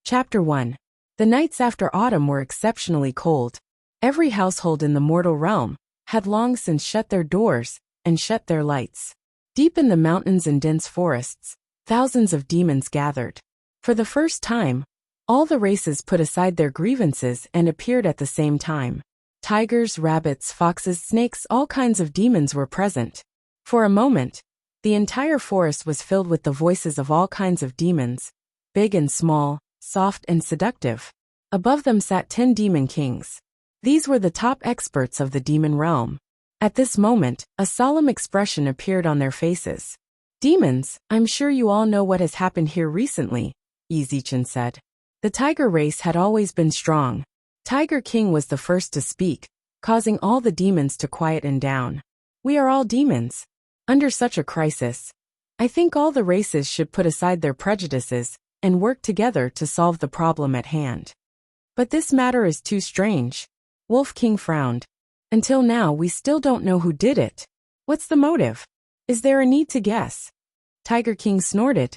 Chapter 1. The nights after autumn were exceptionally cold. Every household in the mortal realm had long since shut their doors and shut their lights. Deep in the mountains and dense forests, thousands of demons gathered. For the first time, all the races put aside their grievances and appeared at the same time. Tigers, rabbits, foxes, snakes, all kinds of demons were present. For a moment, the entire forest was filled with the voices of all kinds of demons, big and small, soft and seductive. Above them sat 10 demon kings. These were the top experts of the demon realm. At this moment, a solemn expression appeared on their faces. Demons, I'm sure you all know what has happened here recently, Yizichin said. The tiger race had always been strong. Tiger King was the first to speak, causing all the demons to quieten down. We are all demons. Under such a crisis, I think all the races should put aside their prejudices and work together to solve the problem at hand. But this matter is too strange. Wolf King frowned. Until now we still don't know who did it. What's the motive? Is there a need to guess? Tiger King snorted.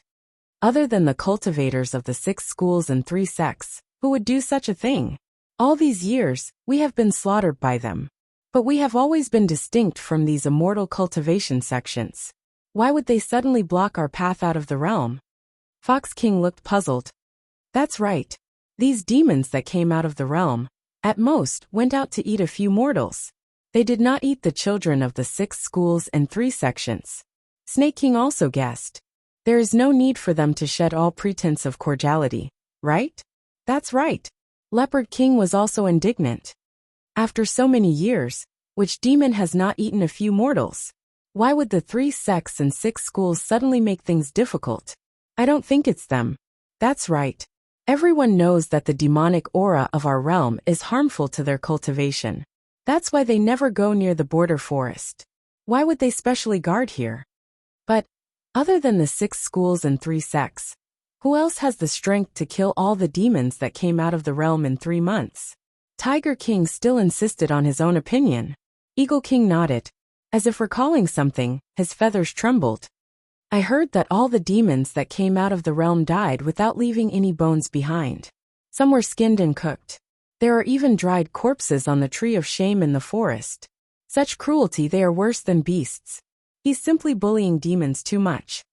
Other than the cultivators of the 6 schools and 3 sects, who would do such a thing? All these years, we have been slaughtered by them. But we have always been distinct from these immortal cultivation sections. Why would they suddenly block our path out of the realm? Fox King looked puzzled. That's right. These demons that came out of the realm, at most, went out to eat a few mortals. They did not eat the children of the 6 schools and 3 sections. Snake King also guessed. There is no need for them to shed all pretense of cordiality, right? That's right. Leopard King was also indignant. After so many years, which demon has not eaten a few mortals? Why would the 3 sects and 6 schools suddenly make things difficult? I don't think it's them. That's right. Everyone knows that the demonic aura of our realm is harmful to their cultivation. That's why they never go near the border forest. Why would they specially guard here? But, other than the 6 schools and 3 sects, who else has the strength to kill all the demons that came out of the realm in 3 months? Tiger King still insisted on his own opinion. Eagle King nodded. As if recalling something, his feathers trembled. I heard that all the demons that came out of the realm died without leaving any bones behind. Some were skinned and cooked. There are even dried corpses on the tree of shame in the forest. Such cruelty, they are worse than beasts. He's simply bullying demons too much.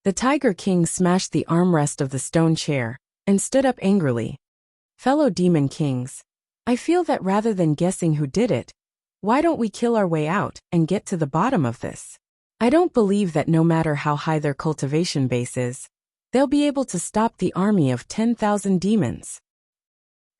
The Tiger King smashed the armrest of the stone chair and stood up angrily. Fellow demon kings, I feel that rather than guessing who did it, why don't we kill our way out and get to the bottom of this? I don't believe that no matter how high their cultivation base is, they'll be able to stop the army of 10,000 demons.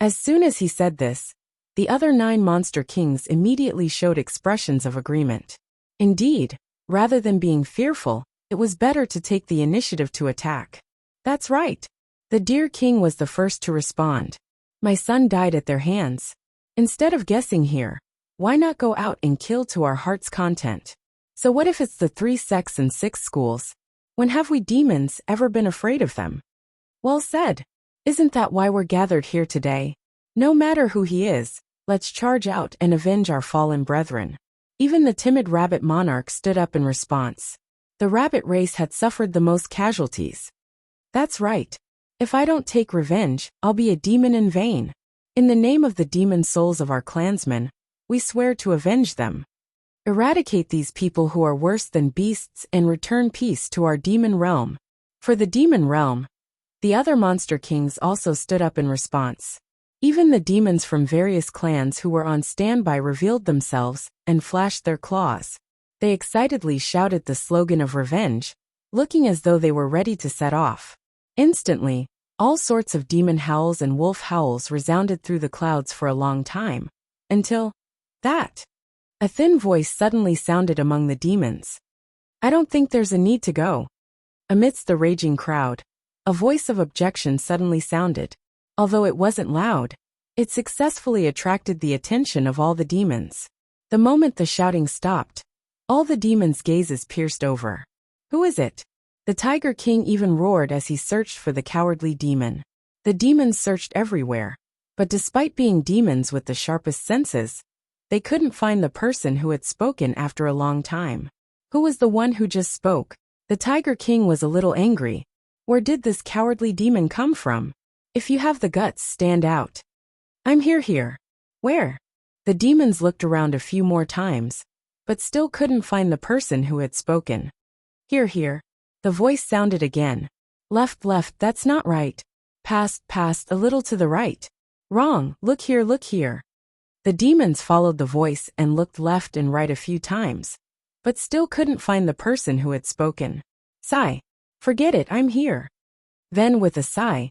As soon as he said this, the other 9 monster kings immediately showed expressions of agreement. Indeed, rather than being fearful, it was better to take the initiative to attack. That's right. The Deer King was the first to respond. My son died at their hands. Instead of guessing here, why not go out and kill to our heart's content? So what if it's the 3 sects and 6 schools? When have we demons ever been afraid of them? Well said. Isn't that why we're gathered here today? No matter who he is, let's charge out and avenge our fallen brethren. Even the timid rabbit monarch stood up in response. The rabbit race had suffered the most casualties. That's right. If I don't take revenge, I'll be a demon in vain. In the name of the demon souls of our clansmen, we swear to avenge them. Eradicate these people who are worse than beasts and return peace to our demon realm. For the demon realm, the other monster kings also stood up in response. Even the demons from various clans who were on standby revealed themselves and flashed their claws. They excitedly shouted the slogan of revenge, looking as though they were ready to set off. Instantly, all sorts of demon howls and wolf howls resounded through the clouds for a long time. Until that. A thin voice suddenly sounded among the demons. I don't think there's a need to go. Amidst the raging crowd, a voice of objection suddenly sounded. Although it wasn't loud, it successfully attracted the attention of all the demons. The moment the shouting stopped, all the demons' gazes pierced over. Who is it? The Tiger King even roared as he searched for the cowardly demon. The demons searched everywhere, but despite being demons with the sharpest senses, they couldn't find the person who had spoken after a long time. Who was the one who just spoke? The Tiger King was a little angry. Where did this cowardly demon come from? If you have the guts, stand out. I'm here. Where? The demons looked around a few more times, but still couldn't find the person who had spoken. Here. The voice sounded again. Left, that's not right. Past, a little to the right. Wrong, look here. The demons followed the voice and looked left and right a few times, but still couldn't find the person who had spoken. Sigh. Forget it, I'm here. Then with a sigh,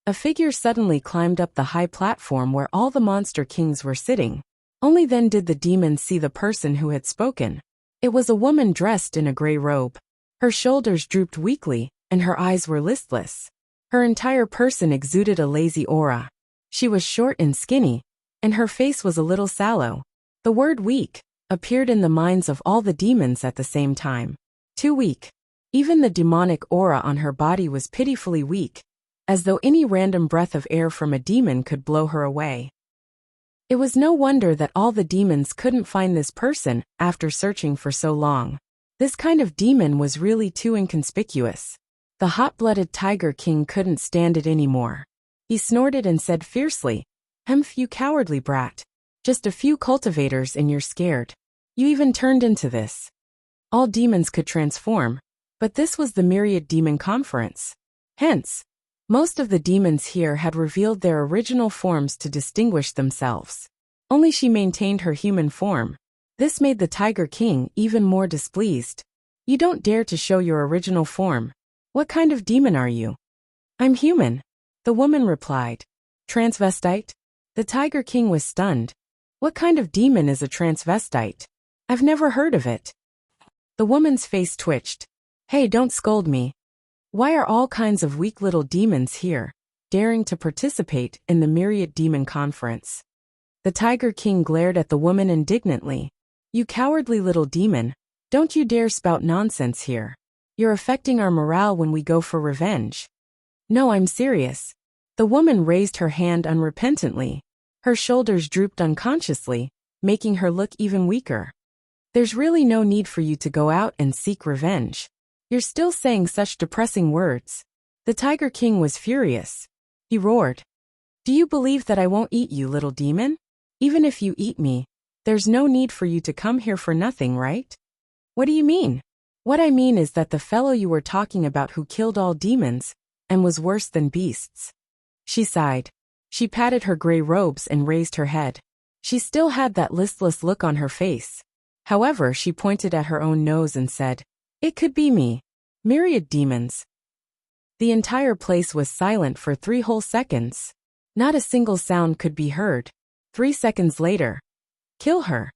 a figure suddenly climbed up the high platform where all the monster kings were sitting. Only then did the demons see the person who had spoken. It was a woman dressed in a gray robe. Her shoulders drooped weakly, and her eyes were listless. Her entire person exuded a lazy aura. She was short and skinny, and her face was a little sallow. The word weak appeared in the minds of all the demons at the same time. Too weak. Even the demonic aura on her body was pitifully weak, as though any random breath of air from a demon could blow her away. It was no wonder that all the demons couldn't find this person after searching for so long. This kind of demon was really too inconspicuous. The hot-blooded Tiger King couldn't stand it anymore. He snorted and said fiercely, "Humph, you cowardly brat. Just a few cultivators and you're scared. You even turned into this." All demons could transform, but this was the Myriad Demon Conference. Hence, most of the demons here had revealed their original forms to distinguish themselves. Only she maintained her human form. This made the Tiger King even more displeased. "You don't dare to show your original form. What kind of demon are you?" "I'm human," the woman replied. "Transvestite?" The Tiger King was stunned. What kind of demon is a transvestite? I've never heard of it. The woman's face twitched. "Hey, don't scold me. Why are all kinds of weak little demons here, daring to participate in the Myriad Demon Conference?" The Tiger King glared at the woman indignantly. "You cowardly little demon, don't you dare spout nonsense here. You're affecting our morale when we go for revenge." "No, I'm serious." The woman raised her hand unrepentantly. Her shoulders drooped unconsciously, making her look even weaker. "There's really no need for you to go out and seek revenge. You're still saying such depressing words." The Tiger King was furious. He roared, "Do you believe that I won't eat you, little demon? Even if you eat me, there's no need for you to come here for nothing, right?" "What do you mean?" "What I mean is that the fellow you were talking about who killed all demons, and was worse than beasts." She sighed. She patted her gray robes and raised her head. She still had that listless look on her face. However, she pointed at her own nose and said, "It could be me. Myriad demons." The entire place was silent for 3 whole seconds. Not a single sound could be heard. 3 seconds later, "Kill her."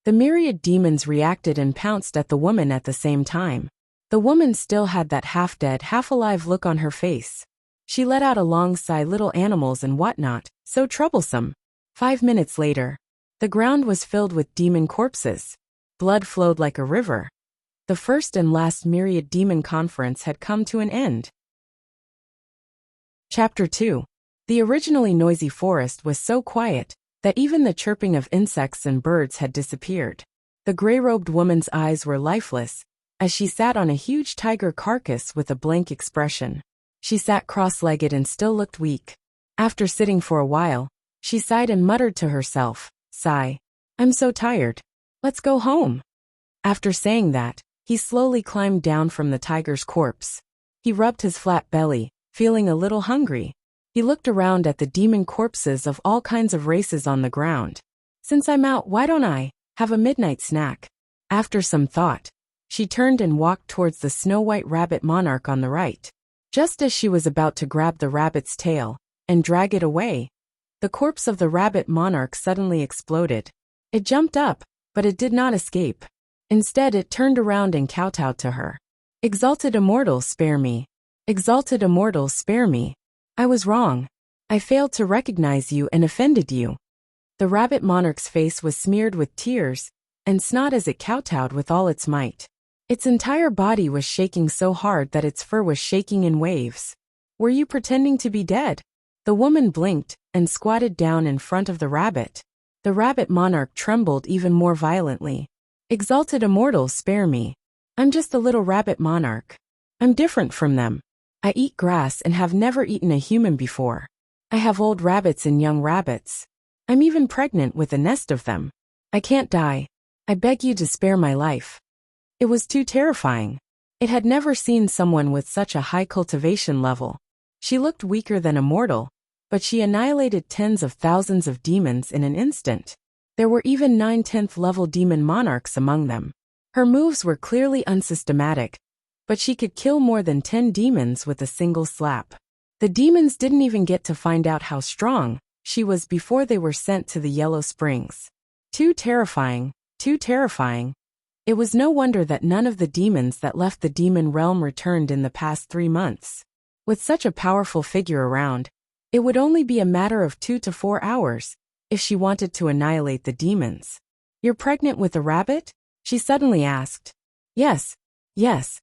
The myriad demons reacted and pounced at the woman at the same time. The woman still had that half-dead, half-alive look on her face. She let out a long sigh. Little animals and whatnot, so troublesome. 5 minutes later, the ground was filled with demon corpses. Blood flowed like a river. The first and last Myriad Demon Conference had come to an end. Chapter 2. The originally noisy forest was so quiet that even the chirping of insects and birds had disappeared. The gray-robed woman's eyes were lifeless, as she sat on a huge tiger carcass with a blank expression. She sat cross-legged and still looked weak. After sitting for a while, she sighed and muttered to herself, "Sigh. I'm so tired. Let's go home." After saying that, he slowly climbed down from the tiger's corpse. He rubbed his flat belly, feeling a little hungry. He looked around at the demon corpses of all kinds of races on the ground. "Since I'm out, why don't I have a midnight snack?" After some thought, she turned and walked towards the snow-white rabbit monarch on the right. Just as she was about to grab the rabbit's tail and drag it away, the corpse of the rabbit monarch suddenly exploded. It jumped up, but it did not escape. Instead, it turned around and kowtowed to her. "Exalted immortal, spare me. Exalted immortal, spare me. I was wrong. I failed to recognize you and offended you." The rabbit monarch's face was smeared with tears and snot as it kowtowed with all its might. Its entire body was shaking so hard that its fur was shaking in waves. "Were you pretending to be dead?" The woman blinked and squatted down in front of the rabbit. The rabbit monarch trembled even more violently. "Exalted immortal, spare me. I'm just a little rabbit monarch. I'm different from them. I eat grass and have never eaten a human before. I have old rabbits and young rabbits. I'm even pregnant with a nest of them. I can't die. I beg you to spare my life. It was too terrifying. It had never seen someone with such a high cultivation level. She looked weaker than a mortal, but she annihilated tens of thousands of demons in an instant. There were even 9 10th level demon monarchs among them. Her moves were clearly unsystematic, but she could kill more than 10 demons with a single slap. The demons didn't even get to find out how strong she was before they were sent to the Yellow Springs. Too terrifying, too terrifying. It was no wonder that none of the demons that left the demon realm returned in the past 3 months. With such a powerful figure around, it would only be a matter of 2 to 4 hours if she wanted to annihilate the demons. You're pregnant with a rabbit? She suddenly asked. Yes, yes.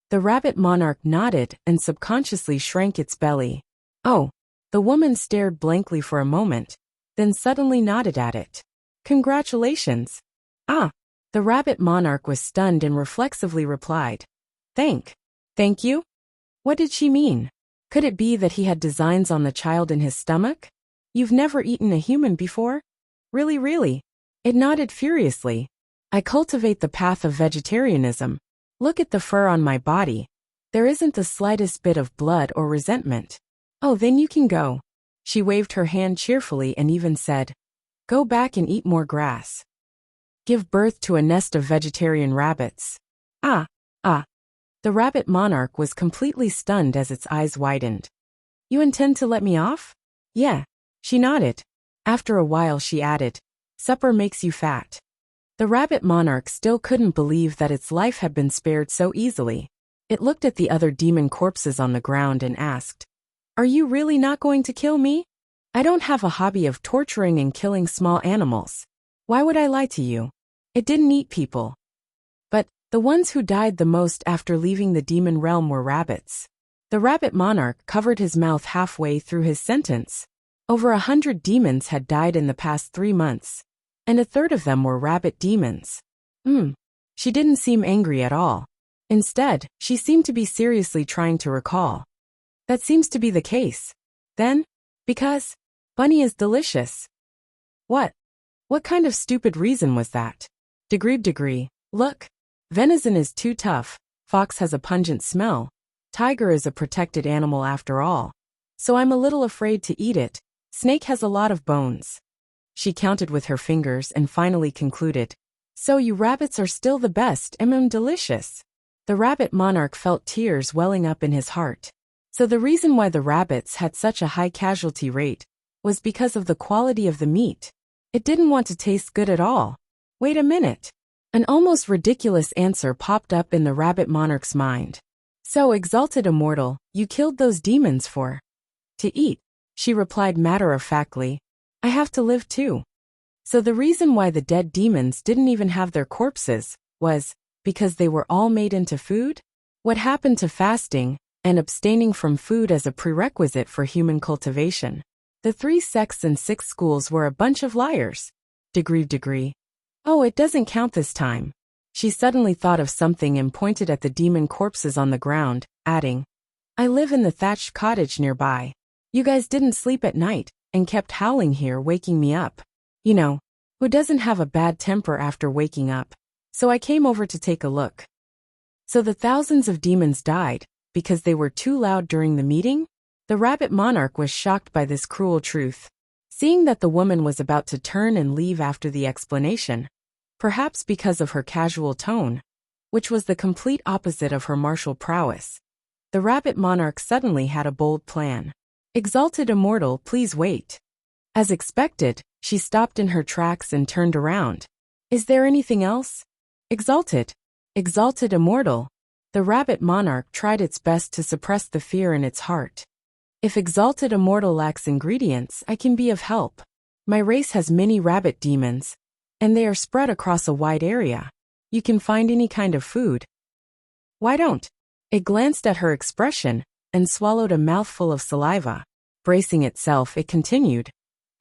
The rabbit monarch nodded and subconsciously shrank its belly. Oh. The woman stared blankly for a moment, then suddenly nodded at it. Congratulations. Ah. The rabbit monarch was stunned and reflexively replied. Thank you? What did she mean? Could it be that he had designs on the child in his stomach? You've never eaten a human before? Really? It nodded furiously. I cultivate the path of vegetarianism. Look at the fur on my body. There isn't the slightest bit of blood or resentment. Oh, then you can go. She waved her hand cheerfully and even said, go back and eat more grass. Give birth to a nest of vegetarian rabbits. Ah. The rabbit monarch was completely stunned as its eyes widened. You intend to let me off? Yeah. She nodded. After a while she added, supper makes you fat. The rabbit monarch still couldn't believe that its life had been spared so easily. It looked at the other demon corpses on the ground and asked, are you really not going to kill me? I don't have a hobby of torturing and killing small animals. Why would I lie to you? It didn't eat people. But the ones who died the most after leaving the demon realm were rabbits. The rabbit monarch covered his mouth halfway through his sentence. Over 100 demons had died in the past 3 months, and a third of them were rabbit demons. She didn't seem angry at all. Instead, she seemed to be seriously trying to recall. That seems to be the case. Then, because bunny is delicious. What kind of stupid reason was that? Degree. Look, venison is too tough, fox has a pungent smell, tiger is a protected animal after all. So I'm a little afraid to eat it. Snake has a lot of bones. She counted with her fingers and finally concluded. So you rabbits are still the best, delicious. The rabbit monarch felt tears welling up in his heart. So the reason why the rabbits had such a high casualty rate was because of the quality of the meat. It didn't want to taste good at all. Wait a minute. An almost ridiculous answer popped up in the rabbit monarch's mind. So, exalted immortal, you killed those demons for to eat, she replied matter-of-factly. I have to live too. So the reason why the dead demons didn't even have their corpses was because they were all made into food? What happened to fasting and abstaining from food as a prerequisite for human cultivation? The 3 sects and 6 schools were a bunch of liars. Degree. Oh, it doesn't count this time. She suddenly thought of something and pointed at the demon corpses on the ground, adding, I live in the thatched cottage nearby. You guys didn't sleep at night and kept howling here, waking me up. You know, who doesn't have a bad temper after waking up? So I came over to take a look. So the thousands of demons died because they were too loud during the meeting? The rabbit monarch was shocked by this cruel truth. Seeing that the woman was about to turn and leave after the explanation, perhaps because of her casual tone, which was the complete opposite of her martial prowess, the rabbit monarch suddenly had a bold plan. Exalted immortal, please wait. As expected, she stopped in her tracks and turned around. Is there anything else? Exalted immortal. The rabbit monarch tried its best to suppress the fear in its heart. If exalted immortal lacks ingredients, I can be of help. My race has many rabbit demons, and they are spread across a wide area. You can find any kind of food. Why don't? It glanced at her expression and swallowed a mouthful of saliva. Bracing itself, it continued.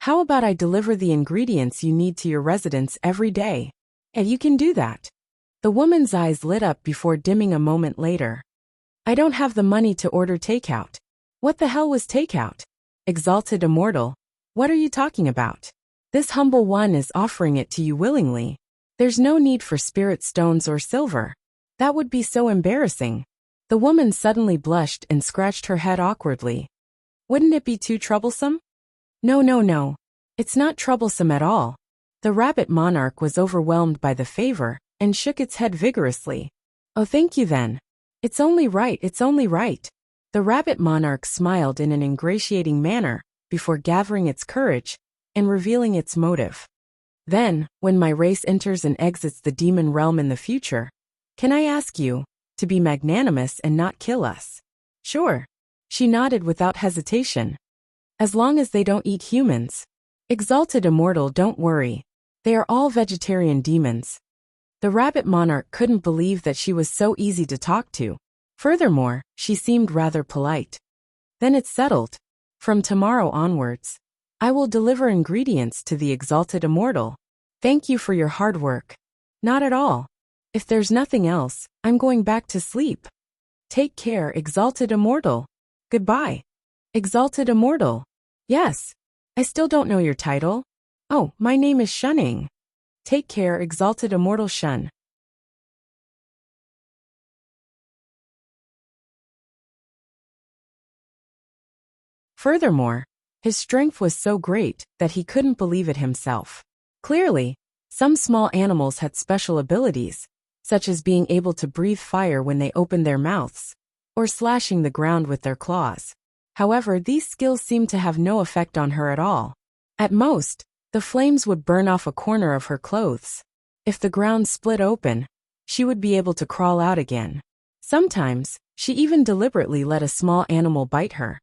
How about I deliver the ingredients you need to your residence every day? And you can do that. The woman's eyes lit up before dimming a moment later. I don't have the money to order takeout. What the hell was takeout? Exalted immortal, what are you talking about? This humble one is offering it to you willingly. There's no need for spirit stones or silver. That would be so embarrassing. The woman suddenly blushed and scratched her head awkwardly. Wouldn't it be too troublesome? No, no, no. It's not troublesome at all. The rabbit monarch was overwhelmed by the favor and shook its head vigorously. Oh, thank you then. It's only right, it's only right. The rabbit monarch smiled in an ingratiating manner before gathering its courage and revealing its motive. Then, when my race enters and exits the demon realm in the future, can I ask you to be magnanimous and not kill us? Sure. She nodded without hesitation. As long as they don't eat humans. Exalted immortal, don't worry. They are all vegetarian demons. The rabbit monarch couldn't believe that she was so easy to talk to. Furthermore, she seemed rather polite. Then it's settled. From tomorrow onwards, I will deliver ingredients to the exalted immortal. Thank you for your hard work. Not at all. If there's nothing else, I'm going back to sleep. Take care, exalted immortal. Goodbye. Exalted immortal. Yes. I still don't know your title. Oh, my name is Shunning. Take care, exalted immortal Shun. Furthermore, his strength was so great that he couldn't believe it himself. Clearly, some small animals had special abilities, such as being able to breathe fire when they opened their mouths, or slashing the ground with their claws. However, these skills seemed to have no effect on her at all. At most, the flames would burn off a corner of her clothes. If the ground split open, she would be able to crawl out again. Sometimes, she even deliberately let a small animal bite her,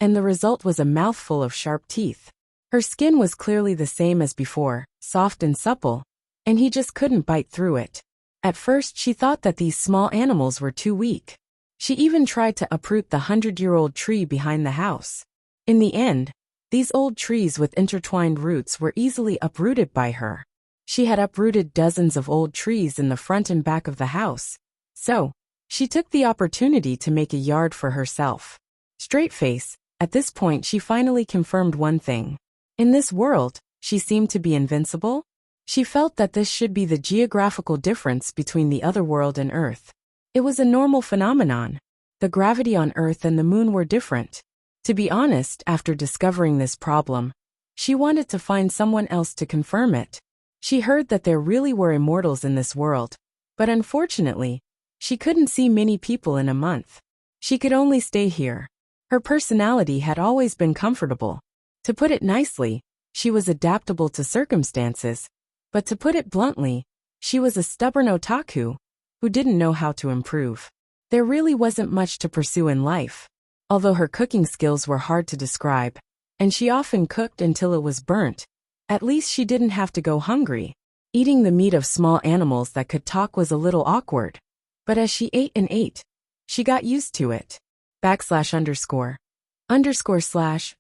and the result was a mouthful of sharp teeth. Her skin was clearly the same as before, soft and supple, and he just couldn't bite through it. At first she thought that these small animals were too weak. She even tried to uproot the 100-year-old tree behind the house. In the end, these old trees with intertwined roots were easily uprooted by her. She had uprooted dozens of old trees in the front and back of the house. So, she took the opportunity to make a yard for herself. Straight face, at this point she finally confirmed one thing. In this world, she seemed to be invincible. She felt that this should be the geographical difference between the other world and Earth. It was a normal phenomenon. The gravity on Earth and the Moon were different. To be honest, after discovering this problem, she wanted to find someone else to confirm it. She heard that there really were immortals in this world, but unfortunately, she couldn't see many people in a month. She could only stay here. Her personality had always been comfortable. To put it nicely, she was adaptable to circumstances, but to put it bluntly, she was a stubborn otaku who didn't know how to improve. There really wasn't much to pursue in life. Although her cooking skills were hard to describe, and she often cooked until it was burnt, at least she didn't have to go hungry. Eating the meat of small animals that could talk was a little awkward, but as she ate and ate, she got used to it. ___/,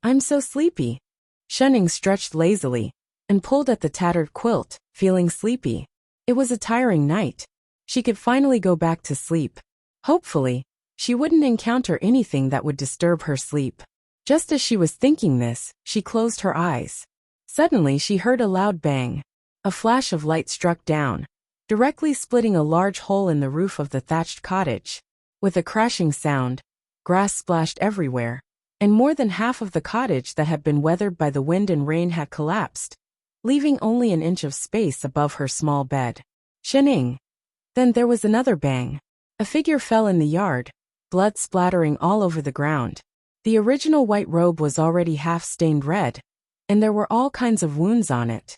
I'm so sleepy. Shunning stretched lazily and pulled at the tattered quilt, feeling sleepy. It was a tiring night. She could finally go back to sleep. Hopefully, she wouldn't encounter anything that would disturb her sleep. Just as she was thinking this, she closed her eyes. Suddenly she heard a loud bang. A flash of light struck down, directly splitting a large hole in the roof of the thatched cottage. With a crashing sound, grass splashed everywhere, and more than half of the cottage that had been weathered by the wind and rain had collapsed, leaving only an inch of space above her small bed. Shening. Then there was another bang. A figure fell in the yard, blood splattering all over the ground. The original white robe was already half stained red, and there were all kinds of wounds on it.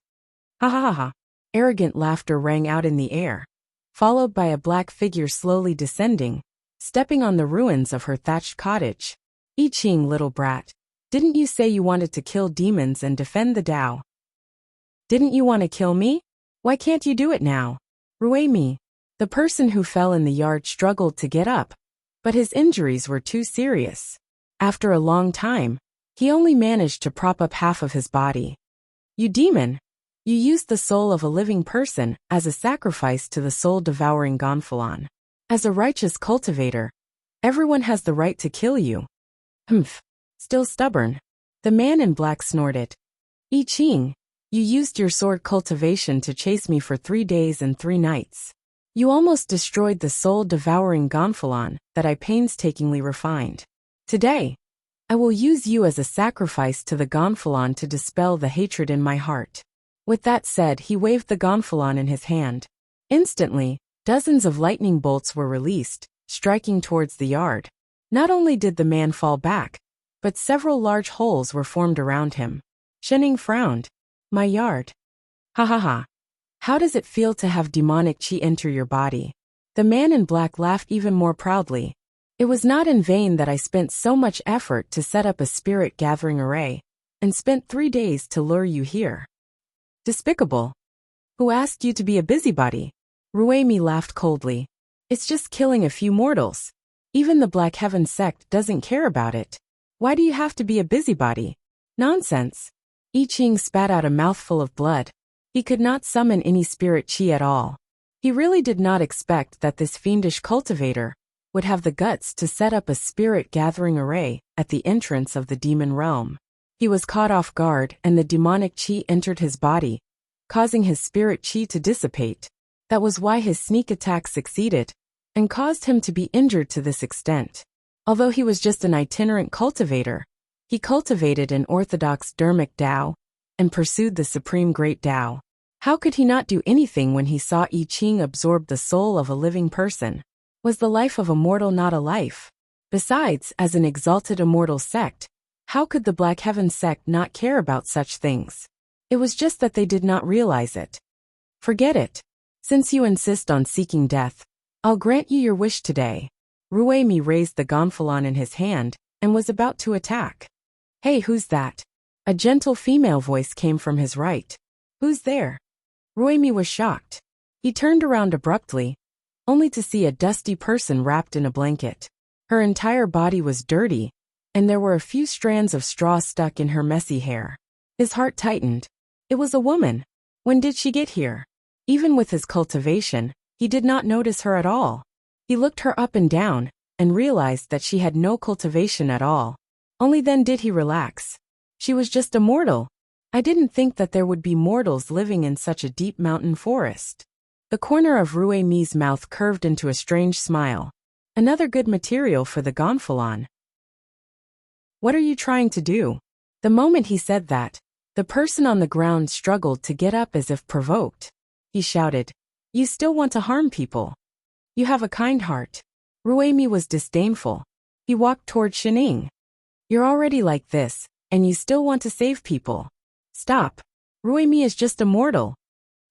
Ha ha ha ha. Arrogant laughter rang out in the air, followed by a black figure slowly descending, stepping on the ruins of her thatched cottage. I Ching, little brat. Didn't you say you wanted to kill demons and defend the Tao? Didn't you want to kill me? Why can't you do it now? Rui me. The person who fell in the yard struggled to get up, but his injuries were too serious. After a long time, he only managed to prop up half of his body. You demon! You used the soul of a living person as a sacrifice to the soul-devouring Gonfalon. As a righteous cultivator, everyone has the right to kill you. Humph. Still stubborn. The man in black snorted. I Ching, you used your sword cultivation to chase me for 3 days and 3 nights. You almost destroyed the soul-devouring gonfalon that I painstakingly refined. Today, I will use you as a sacrifice to the gonfalon to dispel the hatred in my heart. With that said, he waved the gonfalon in his hand. Instantly, dozens of lightning bolts were released, striking towards the yard. Not only did the man fall back, but several large holes were formed around him. Shening frowned. My yard. Ha ha ha. How does it feel to have demonic chi enter your body? The man in black laughed even more proudly. It was not in vain that I spent so much effort to set up a spirit gathering array, and spent 3 days to lure you here. Despicable. Who asked you to be a busybody? Ruemi laughed coldly. It's just killing a few mortals. Even the Black Heaven sect doesn't care about it. Why do you have to be a busybody? Nonsense. I Ching spat out a mouthful of blood. He could not summon any spirit chi at all. He really did not expect that this fiendish cultivator would have the guts to set up a spirit gathering array at the entrance of the demon realm. He was caught off guard and the demonic chi entered his body, causing his spirit chi to dissipate. That was why his sneak attack succeeded, and caused him to be injured to this extent. Although he was just an itinerant cultivator, he cultivated an orthodox Dharmic Tao, and pursued the supreme great Tao. How could he not do anything when he saw I Ching absorb the soul of a living person? Was the life of a mortal not a life? Besides, as an exalted immortal sect, how could the Black Heaven sect not care about such things? It was just that they did not realize it. Forget it. Since you insist on seeking death, I'll grant you your wish today. Ruemi raised the gonfalon in his hand and was about to attack. Hey, who's that? A gentle female voice came from his right. Who's there? Ruemi was shocked. He turned around abruptly, only to see a dusty person wrapped in a blanket. Her entire body was dirty, and there were a few strands of straw stuck in her messy hair. His heart tightened. It was a woman. When did she get here? Even with his cultivation, he did not notice her at all. He looked her up and down, and realized that she had no cultivation at all. Only then did he relax. She was just a mortal. I didn't think that there would be mortals living in such a deep mountain forest. The corner of Ruemi's mouth curved into a strange smile. Another good material for the gonfalon. What are you trying to do? The moment he said that, the person on the ground struggled to get up as if provoked. He shouted, You still want to harm people? You have a kind heart. Ruemi was disdainful. He walked toward Shining. You're already like this, and you still want to save people. Stop. Ruemi is just a mortal.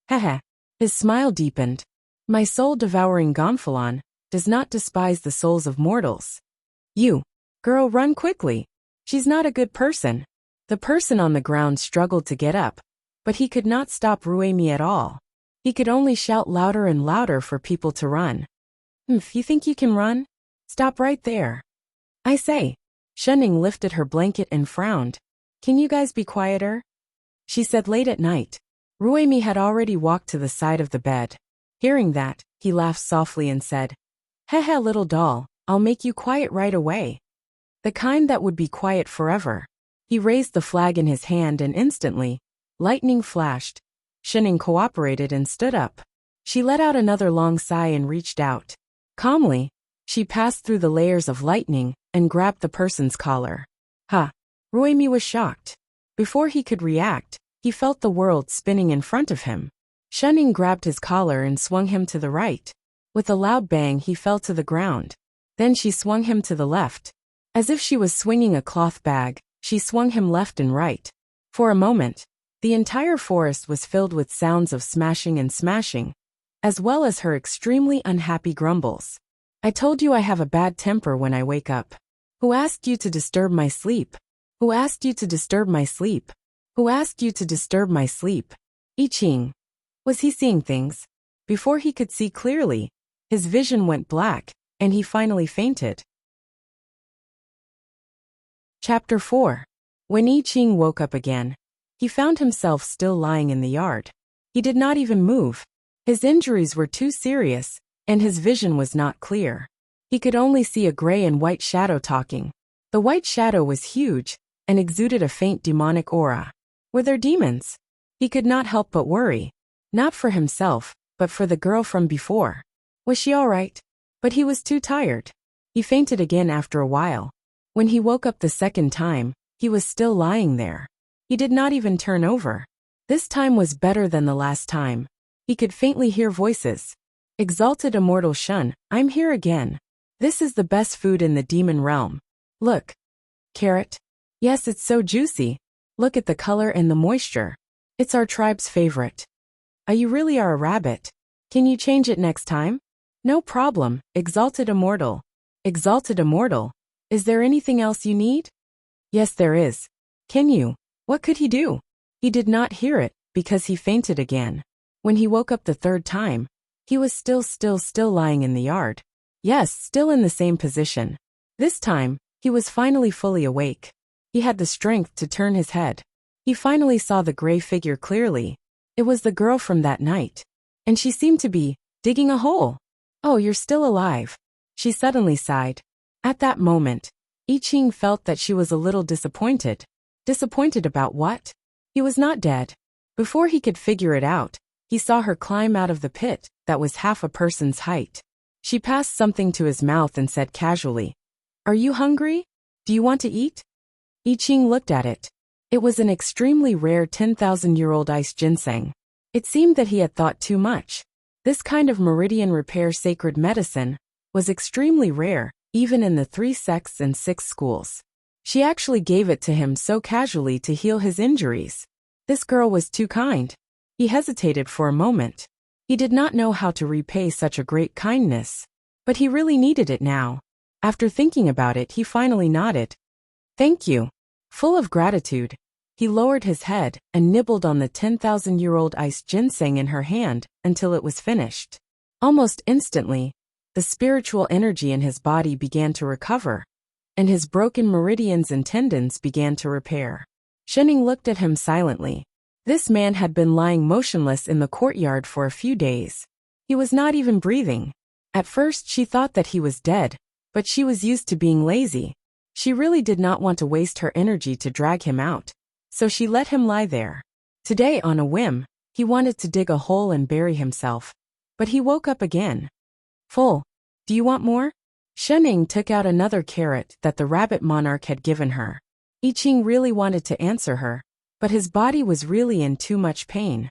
Heh. His smile deepened. My soul-devouring gonfalon does not despise the souls of mortals. You, girl, run quickly. She's not a good person. The person on the ground struggled to get up, but he could not stop Ruemi at all. He could only shout louder and louder for people to run. You think you can run? Stop right there. I say. Shining lifted her blanket and frowned. Can you guys be quieter? She said late at night. Ruemi had already walked to the side of the bed. Hearing that, he laughed softly and said, Heh, little doll, I'll make you quiet right away. The kind that would be quiet forever. He raised the flag in his hand and instantly, lightning flashed. Shining cooperated and stood up. She let out another long sigh and reached out. Calmly, she passed through the layers of lightning and grabbed the person's collar. Ruemi was shocked. Before he could react, he felt the world spinning in front of him. Shining grabbed his collar and swung him to the right. With a loud bang, he fell to the ground. Then she swung him to the left. As if she was swinging a cloth bag, she swung him left and right. For a moment, the entire forest was filled with sounds of smashing and smashing, as well as her extremely unhappy grumbles. I told you I have a bad temper when I wake up. Who asked you to disturb my sleep? Who asked you to disturb my sleep? Who asked you to disturb my sleep? I Ching. Was he seeing things? Before he could see clearly, his vision went black, and he finally fainted. Chapter 4. When I Ching woke up again, he found himself still lying in the yard. He did not even move. His injuries were too serious, and his vision was not clear. He could only see a gray and white shadow talking. The white shadow was huge, and exuded a faint demonic aura. Were there demons? He could not help but worry. Not for himself, but for the girl from before. Was she all right? But he was too tired. He fainted again after a while. When he woke up the second time, he was still lying there. He did not even turn over. This time was better than the last time. He could faintly hear voices. Exalted immortal Shun, I'm here again. This is the best food in the demon realm. Look. Carrot. Yes, it's so juicy. Look at the color and the moisture. It's our tribe's favorite. You really are a rabbit. Can you change it next time? No problem, Exalted Immortal. Exalted Immortal, is there anything else you need? Yes, there is. Can you? What could he do? He did not hear it, because he fainted again. When he woke up the third time, he was still lying in the yard. Yes, still in the same position. This time, he was finally fully awake. He had the strength to turn his head. He finally saw the gray figure clearly. It was the girl from that night. And she seemed to be digging a hole. Oh, you're still alive. She suddenly sighed. At that moment, I Ching felt that she was a little disappointed. Disappointed about what? He was not dead. Before he could figure it out, he saw her climb out of the pit that was half a person's height. She passed something to his mouth and said casually, "Are you hungry? Do you want to eat?" I Ching looked at it. It was an extremely rare 10,000-year-old ice ginseng. It seemed that he had thought too much. This kind of meridian repair sacred medicine was extremely rare, even in the 3 sects and 6 schools. She actually gave it to him so casually to heal his injuries. This girl was too kind. He hesitated for a moment. He did not know how to repay such a great kindness. But he really needed it now. After thinking about it, he finally nodded. Thank you. Full of gratitude, he lowered his head and nibbled on the 10,000-year-old ice ginseng in her hand until it was finished. Almost instantly, the spiritual energy in his body began to recover, and his broken meridians and tendons began to repair. Shening looked at him silently. This man had been lying motionless in the courtyard for a few days. He was not even breathing. At first she thought that he was dead, but she was used to being lazy. She really did not want to waste her energy to drag him out, so she let him lie there. Today, on a whim, he wanted to dig a hole and bury himself. But he woke up again. Full. Do you want more? Shening took out another carrot that the rabbit monarch had given her. I Ching really wanted to answer her, but his body was really in too much pain.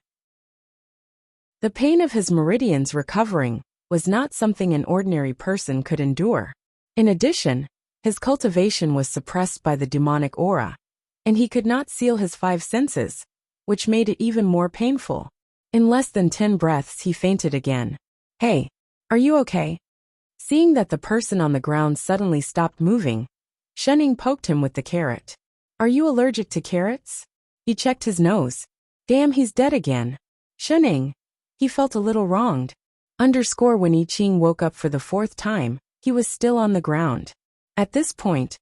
The pain of his meridians recovering was not something an ordinary person could endure. In addition, his cultivation was suppressed by the demonic aura, and he could not seal his 5 senses, which made it even more painful. In less than 10 breaths he fainted again. Hey, are you okay? Seeing that the person on the ground suddenly stopped moving, Shening poked him with the carrot. Are you allergic to carrots? He checked his nose. Damn, he's dead again. Shening. He felt a little wronged. When I Ching woke up for the 4th time, he was still on the ground. At this point,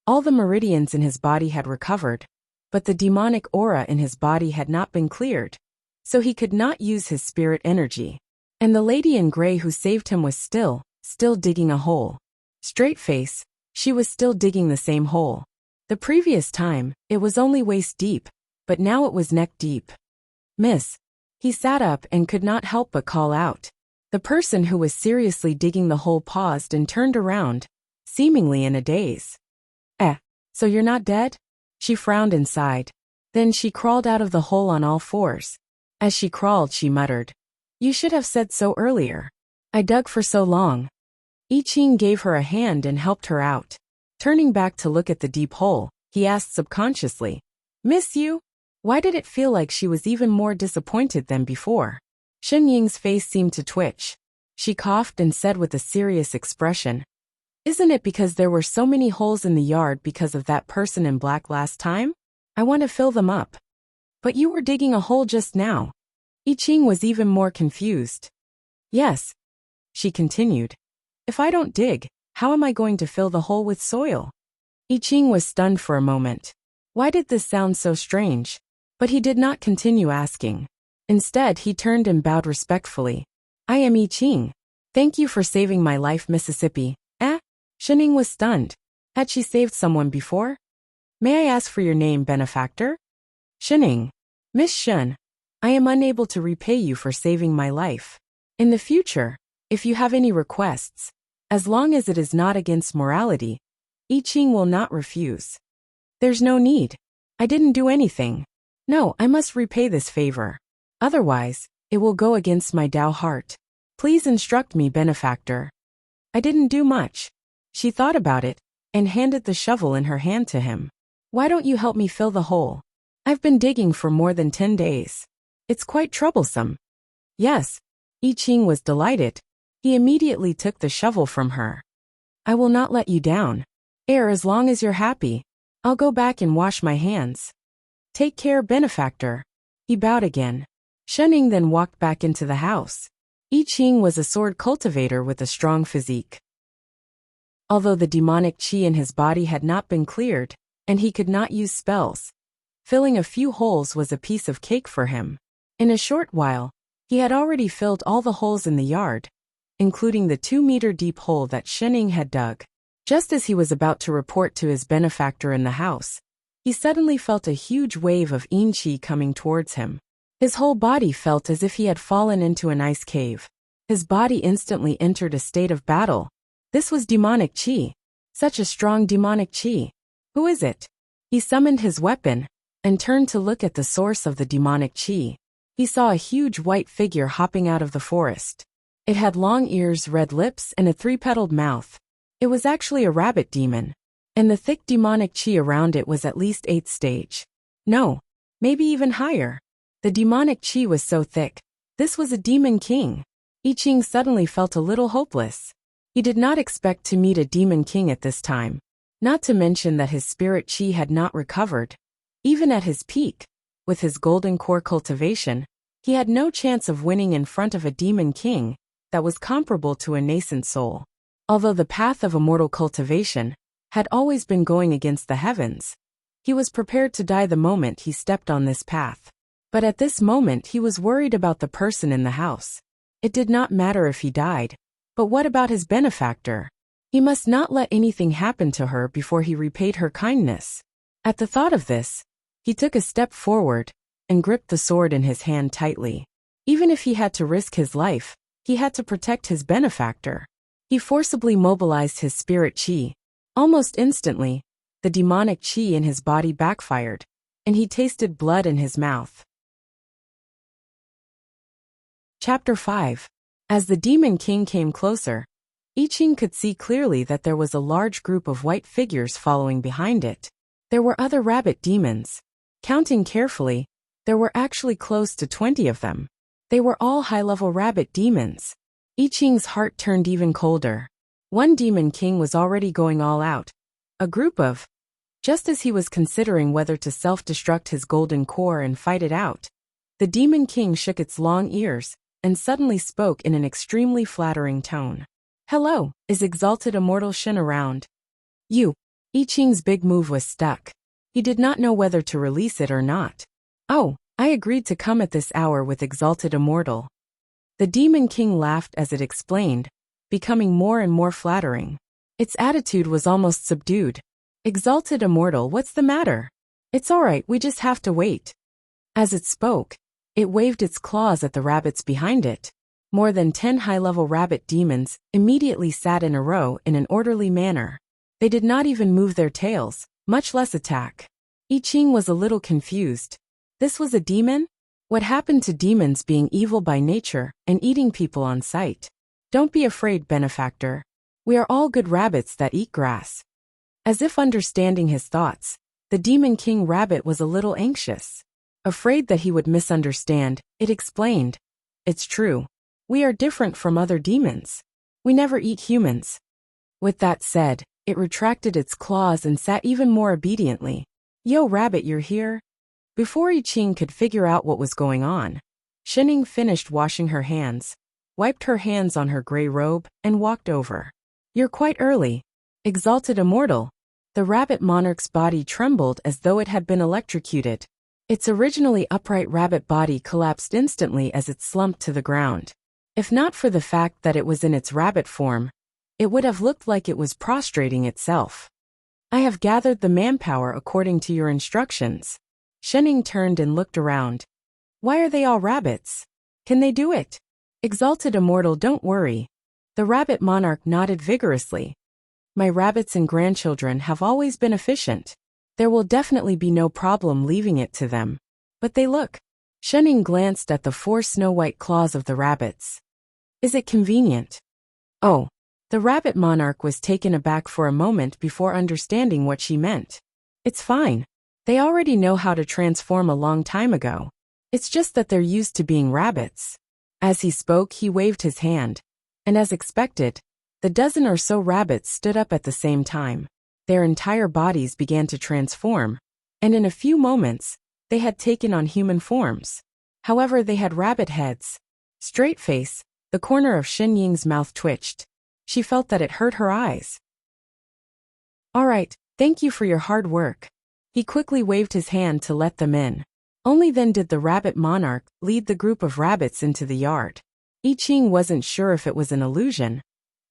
all the meridians in his body had recovered, but the demonic aura in his body had not been cleared, so he could not use his spirit energy. And the lady in gray who saved him was still digging a hole. Straight face, she was still digging the same hole. The previous time, it was only waist deep, but now it was neck deep. Miss. He sat up and could not help but call out. The person who was seriously digging the hole paused and turned around, seemingly in a daze. So you're not dead? She frowned and sighed. Then she crawled out of the hole on all 4s. As she crawled, she muttered, "You should have said so earlier. I dug for so long." I Ching gave her a hand and helped her out. Turning back to look at the deep hole, he asked subconsciously, "Miss you?" Why did it feel like she was even more disappointed than before? Shen Ying's face seemed to twitch. She coughed and said with a serious expression, "Isn't it because there were so many holes in the yard because of that person in black last time? I want to fill them up." "But you were digging a hole just now." I Ching was even more confused. "Yes," she continued. "If I don't dig, how am I going to fill the hole with soil?" I Ching was stunned for a moment. Why did this sound so strange? But he did not continue asking. Instead, he turned and bowed respectfully. "I am I Ching. Thank you for saving my life, Mississippi." Shening was stunned. Had she saved someone before? May I ask for your name, benefactor? Shining. Miss Shun, I am unable to repay you for saving my life. In the future, if you have any requests, as long as it is not against morality, I Ching will not refuse. There's no need. I didn't do anything. No, I must repay this favor. Otherwise, it will go against my Tao heart. Please instruct me, benefactor. I didn't do much. She thought about it and handed the shovel in her hand to him. Why don't you help me fill the hole? I've been digging for more than 10 days. It's quite troublesome. Yes. I Ching was delighted. He immediately took the shovel from her. I will not let you down. As long as you're happy. I'll go back and wash my hands. Take care, benefactor. He bowed again. Shining then walked back into the house. I Ching was a sword cultivator with a strong physique. Although the demonic qi in his body had not been cleared, and he could not use spells, filling a few holes was a piece of cake for him. In a short while, he had already filled all the holes in the yard, including the 2-meter deep hole that Shining had dug. Just as he was about to report to his benefactor in the house, he suddenly felt a huge wave of yin qi coming towards him. His whole body felt as if he had fallen into an ice cave. His body instantly entered a state of battle. This was demonic qi. Such a strong demonic qi. Who is it? He summoned his weapon and turned to look at the source of the demonic qi. He saw a huge white figure hopping out of the forest. It had long ears, red lips, and a 3-petaled mouth. It was actually a rabbit demon, and the thick demonic qi around it was at least 8th stage. No, maybe even higher. The demonic qi was so thick. This was a demon king. I Ching suddenly felt a little hopeless. He did not expect to meet a demon king at this time. Not to mention that his spirit qi had not recovered. Even at his peak, with his golden core cultivation, he had no chance of winning in front of a demon king that was comparable to a nascent soul. Although the path of immortal cultivation had always been going against the heavens, he was prepared to die the moment he stepped on this path. But at this moment he was worried about the person in the house. It did not matter if he died, but what about his benefactor? He must not let anything happen to her before he repaid her kindness. At the thought of this, he took a step forward and gripped the sword in his hand tightly. Even if he had to risk his life, he had to protect his benefactor. He forcibly mobilized his spirit qi. Almost instantly, the demonic qi in his body backfired, and he tasted blood in his mouth. Chapter 5. As the demon king came closer, I Ching could see clearly that there was a large group of white figures following behind it. There were other rabbit demons. Counting carefully, there were actually close to 20 of them. They were all high-level rabbit demons. I Ching's heart turned even colder. One demon king was already going all out. A group of... Just as he was considering whether to self-destruct his golden core and fight it out, the demon king shook its long ears and suddenly spoke in an extremely flattering tone. Hello, is exalted immortal Shin around? You. I Ching's big move was stuck. He did not know whether to release it or not. Oh, I agreed to come at this hour with exalted immortal. The demon king laughed as it explained, becoming more and more flattering. Its attitude was almost subdued. Exalted immortal, what's the matter? It's all right, we just have to wait. As it spoke, it waved its claws at the rabbits behind it. More than 10 high-level rabbit demons immediately sat in a row in an orderly manner. They did not even move their tails, much less attack. I Ching was a little confused. This was a demon? What happened to demons being evil by nature and eating people on sight? Don't be afraid, benefactor. We are all good rabbits that eat grass. As if understanding his thoughts, the demon king rabbit was a little anxious. Afraid that he would misunderstand, it explained. It's true. We are different from other demons. We never eat humans. With that said, it retracted its claws and sat even more obediently. Yo, rabbit, you're here? Before I Ching could figure out what was going on, Shining finished washing her hands, wiped her hands on her gray robe, and walked over. You're quite early. Exalted immortal. The rabbit monarch's body trembled as though it had been electrocuted. Its originally upright rabbit body collapsed instantly as it slumped to the ground. If not for the fact that it was in its rabbit form, it would have looked like it was prostrating itself. I have gathered the manpower according to your instructions. Shening turned and looked around. Why are they all rabbits? Can they do it? Exalted Immortal, don't worry. The rabbit monarch nodded vigorously. My rabbits and grandchildren have always been efficient. There will definitely be no problem leaving it to them. But they look. Shening glanced at the 4 snow-white claws of the rabbits. Is it convenient? Oh. The rabbit monarch was taken aback for a moment before understanding what she meant. It's fine. They already know how to transform a long time ago. It's just that they're used to being rabbits. As he spoke, he waved his hand. And as expected, the dozen or so rabbits stood up at the same time. Their entire bodies began to transform, and in a few moments, they had taken on human forms. However, they had rabbit heads. Straight face, the corner of Xin Ying's mouth twitched. She felt that it hurt her eyes. All right, thank you for your hard work. He quickly waved his hand to let them in. Only then did the rabbit monarch lead the group of rabbits into the yard. I Ching wasn't sure if it was an illusion,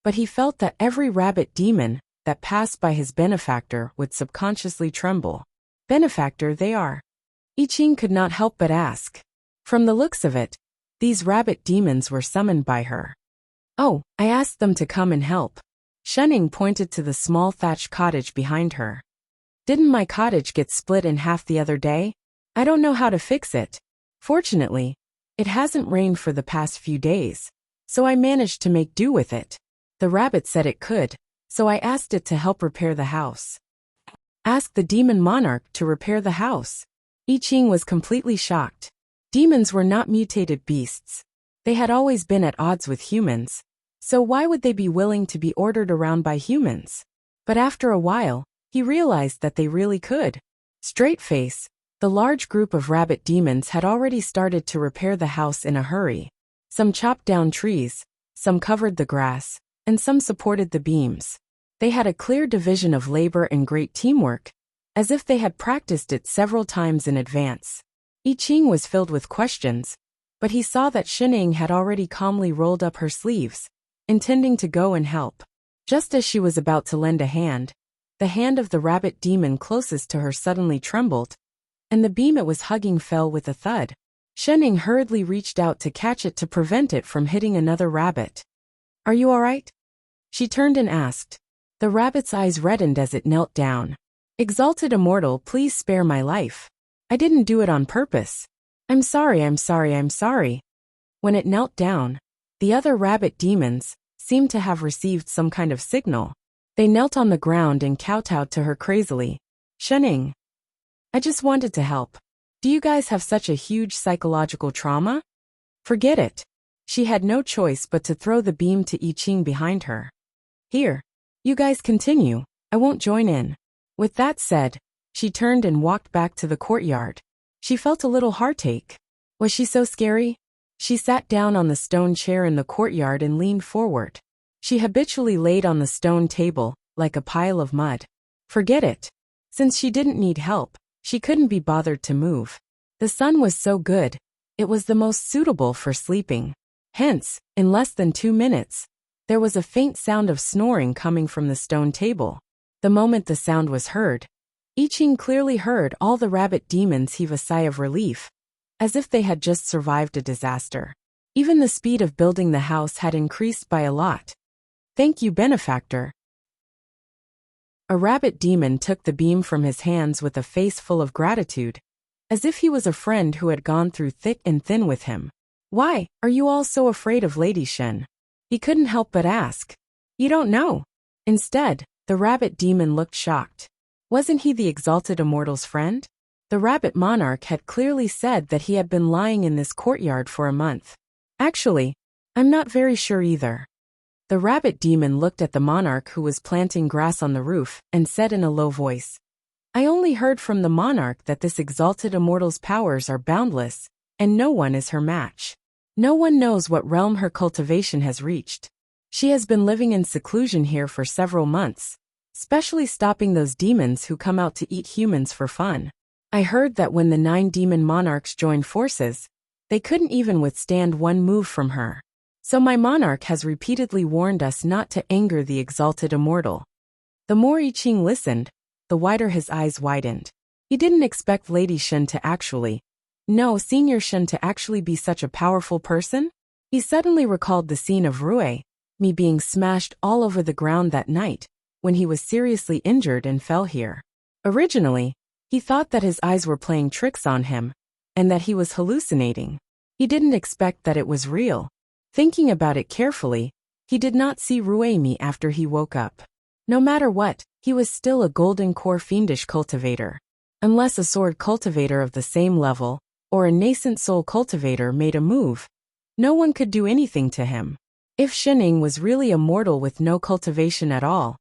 but he felt that every rabbit demon that passed by his benefactor would subconsciously tremble. Benefactor they are. I Ching could not help but ask. From the looks of it, these rabbit demons were summoned by her. Oh, I asked them to come and help. Shening pointed to the small thatched cottage behind her. Didn't my cottage get split in half the other day? I don't know how to fix it. Fortunately, it hasn't rained for the past few days, so I managed to make do with it. The rabbit said it could, so I asked it to help repair the house. Ask the demon monarch to repair the house. I Ching was completely shocked. Demons were not mutated beasts. They had always been at odds with humans, so why would they be willing to be ordered around by humans? But after a while, he realized that they really could. Straight face, the large group of rabbit demons had already started to repair the house in a hurry. Some chopped down trees, some covered the grass, and some supported the beams. They had a clear division of labor and great teamwork, as if they had practiced it several times in advance. I Ching was filled with questions, but he saw that Shening had already calmly rolled up her sleeves, intending to go and help. Just as she was about to lend a hand, the hand of the rabbit demon closest to her suddenly trembled, and the beam it was hugging fell with a thud. Shening hurriedly reached out to catch it to prevent it from hitting another rabbit. Are you all right? She turned and asked. The rabbit's eyes reddened as it knelt down. Exalted Immortal, please spare my life. I didn't do it on purpose. I'm sorry. When it knelt down, the other rabbit demons seemed to have received some kind of signal. They knelt on the ground and kowtowed to her crazily. Shening, I just wanted to help. Do you guys have such a huge psychological trauma? Forget it. She had no choice but to throw the beam to I Ching behind her. Here. You guys continue. I won't join in. With that said, she turned and walked back to the courtyard. She felt a little heartache. Was she so scary? She sat down on the stone chair in the courtyard and leaned forward. She habitually laid on the stone table, like a pile of mud. Forget it. Since she didn't need help, she couldn't be bothered to move. The sun was so good, it was the most suitable for sleeping. Hence, in less than 2 minutes, there was a faint sound of snoring coming from the stone table. The moment the sound was heard, I Ching clearly heard all the rabbit demons heave a sigh of relief, as if they had just survived a disaster. Even the speed of building the house had increased by a lot. Thank you, benefactor. A rabbit demon took the beam from his hands with a face full of gratitude, as if he was a friend who had gone through thick and thin with him. Why are you all so afraid of Lady Shen? He couldn't help but ask. You don't know. Instead, the rabbit demon looked shocked. Wasn't he the exalted immortal's friend? The rabbit monarch had clearly said that he had been lying in this courtyard for a month. Actually, I'm not very sure either. The rabbit demon looked at the monarch who was planting grass on the roof and said in a low voice, I only heard from the monarch that this exalted immortal's powers are boundless, and no one is her match. No one knows what realm her cultivation has reached. She has been living in seclusion here for several months, specially stopping those demons who come out to eat humans for fun. I heard that when the 9 demon monarchs joined forces, they couldn't even withstand one move from her. So my monarch has repeatedly warned us not to anger the exalted immortal. The more I Ching listened, the wider his eyes widened. He didn't expect Lady Shen to actually, no, Senior Shen to actually be such a powerful person. He suddenly recalled the scene of Rui, me being smashed all over the ground that night, when he was seriously injured and fell here. Originally, he thought that his eyes were playing tricks on him, and that he was hallucinating. He didn't expect that it was real. Thinking about it carefully, he did not see Ruemi after he woke up. No matter what, he was still a golden core fiendish cultivator. Unless a sword cultivator of the same level, or a nascent soul cultivator made a move, no one could do anything to him. If Shining was really a mortal with no cultivation at all,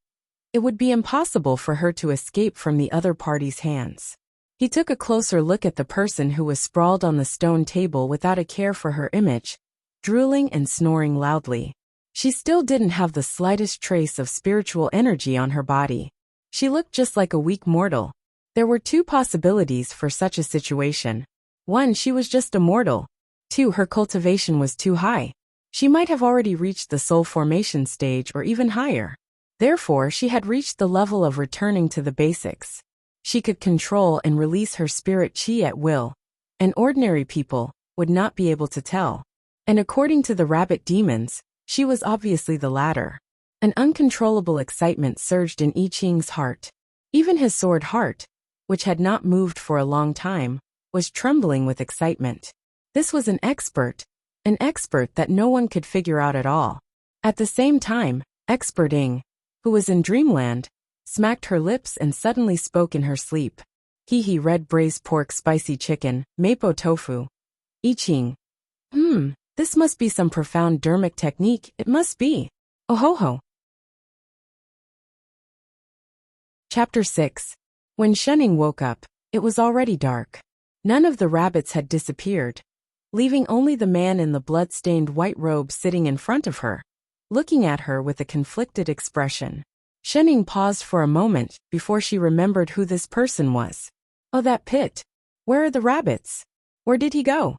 it would be impossible for her to escape from the other party's hands. He took a closer look at the person who was sprawled on the stone table without a care for her image, drooling and snoring loudly. She still didn't have the slightest trace of spiritual energy on her body. She looked just like a weak mortal. There were two possibilities for such a situation. One, she was just a mortal. Two, her cultivation was too high. She might have already reached the soul formation stage or even higher. Therefore, she had reached the level of returning to the basics. She could control and release her spirit chi at will, and ordinary people would not be able to tell. And according to the rabbit demons, she was obviously the latter. An uncontrollable excitement surged in I Ching's heart. Even his sword heart, which had not moved for a long time, was trembling with excitement. This was an expert that no one could figure out at all. At the same time, Expert Ing, who was in dreamland, smacked her lips and suddenly spoke in her sleep. Hee red braised pork spicy chicken, mapo tofu. I Ching. This must be some profound dermic technique, it must be. Oh ho ho. Chapter 6. When Shening woke up, it was already dark. None of the rabbits had disappeared, leaving only the man in the blood-stained white robe sitting in front of her, looking at her with a conflicted expression. Shening paused for a moment before she remembered who this person was. Oh, that pit. Where are the rabbits? Where did he go?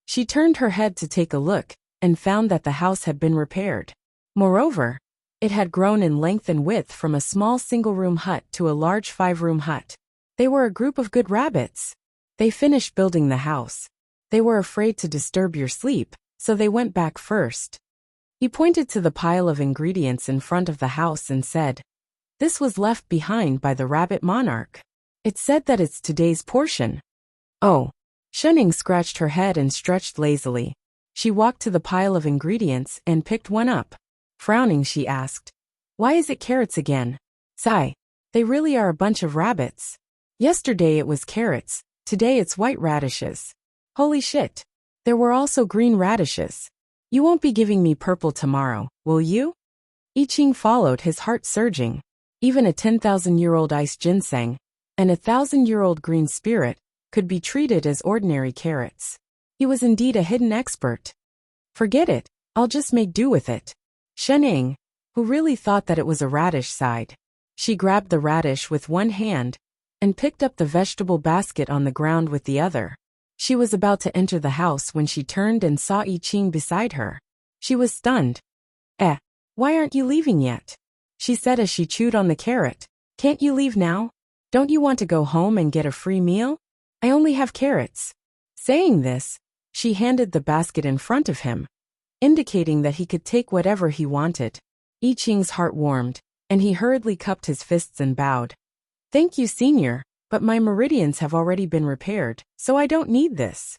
She turned her head to take a look, and found that the house had been repaired. Moreover, it had grown in length and width from a small single-room hut to a large 5-room hut. They were a group of good rabbits. They finished building the house. They were afraid to disturb your sleep, so they went back first. He pointed to the pile of ingredients in front of the house and said, "This was left behind by the rabbit monarch. It said that it's today's portion." Oh. Shening scratched her head and stretched lazily. She walked to the pile of ingredients and picked one up. Frowning, she asked, "Why is it carrots again?" "Sigh. They really are a bunch of rabbits. Yesterday it was carrots, today it's white radishes. Holy shit. There were also green radishes. You won't be giving me purple tomorrow, will you?" I Ching followed, his heart surging. Even a 10,000-year-old ice ginseng and a 1,000-year-old green spirit could be treated as ordinary carrots. He was indeed a hidden expert. "Forget it, I'll just make do with it." Shening, who really thought that it was a radish, sighed. She grabbed the radish with one hand and picked up the vegetable basket on the ground with the other. She was about to enter the house when she turned and saw I Ching beside her. She was stunned. Why aren't you leaving yet?" she said as she chewed on the carrot. "Can't you leave now? Don't you want to go home and get a free meal? I only have carrots." Saying this, she handed the basket in front of him, indicating that he could take whatever he wanted. I Ching's heart warmed, and he hurriedly cupped his fists and bowed. "Thank you, Senior, but my meridians have already been repaired, so I don't need this."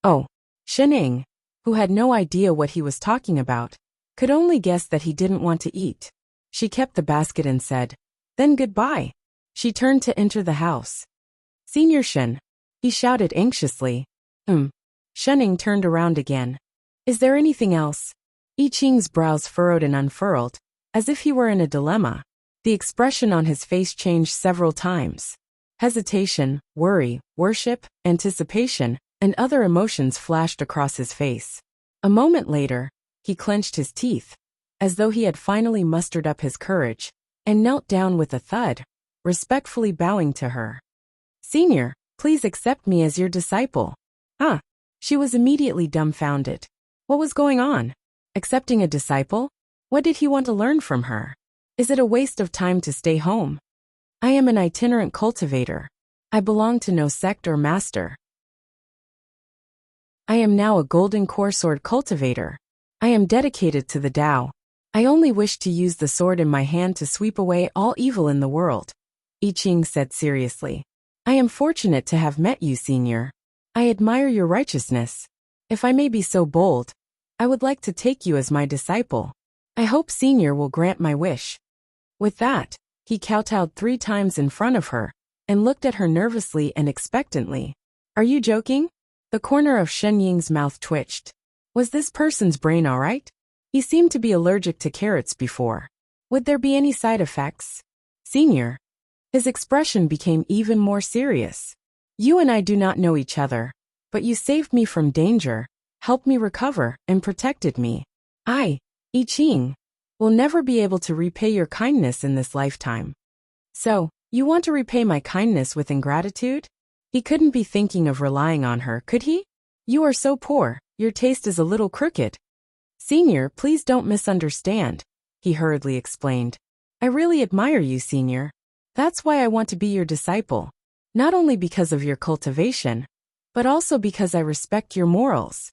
Oh. Shening, who had no idea what he was talking about, could only guess that he didn't want to eat. She kept the basket and said, "Then goodbye." She turned to enter the house. "Senior Shen," he shouted anxiously. Shening turned around again. "Is there anything else?" I Ching's brows furrowed and unfurled, as if he were in a dilemma. The expression on his face changed several times. Hesitation, worry, worship, anticipation, and other emotions flashed across his face. A moment later, he clenched his teeth, as though he had finally mustered up his courage, and knelt down with a thud, respectfully bowing to her. "Senior, please accept me as your disciple." She was immediately dumbfounded. What was going on? Accepting a disciple? What did he want to learn from her? Is it a waste of time to stay home? I am an itinerant cultivator. I belong to no sect or master. I am now a golden core sword cultivator. I am dedicated to the Tao. I only wish to use the sword in my hand to sweep away all evil in the world, I Ching said seriously. I am fortunate to have met you, Senior. I admire your righteousness. If I may be so bold, I would like to take you as my disciple. I hope Senior will grant my wish. With that, he kowtowed 3 times in front of her, and looked at her nervously and expectantly. Are you joking? The corner of Shen Ying's mouth twitched. Was this person's brain all right? He seemed to be allergic to carrots before. Would there be any side effects? Senior. His expression became even more serious. You and I do not know each other, but you saved me from danger, helped me recover, and protected me. I Ching, will never be able to repay your kindness in this lifetime. So, you want to repay my kindness with ingratitude? He couldn't be thinking of relying on her, could he? You are so poor, your taste is a little crooked. Senior, please don't misunderstand, he hurriedly explained. I really admire you, Senior. That's why I want to be your disciple. Not only because of your cultivation, but also because I respect your morals.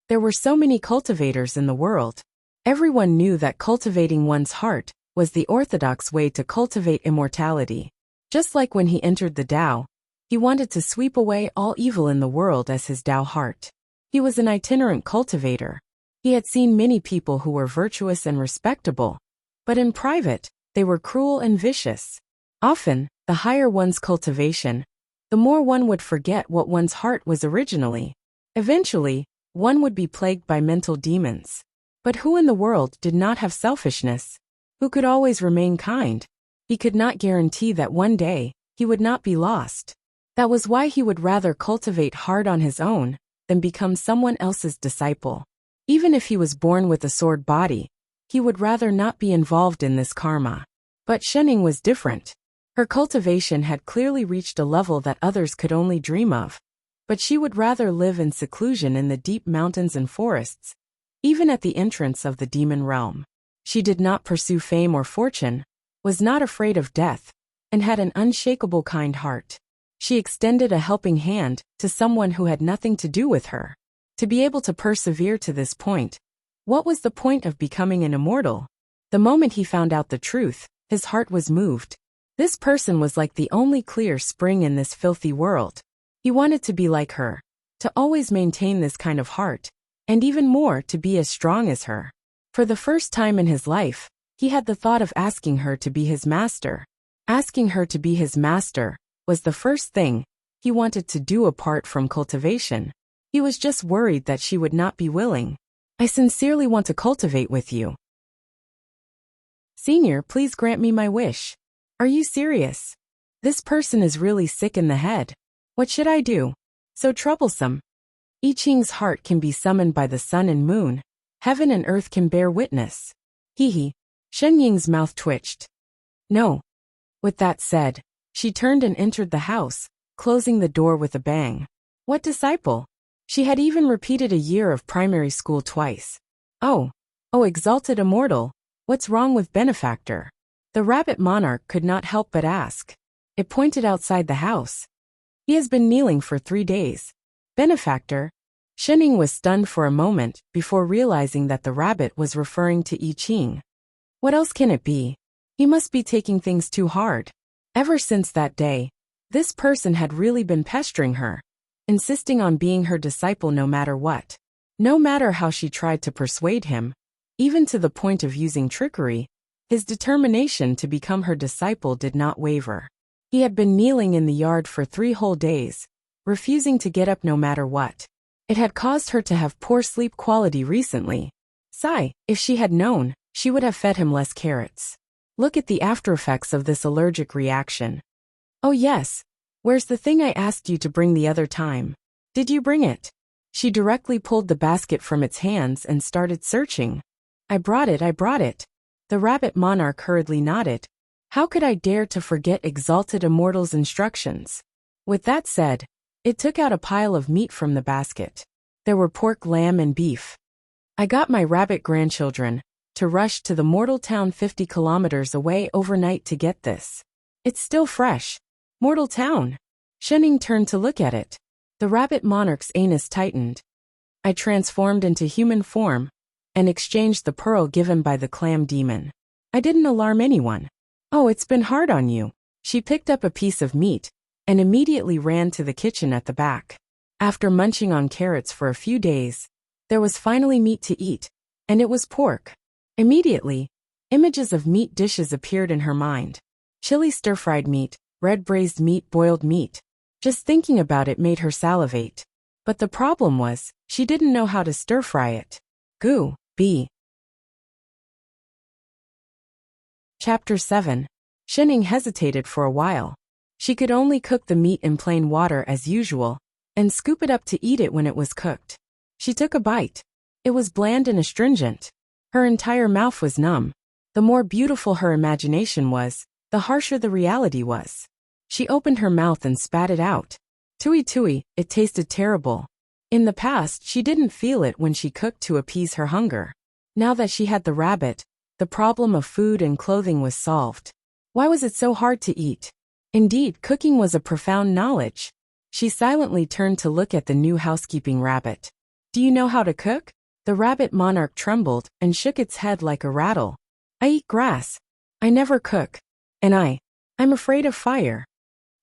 There were so many cultivators in the world. Everyone knew that cultivating one's heart was the orthodox way to cultivate immortality. Just like when he entered the Tao, he wanted to sweep away all evil in the world as his Tao heart. He was an itinerant cultivator. He had seen many people who were virtuous and respectable, but in private, they were cruel and vicious. Often, the higher one's cultivation, the more one would forget what one's heart was originally. Eventually, one would be plagued by mental demons. But who in the world did not have selfishness? Who could always remain kind? He could not guarantee that one day, he would not be lost. That was why he would rather cultivate hard on his own than become someone else's disciple. Even if he was born with a sword body, he would rather not be involved in this karma. But Shening was different. Her cultivation had clearly reached a level that others could only dream of. But she would rather live in seclusion in the deep mountains and forests, even at the entrance of the demon realm. She did not pursue fame or fortune, was not afraid of death, and had an unshakable kind heart. She extended a helping hand to someone who had nothing to do with her. To be able to persevere to this point, what was the point of becoming an immortal? The moment he found out the truth, his heart was moved. This person was like the only clear spring in this filthy world. He wanted to be like her, to always maintain this kind of heart, and even more to be as strong as her. For the first time in his life, he had the thought of asking her to be his master. Asking her to be his master was the first thing he wanted to do apart from cultivation. He was just worried that she would not be willing. I sincerely want to cultivate with you. Senior, please grant me my wish. Are you serious? This person is really sick in the head. What should I do? So troublesome. I Ching's heart can be summoned by the sun and moon. Heaven and earth can bear witness. Hee. Shen Ying's mouth twitched. No. With that said, she turned and entered the house, closing the door with a bang. What disciple? She had even repeated a year of primary school twice. Oh, exalted immortal, what's wrong with benefactor? The rabbit monarch could not help but ask. It pointed outside the house. He has been kneeling for 3 days. Benefactor? Shening was stunned for a moment before realizing that the rabbit was referring to I Ching. What else can it be? He must be taking things too hard. Ever since that day, this person had really been pestering her, insisting on being her disciple no matter what. No matter how she tried to persuade him, even to the point of using trickery, his determination to become her disciple did not waver. He had been kneeling in the yard for 3 whole days, refusing to get up no matter what. It had caused her to have poor sleep quality recently. Sigh, if she had known, she would have fed him less carrots. Look at the aftereffects of this allergic reaction. Oh yes, where's the thing I asked you to bring the other time? Did you bring it? She directly pulled the basket from its hands and started searching. I brought it. The rabbit monarch hurriedly nodded. How could I dare to forget exalted immortal's instructions? With that said, it took out a pile of meat from the basket. There were pork, lamb, and beef. I got my rabbit grandchildren to rush to the mortal town 50 kilometers away overnight to get this. It's still fresh. Mortal town. Shenning turned to look at it. The rabbit monarch's anus tightened. I transformed into human form and exchanged the pearl given by the clam demon. I didn't alarm anyone. Oh, it's been hard on you. She picked up a piece of meat and immediately ran to the kitchen at the back. After munching on carrots for a few days, there was finally meat to eat, and it was pork. Immediately, images of meat dishes appeared in her mind. Chili stir-fried meat, red braised meat, boiled meat. Just thinking about it made her salivate. But the problem was, she didn't know how to stir-fry it. Goo. B. Chapter 7. Shenning hesitated for a while. She could only cook the meat in plain water as usual, and scoop it up to eat it when it was cooked. She took a bite. It was bland and astringent. Her entire mouth was numb. The more beautiful her imagination was, the harsher the reality was. She opened her mouth and spat it out. Tui tui, it tasted terrible. In the past, she didn't feel it when she cooked to appease her hunger. Now that she had the rabbit, the problem of food and clothing was solved. Why was it so hard to eat? Indeed, cooking was a profound knowledge. She silently turned to look at the new housekeeping rabbit. Do you know how to cook? The rabbit monarch trembled and shook its head like a rattle. I eat grass. I never cook. And I'm afraid of fire.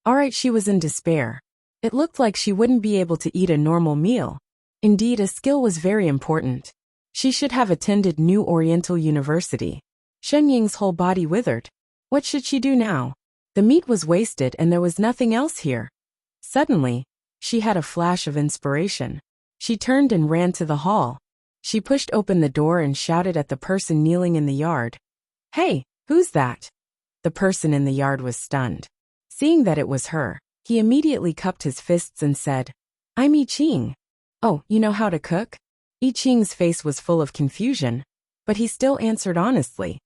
Alright, she was in despair. It looked like she wouldn't be able to eat a normal meal. Indeed, a skill was very important. She should have attended New Oriental University. Shen Ying's whole body withered. What should she do now? The meat was wasted and there was nothing else here. Suddenly, she had a flash of inspiration. She turned and ran to the hall. She pushed open the door and shouted at the person kneeling in the yard. Hey, who's that? The person in the yard was stunned. Seeing that it was her, he immediately cupped his fists and said, I'm I Ching. Oh, you know how to cook? I Ching's face was full of confusion, but he still answered honestly.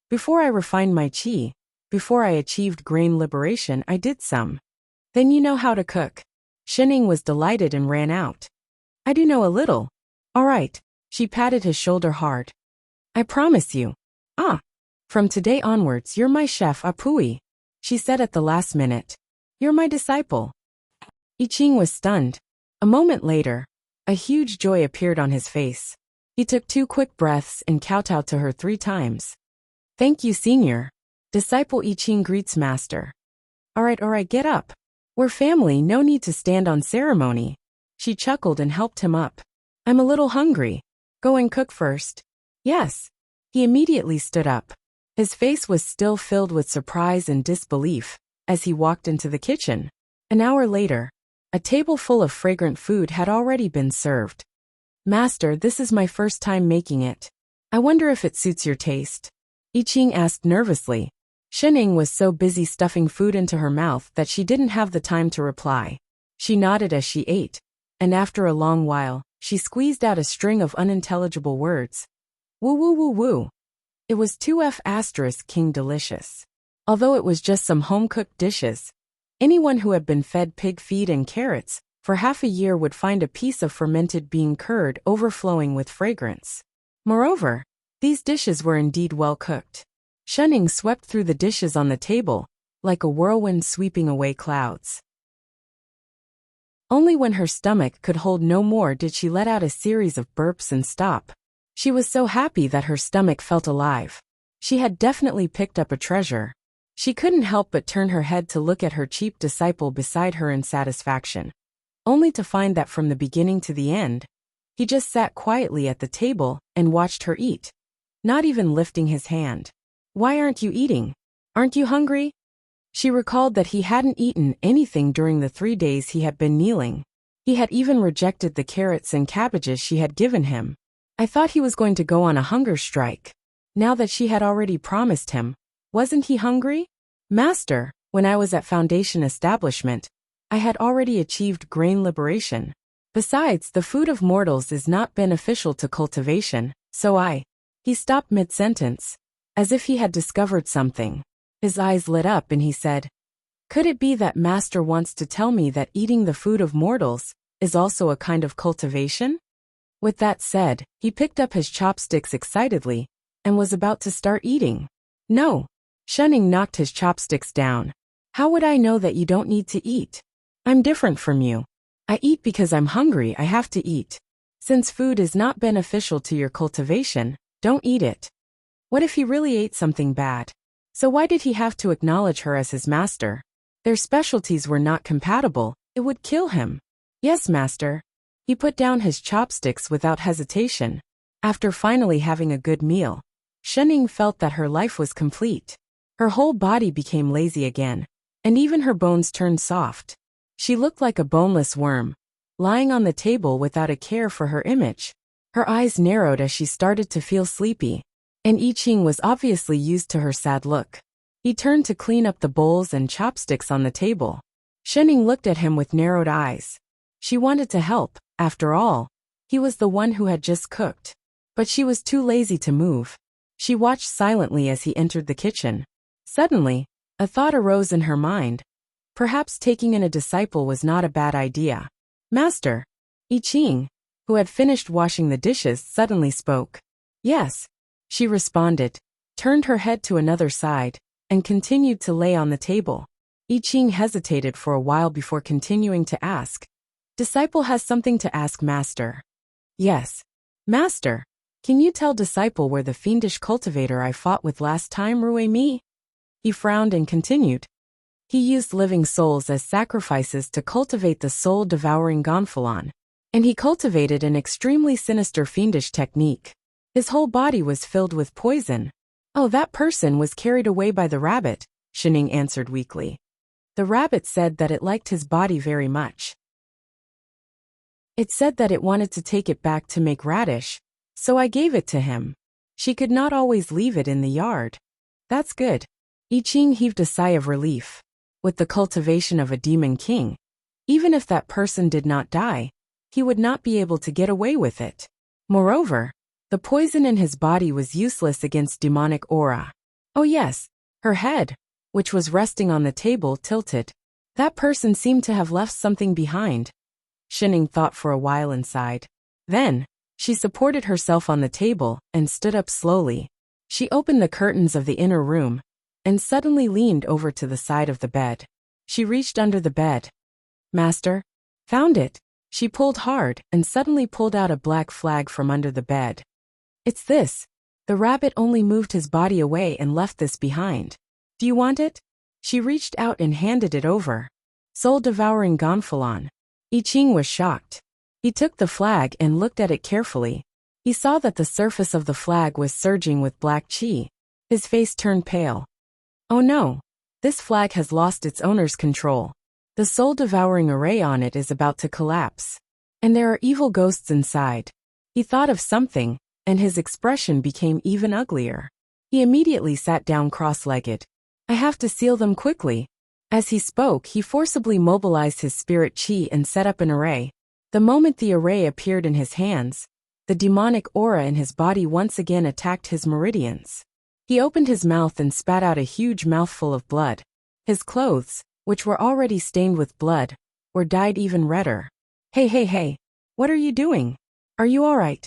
Before I refined my qi, before I achieved grain liberation, I did some. Then you know how to cook. Shenning was delighted and ran out. I do know a little. All right. She patted his shoulder hard. I promise you. From today onwards you're my chef Apui, she said at the last minute. You're my disciple. I Ching was stunned. A moment later, a huge joy appeared on his face. He took 2 quick breaths and kowtowed to her 3 times. Thank you, senior. Disciple I Ching greets master. Alright, get up. We're family, no need to stand on ceremony. She chuckled and helped him up. I'm a little hungry. Go and cook first. Yes. He immediately stood up. His face was still filled with surprise and disbelief as he walked into the kitchen. An hour later, a table full of fragrant food had already been served. Master, this is my first time making it. I wonder if it suits your taste. I Ching asked nervously. Shenning was so busy stuffing food into her mouth that she didn't have the time to reply. She nodded as she ate, and after a long while, she squeezed out a string of unintelligible words. Woo woo woo woo. It was 2F** king delicious. Although it was just some home-cooked dishes, anyone who had been fed pig feed and carrots for half a year would find a piece of fermented bean curd overflowing with fragrance. Moreover, these dishes were indeed well cooked. Shenning swept through the dishes on the table, like a whirlwind sweeping away clouds. Only when her stomach could hold no more did she let out a series of burps and stop. She was so happy that her stomach felt alive. She had definitely picked up a treasure. She couldn't help but turn her head to look at her cheap disciple beside her in satisfaction, only to find that from the beginning to the end, he just sat quietly at the table and watched her eat, not even lifting his hand. Why aren't you eating? Aren't you hungry? She recalled that he hadn't eaten anything during the 3 days he had been kneeling. He had even rejected the carrots and cabbages she had given him. I thought he was going to go on a hunger strike. Now that she had already promised him, wasn't he hungry? Master, when I was at Foundation Establishment, I had already achieved grain liberation. Besides, the food of mortals is not beneficial to cultivation, so He stopped mid-sentence, as if he had discovered something. His eyes lit up and he said, Could it be that Master wants to tell me that eating the food of mortals is also a kind of cultivation? With that said, he picked up his chopsticks excitedly and was about to start eating. No. Shenning knocked his chopsticks down. How would I know that you don't need to eat? I'm different from you. I eat because I'm hungry, I have to eat. Since food is not beneficial to your cultivation, don't eat it. What if he really ate something bad? So why did he have to acknowledge her as his master? Their specialties were not compatible, it would kill him. Yes, master. He put down his chopsticks without hesitation. After finally having a good meal, Shening felt that her life was complete. Her whole body became lazy again, and even her bones turned soft. She looked like a boneless worm, lying on the table without a care for her image. Her eyes narrowed as she started to feel sleepy, and I Ching was obviously used to her sad look. He turned to clean up the bowls and chopsticks on the table. Shening looked at him with narrowed eyes. She wanted to help, after all. He was the one who had just cooked. But she was too lazy to move. She watched silently as he entered the kitchen. Suddenly, a thought arose in her mind. Perhaps taking in a disciple was not a bad idea. Master, I Ching, who had finished washing the dishes, suddenly spoke. Yes, she responded, turned her head to another side, and continued to lay on the table. I Ching hesitated for a while before continuing to ask. Disciple has something to ask, master. Yes. Master, can you tell disciple where the fiendish cultivator I fought with last time ruined me? He frowned and continued. He used living souls as sacrifices to cultivate the soul-devouring gonfalon, and he cultivated an extremely sinister fiendish technique. His whole body was filled with poison. Oh, that person was carried away by the rabbit, Shening answered weakly. The rabbit said that it liked his body very much. It said that it wanted to take it back to make radish, so I gave it to him. She could not always leave it in the yard. That's good. I Ching heaved a sigh of relief. With the cultivation of a demon king, even if that person did not die, he would not be able to get away with it. Moreover, the poison in his body was useless against demonic aura. Oh yes, her head, which was resting on the table, tilted. That person seemed to have left something behind. Shening thought for a while and sighed. Then, she supported herself on the table and stood up slowly. She opened the curtains of the inner room and suddenly leaned over to the side of the bed. She reached under the bed. Master? Found it. She pulled hard and suddenly pulled out a black flag from under the bed. It's this. The rabbit only moved his body away and left this behind. Do you want it? She reached out and handed it over. Soul-devouring gonfalon. I Ching was shocked. He took the flag and looked at it carefully. He saw that the surface of the flag was surging with black chi. His face turned pale. Oh no, this flag has lost its owner's control. The soul-devouring array on it is about to collapse. And there are evil ghosts inside. He thought of something, and his expression became even uglier. He immediately sat down cross-legged. I have to seal them quickly. As he spoke, he forcibly mobilized his spirit chi and set up an array. The moment the array appeared in his hands, the demonic aura in his body once again attacked his meridians. He opened his mouth and spat out a huge mouthful of blood. His clothes, which were already stained with blood, were dyed even redder. Hey, what are you doing? Are you all right?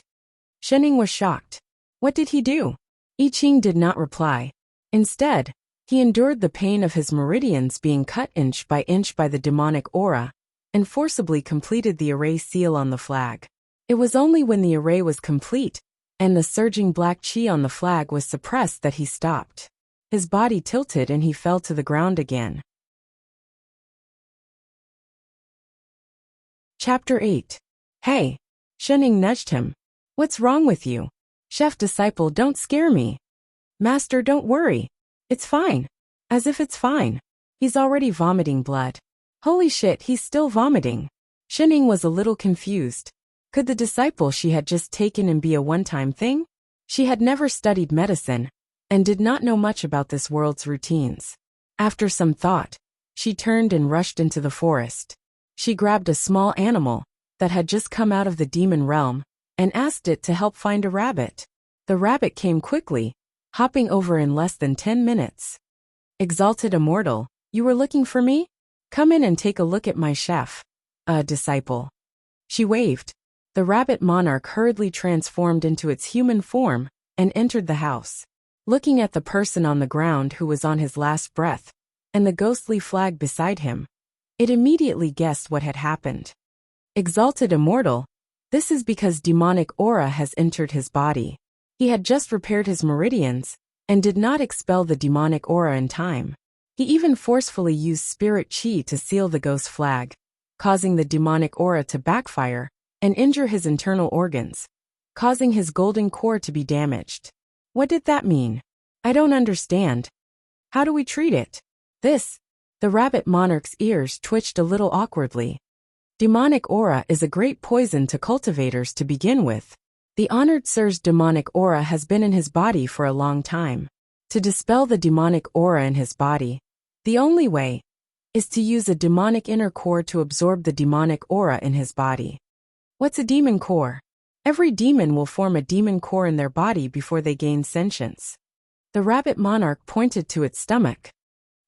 Shening was shocked. What did he do? I Ching did not reply. Instead, he endured the pain of his meridians being cut inch by the demonic aura, and forcibly completed the array seal on the flag. It was only when the array was complete, and the surging black chi on the flag was suppressed that he stopped. His body tilted and he fell to the ground again. Chapter 8. Hey! Shening nudged him. What's wrong with you? Chef disciple, don't scare me. Master, don't worry. It's fine. As if it's fine. He's already vomiting blood. Holy shit, he's still vomiting. Shening was a little confused. Could the disciple she had just taken and be a one-time thing? She had never studied medicine, and did not know much about this world's routines. After some thought, she turned and rushed into the forest. She grabbed a small animal that had just come out of the demon realm, and asked it to help find a rabbit. The rabbit came quickly, hopping over in less than 10 minutes. Exalted immortal, you were looking for me? Come in and take a look at my chef. Disciple. She waved. The rabbit monarch hurriedly transformed into its human form, and entered the house. Looking at the person on the ground who was on his last breath, and the ghostly flag beside him. It immediately guessed what had happened. Exalted Immortal, this is because demonic aura has entered his body. He had just repaired his meridians, and did not expel the demonic aura in time. He even forcefully used spirit chi to seal the ghost flag, causing the demonic aura to backfire and injure his internal organs, causing his golden core to be damaged. What did that mean? I don't understand. How do we treat it? The rabbit monarch's ears twitched a little awkwardly. Demonic aura is a great poison to cultivators to begin with. The honored sir's demonic aura has been in his body for a long time. To dispel the demonic aura in his body, the only way is to use a demonic inner core to absorb the demonic aura in his body. What's a demon core? Every demon will form a demon core in their body before they gain sentience. The rabbit monarch pointed to its stomach.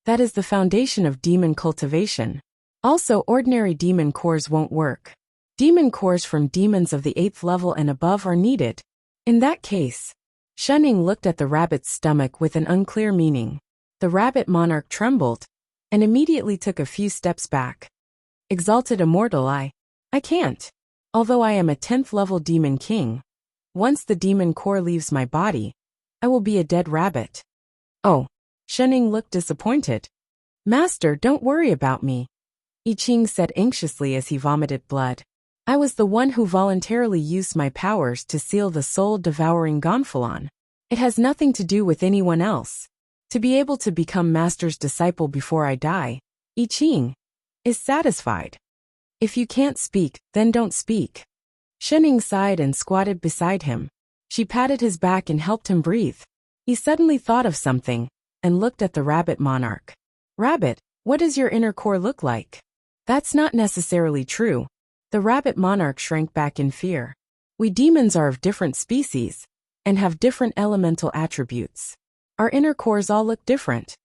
That is the foundation of demon cultivation. Also, ordinary demon cores won't work. Demon cores from demons of the 8th level and above are needed. In that case, Shunning looked at the rabbit's stomach with an unclear meaning. The rabbit monarch trembled and immediately took a few steps back. Exalted Immortal, I can't. Although I am a 10th level demon king, once the demon core leaves my body, I will be a dead rabbit. Oh, Shunning looked disappointed. Master, don't worry about me, I Ching said anxiously as he vomited blood. I was the one who voluntarily used my powers to seal the soul-devouring Gonfalon. It has nothing to do with anyone else. To be able to become Master's disciple before I die, I Ching is satisfied. If you can't speak, then don't speak. Shunning sighed and squatted beside him. She patted his back and helped him breathe. He suddenly thought of something and looked at the rabbit monarch. Rabbit, what does your inner core look like? That's not necessarily true. The rabbit monarch shrank back in fear. We demons are of different species and have different elemental attributes. Our inner cores all look different.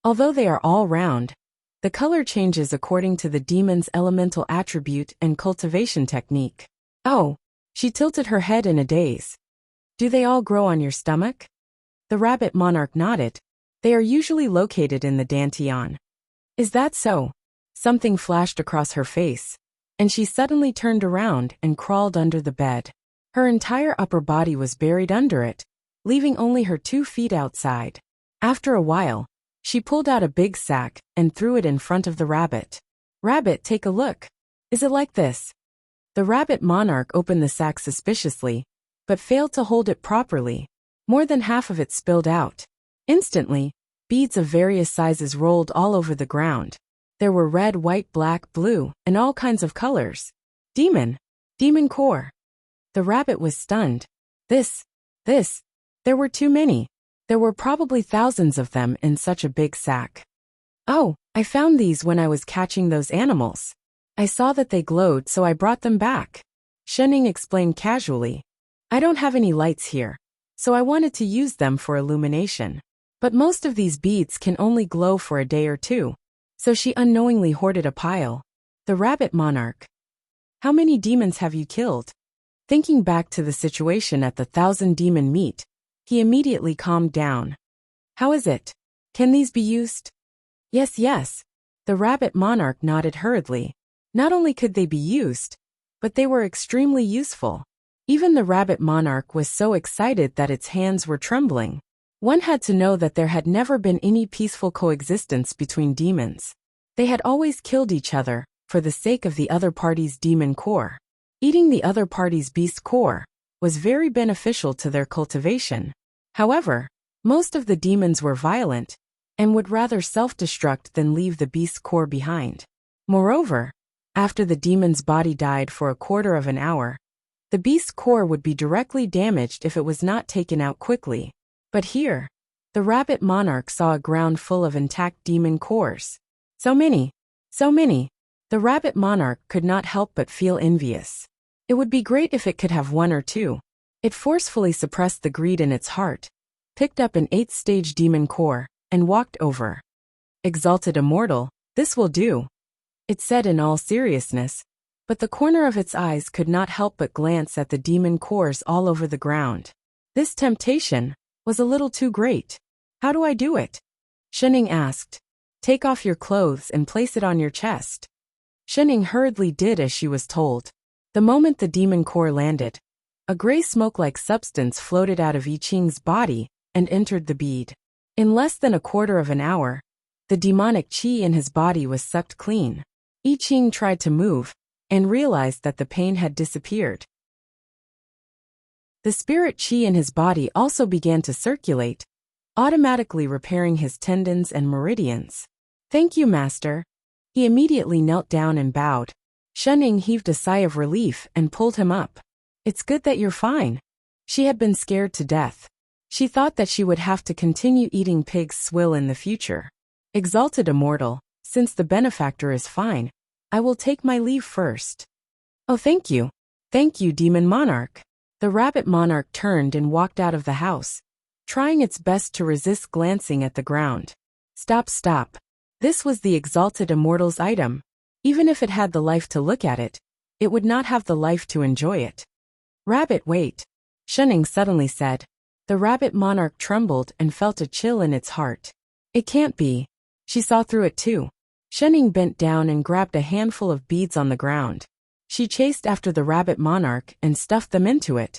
Although they are all round, the color changes according to the demon's elemental attribute and cultivation technique. Oh, she tilted her head in a daze. Do they all grow on your stomach? The rabbit monarch nodded. They are usually located in the dantian. Is that so? Something flashed across her face, and she suddenly turned around and crawled under the bed. Her entire upper body was buried under it, leaving only her 2 feet outside. After a while, she pulled out a big sack and threw it in front of the rabbit. Rabbit, take a look. Is it like this? The rabbit monarch opened the sack suspiciously, but failed to hold it properly. More than half of it spilled out. Instantly, beads of various sizes rolled all over the ground. There were red, white, black, blue, and all kinds of colors. Demon core. The rabbit was stunned. There were too many. There were probably thousands of them in such a big sack. Oh, I found these when I was catching those animals. I saw that they glowed, so I brought them back. Shunning explained casually. I don't have any lights here, so I wanted to use them for illumination. But most of these beads can only glow for a day or two, so she unknowingly hoarded a pile. The rabbit monarch. How many demons have you killed? Thinking back to the situation at the 1,000 demon meet, he immediately calmed down. How is it? Can these be used? Yes. The rabbit monarch nodded hurriedly. Not only could they be used, but they were extremely useful. Even the rabbit monarch was so excited that its hands were trembling. One had to know that there had never been any peaceful coexistence between demons. They had always killed each other for the sake of the other party's demon core. Eating the other party's beast core was very beneficial to their cultivation. However, most of the demons were violent and would rather self-destruct than leave the beast core behind. Moreover, after the demon's body died for a quarter of an hour, the beast core would be directly damaged if it was not taken out quickly. But here, the rabbit monarch saw a ground full of intact demon cores. So many. The rabbit monarch could not help but feel envious. It would be great if it could have 1 or 2. It forcefully suppressed the greed in its heart, picked up an 8th-stage demon core, and walked over. Exalted Immortal, this will do, it said in all seriousness, but the corner of its eyes could not help but glance at the demon cores all over the ground. This temptation was a little too great. How do I do it? Shenning asked. Take off your clothes and place it on your chest. Shenning hurriedly did as she was told. The moment the demon core landed, a gray smoke-like substance floated out of I Ching's body and entered the bead. In less than a quarter of an hour, the demonic qi in his body was sucked clean. I Ching tried to move and realized that the pain had disappeared. The spirit qi in his body also began to circulate, automatically repairing his tendons and meridians. Thank you, Master. He immediately knelt down and bowed. Shenning heaved a sigh of relief and pulled him up. It's good that you're fine. She had been scared to death. She thought that she would have to continue eating pig's swill in the future. Exalted Immortal, since the benefactor is fine, I will take my leave first. Oh, thank you. Thank you, Demon Monarch. The rabbit monarch turned and walked out of the house, trying its best to resist glancing at the ground. Stop, stop. This was the Exalted Immortal's item. Even if it had the life to look at it, it would not have the life to enjoy it. Rabbit, wait. Shenning suddenly said. The rabbit monarch trembled and felt a chill in its heart. It can't be. She saw through it too. Shenning bent down and grabbed a handful of beads on the ground. She chased after the rabbit monarch and stuffed them into it.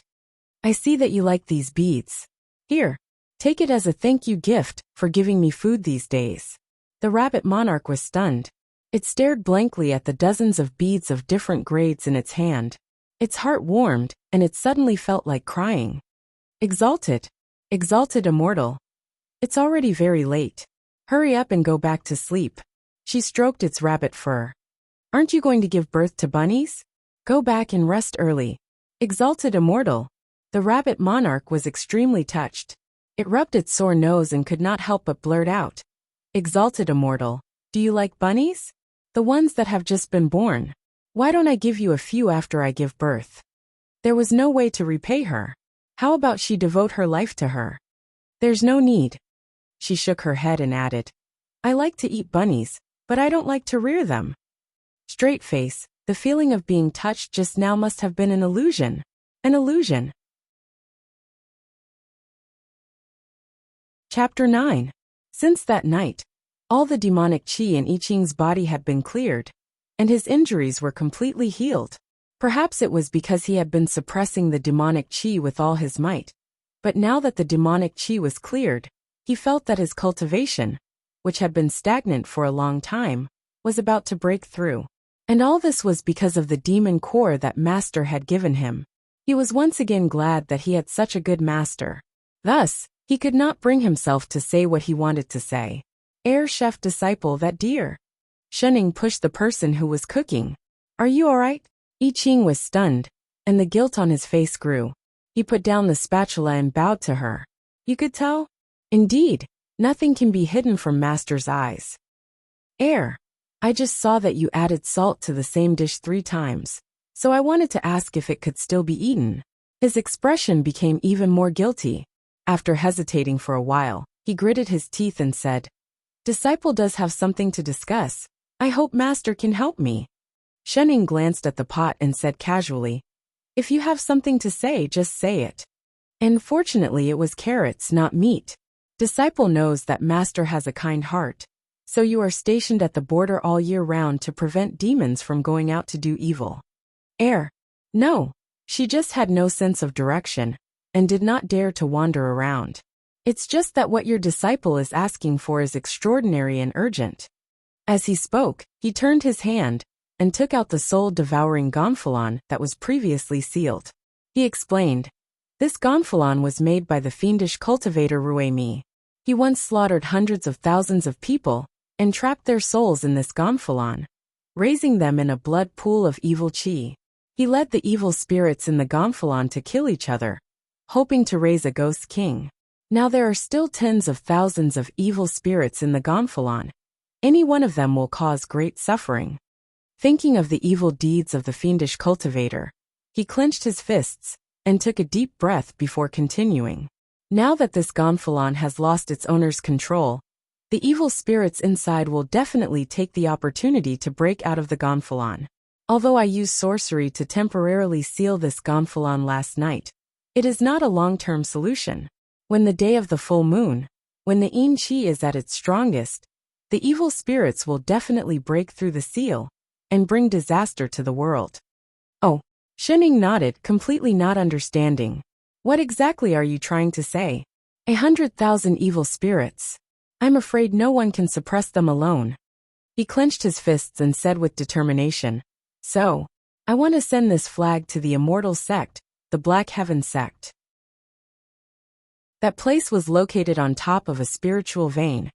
I see that you like these beads. Here, take it as a thank you gift for giving me food these days. The rabbit monarch was stunned. It stared blankly at the dozens of beads of different grades in its hand. Its heart warmed, and it suddenly felt like crying. Exalted. Exalted Immortal. It's already very late. Hurry up and go back to sleep. She stroked its rabbit fur. Aren't you going to give birth to bunnies? Go back and rest early. Exalted Immortal. The rabbit monarch was extremely touched. It rubbed its sore nose and could not help but blurt out. Exalted Immortal, do you like bunnies? The ones that have just been born. Why don't I give you a few after I give birth? There was no way to repay her. How about she devote her life to her? There's no need. She shook her head and added. I like to eat bunnies, but I don't like to rear them. Straight face, the feeling of being touched just now must have been an illusion. An illusion. Chapter 9. Since that night, all the demonic qi in I Ching's body had been cleared, and his injuries were completely healed. Perhaps it was because he had been suppressing the demonic qi with all his might, but now that the demonic qi was cleared, he felt that his cultivation, which had been stagnant for a long time, was about to break through. And all this was because of the demon core that Master had given him. He was once again glad that he had such a good master. Thus, he could not bring himself to say what he wanted to say. Chef disciple, that dear. Shenning pushed the person who was cooking. Are you all right? I Ching was stunned, and the guilt on his face grew. He put down the spatula and bowed to her. You could tell? Indeed, nothing can be hidden from Master's eyes. I just saw that you added salt to the same dish 3 times, so I wanted to ask if it could still be eaten. His expression became even more guilty. After hesitating for a while, he gritted his teeth and said, Disciple does have something to discuss. I hope Master can help me. Shenning glanced at the pot and said casually, If you have something to say, just say it. And fortunately it was carrots, not meat. Disciple knows that Master has a kind heart. So you are stationed at the border all year round to prevent demons from going out to do evil. No. She just had no sense of direction, and did not dare to wander around. It's just that what your disciple is asking for is extraordinary and urgent. As he spoke, he turned his hand, and took out the soul-devouring gonfalon that was previously sealed. He explained, This gonfalon was made by the fiendish cultivator Ruemi. He once slaughtered hundreds of thousands of people, and trapped their souls in this gonfalon, raising them in a blood pool of evil qi. He led the evil spirits in the gonfalon to kill each other, hoping to raise a ghost king. Now there are still tens of thousands of evil spirits in the gonfalon. Any one of them will cause great suffering. Thinking of the evil deeds of the fiendish cultivator, he clenched his fists, and took a deep breath before continuing. Now that this gonfalon has lost its owner's control, the evil spirits inside will definitely take the opportunity to break out of the gonfalon. Although I used sorcery to temporarily seal this gonfalon last night, it is not a long-term solution. When the day of the full moon, When the yin qi is at its strongest, the evil spirits will definitely break through the seal and bring disaster to the world. Oh, Shening nodded, completely not understanding. What exactly are you trying to say? 100,000 evil spirits. I'm afraid no one can suppress them alone. He clenched his fists and said with determination, So, I want to send this flag to the immortal sect, the Black Heaven sect. That place was located on top of a spiritual vein,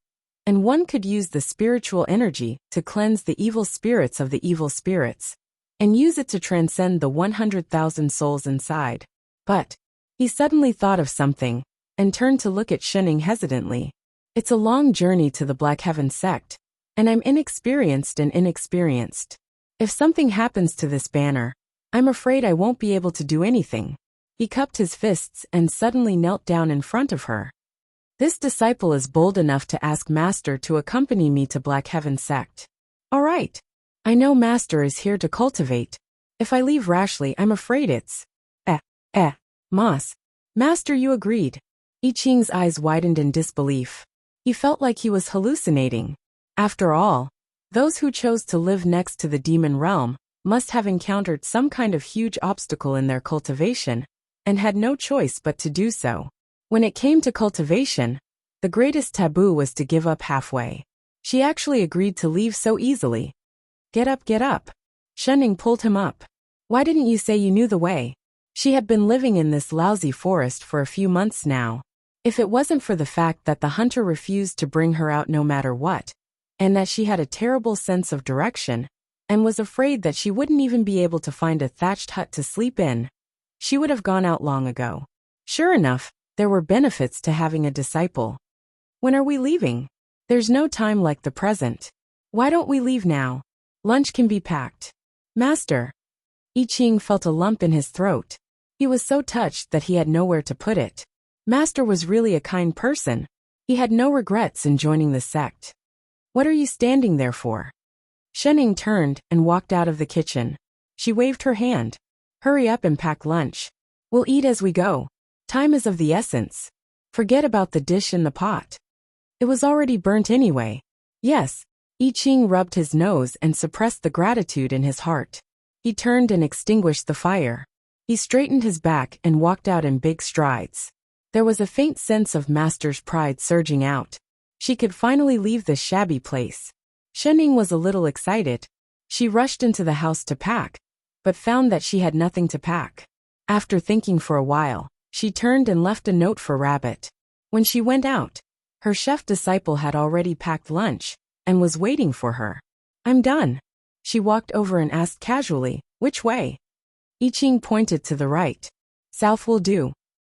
and one could use the spiritual energy to cleanse the evil spirits of the evil spirits, and use it to transcend the 100,000 souls inside. But he suddenly thought of something, and turned to look at Shening hesitantly. It's a long journey to the Black Heaven sect, and I'm inexperienced. If something happens to this banner, I'm afraid I won't be able to do anything. He cupped his fists and suddenly knelt down in front of her. This disciple is bold enough to ask Master to accompany me to Black Heaven sect. All right. I know Master is here to cultivate. If I leave rashly, I'm afraid it's... Moss. Master, you agreed. I Ching's eyes widened in disbelief. He felt like he was hallucinating. After all, those who chose to live next to the demon realm must have encountered some kind of huge obstacle in their cultivation, and had no choice but to do so. When it came to cultivation, the greatest taboo was to give up halfway. She actually agreed to leave so easily. Get up, get up. Shening pulled him up. Why didn't you say you knew the way? She had been living in this lousy forest for a few months now. If it wasn't for the fact that the hunter refused to bring her out no matter what, and that she had a terrible sense of direction, and was afraid that she wouldn't even be able to find a thatched hut to sleep in, she would have gone out long ago. Sure enough, there were benefits to having a disciple. When are we leaving? There's no time like the present. Why don't we leave now? Lunch can be packed. Master. I Ching felt a lump in his throat. He was so touched that he had nowhere to put it. Master was really a kind person. He had no regrets in joining the sect. What are you standing there for? Shening turned and walked out of the kitchen. She waved her hand. Hurry up and pack lunch. We'll eat as we go. Time is of the essence. Forget about the dish in the pot. It was already burnt anyway. Yes. I Ching rubbed his nose and suppressed the gratitude in his heart. He turned and extinguished the fire. He straightened his back and walked out in big strides. There was a faint sense of Master's pride surging out. She could finally leave this shabby place. Shening was a little excited. She rushed into the house to pack, but found that she had nothing to pack. After thinking for a while, she turned and left a note for Rabbit. When she went out, her chef disciple had already packed lunch and was waiting for her. I'm done. She walked over and asked casually, which way? I Ching pointed to the right. South will do.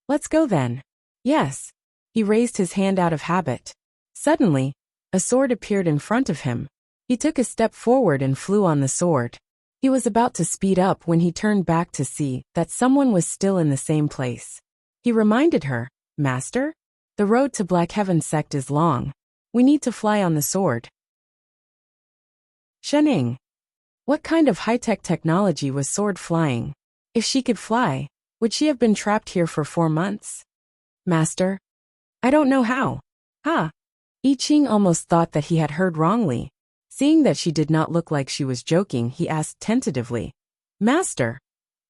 Let's go then. Yes. He raised his hand out of habit. Suddenly, a sword appeared in front of him. He took a step forward and flew on the sword. He was about to speed up when he turned back to see that someone was still in the same place. He reminded her, Master? The road to Black Heaven sect is long. We need to fly on the sword. Shening. What kind of high-tech technology was sword flying? If she could fly, would she have been trapped here for 4 months? Master? I don't know how. Ha! I Ching almost thought that he had heard wrongly. Seeing that she did not look like she was joking, he asked tentatively, Master,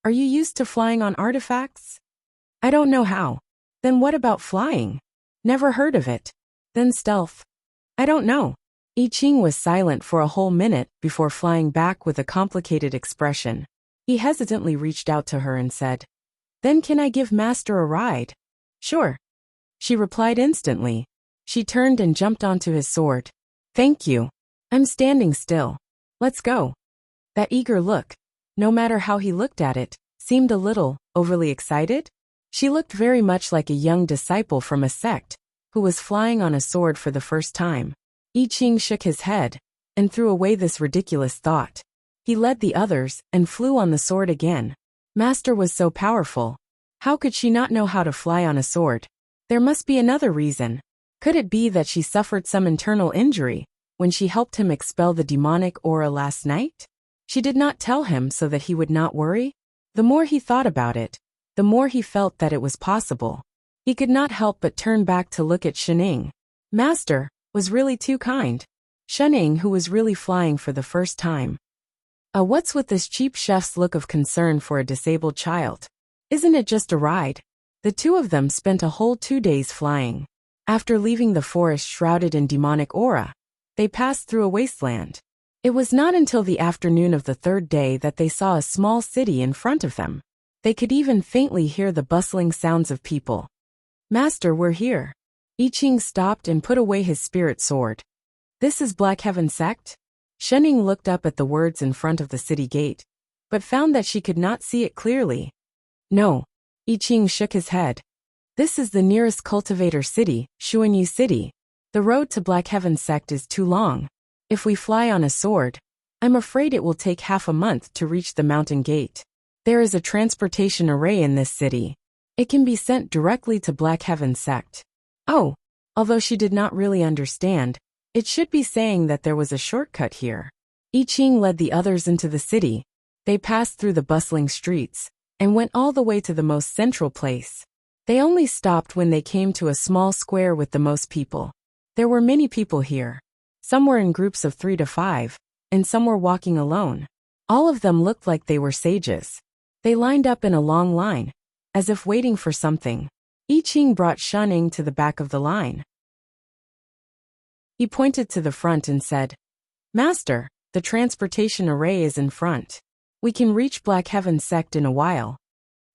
are you used to flying on artifacts? I don't know how. Then what about flying? Never heard of it. Then stealth. I don't know. I Ching was silent for a whole minute before flying back with a complicated expression. He hesitantly reached out to her and said, Then can I give Master a ride? Sure. She replied instantly. She turned and jumped onto his sword. Thank you. I'm standing still. Let's go. That eager look, no matter how he looked at it, seemed a little overly excited. She looked very much like a young disciple from a sect who was flying on a sword for the first time. I Ching shook his head and threw away this ridiculous thought. He led the others and flew on the sword again. Master was so powerful. How could she not know how to fly on a sword? There must be another reason. Could it be that she suffered some internal injury when she helped him expel the demonic aura last night? She did not tell him so that he would not worry. The more he thought about it, the more he felt that it was possible. He could not help but turn back to look at Shening. Master was really too kind. Shenning, who was really flying for the first time. What's with this cheap chef's look of concern for a disabled child? Isn't it just a ride? The two of them spent a whole 2 days flying. After leaving the forest shrouded in demonic aura, they passed through a wasteland. It was not until the afternoon of the 3rd day that they saw a small city in front of them. They could even faintly hear the bustling sounds of people. Master, we're here. I Ching stopped and put away his spirit sword. This is Black Heaven Sect? Shenning looked up at the words in front of the city gate, but found that she could not see it clearly. No. I Ching shook his head. This is the nearest cultivator city, Xuanyu City. The road to Black Heaven Sect is too long. If we fly on a sword, I'm afraid it will take half a month to reach the mountain gate. There is a transportation array in this city. It can be sent directly to Black Heaven Sect. Oh, although she did not really understand, it should be saying that there was a shortcut here. I Ching led the others into the city. They passed through the bustling streets and went all the way to the most central place. They only stopped when they came to a small square with the most people. There were many people here. Some were in groups of 3 to 5, and some were walking alone. All of them looked like they were sages. They lined up in a long line, as if waiting for something. I Ching brought Shenning to the back of the line. He pointed to the front and said, Master, the transportation array is in front. We can reach Black Heaven Sect in a while.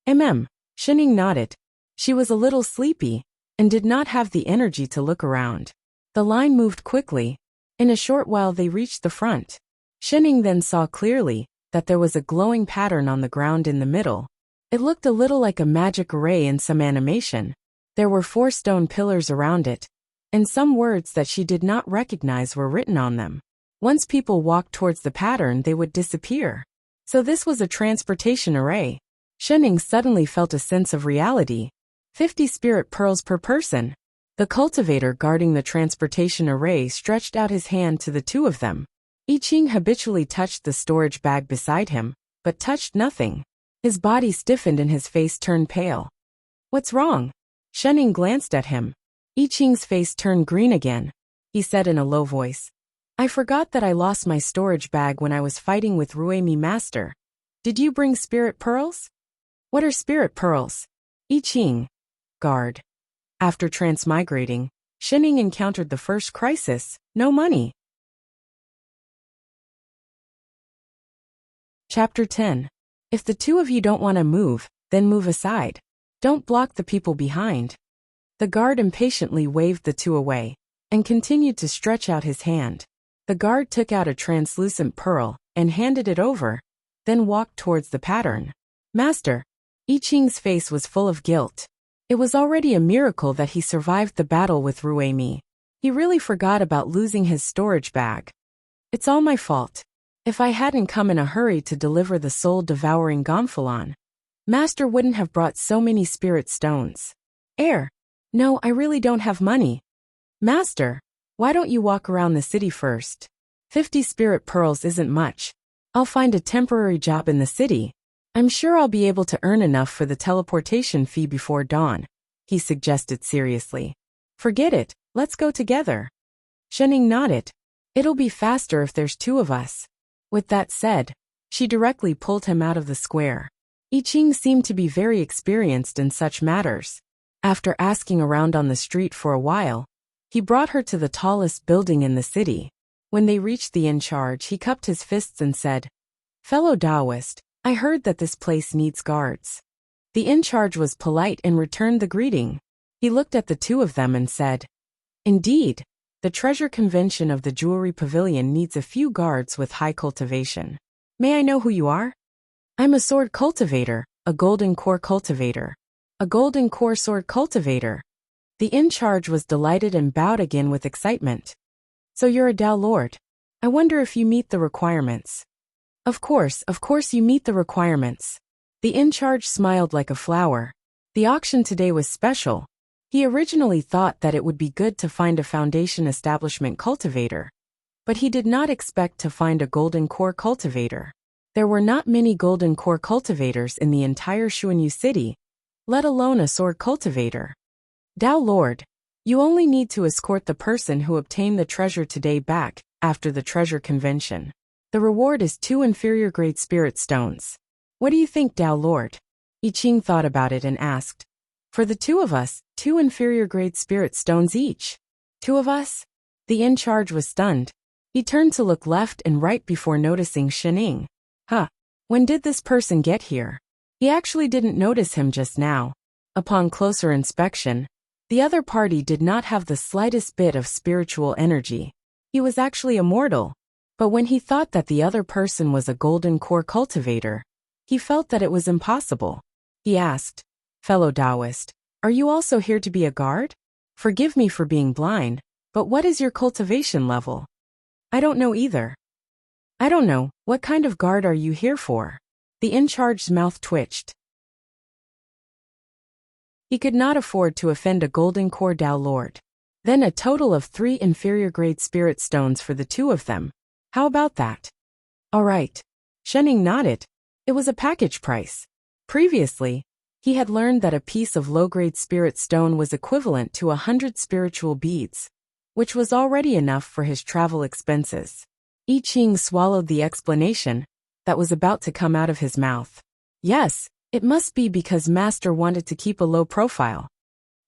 Shenning nodded. She was a little sleepy, and did not have the energy to look around. The line moved quickly. In a short while they reached the front. Shenning then saw clearly that there was a glowing pattern on the ground in the middle. It looked a little like a magic array in some animation. There were 4 stone pillars around it, and some words that she did not recognize were written on them. Once people walked towards the pattern, they would disappear. So this was a transportation array. Shenning suddenly felt a sense of reality. 50 spirit pearls per person. The cultivator guarding the transportation array stretched out his hand to the 2 of them. I Ching habitually touched the storage bag beside him, but touched nothing. His body stiffened and his face turned pale. What's wrong? Shenning glanced at him. I Ching's face turned green again. He said in a low voice, I forgot that I lost my storage bag when I was fighting with Ruemi Master. Did you bring spirit pearls? What are spirit pearls? I Ching. Guard. After transmigrating, Shenning encountered the first crisis, no money. Chapter 10. If the 2 of you don't want to move, then move aside. Don't block the people behind. The guard impatiently waved the 2 away, and continued to stretch out his hand. The guard took out a translucent pearl, and handed it over, then walked towards the pattern. Master. I Ching's face was full of guilt. It was already a miracle that he survived the battle with Ruemi. He really forgot about losing his storage bag. It's all my fault. If I hadn't come in a hurry to deliver the soul-devouring Gonfalon, Master wouldn't have brought so many spirit stones. No, I really don't have money. Master, why don't you walk around the city first? 50 spirit pearls isn't much. I'll find a temporary job in the city. I'm sure I'll be able to earn enough for the teleportation fee before dawn, he suggested seriously. Forget it, let's go together. Shenning nodded. It'll be faster if there's 2 of us. With that said, she directly pulled him out of the square. I Ching seemed to be very experienced in such matters. After asking around on the street for a while, he brought her to the tallest building in the city. When they reached the in-charge, he cupped his fists and said, Fellow Taoist, I heard that this place needs guards. The in-charge was polite and returned the greeting. He looked at the 2 of them and said, Indeed, the treasure convention of the jewelry pavilion needs a few guards with high cultivation. May I know who you are? I'm a sword cultivator, a golden core cultivator. A golden core sword cultivator. The in-charge was delighted and bowed again with excitement. So you're a Tao Lord. I wonder if you meet the requirements. Of course you meet the requirements. The in-charge smiled like a flower. The auction today was special. He originally thought that it would be good to find a foundation establishment cultivator, but he did not expect to find a golden core cultivator. There were not many golden core cultivators in the entire Xuanyu city, let alone a sword cultivator. Tao Lord, You only need to escort the person who obtained the treasure today back, after the treasure convention. The reward is 2 inferior grade spirit stones. What do you think, Dao Lord? I Ching thought about it and asked. For the 2 of us, 2 inferior grade spirit stones each. 2 of us? The in-charge was stunned. He turned to look left and right before noticing Shening. When did this person get here? He actually didn't notice him just now. Upon closer inspection, the other party did not have the slightest bit of spiritual energy. He was actually immortal. But when he thought that the other person was a golden core cultivator, he felt that it was impossible. He asked, Fellow Taoist, are you also here to be a guard? Forgive me for being blind, but what is your cultivation level? I don't know either. I don't know, what kind of guard are you here for? The in-charge's mouth twitched. He could not afford to offend a golden core Dao Lord. Then a total of 3 inferior grade spirit stones for the 2 of them. How about that? All right. Shening nodded. It was a package price. Previously, he had learned that a piece of low-grade spirit stone was equivalent to 100 spiritual beads, which was already enough for his travel expenses. I Ching swallowed the explanation that was about to come out of his mouth. Yes, it must be because Master wanted to keep a low profile.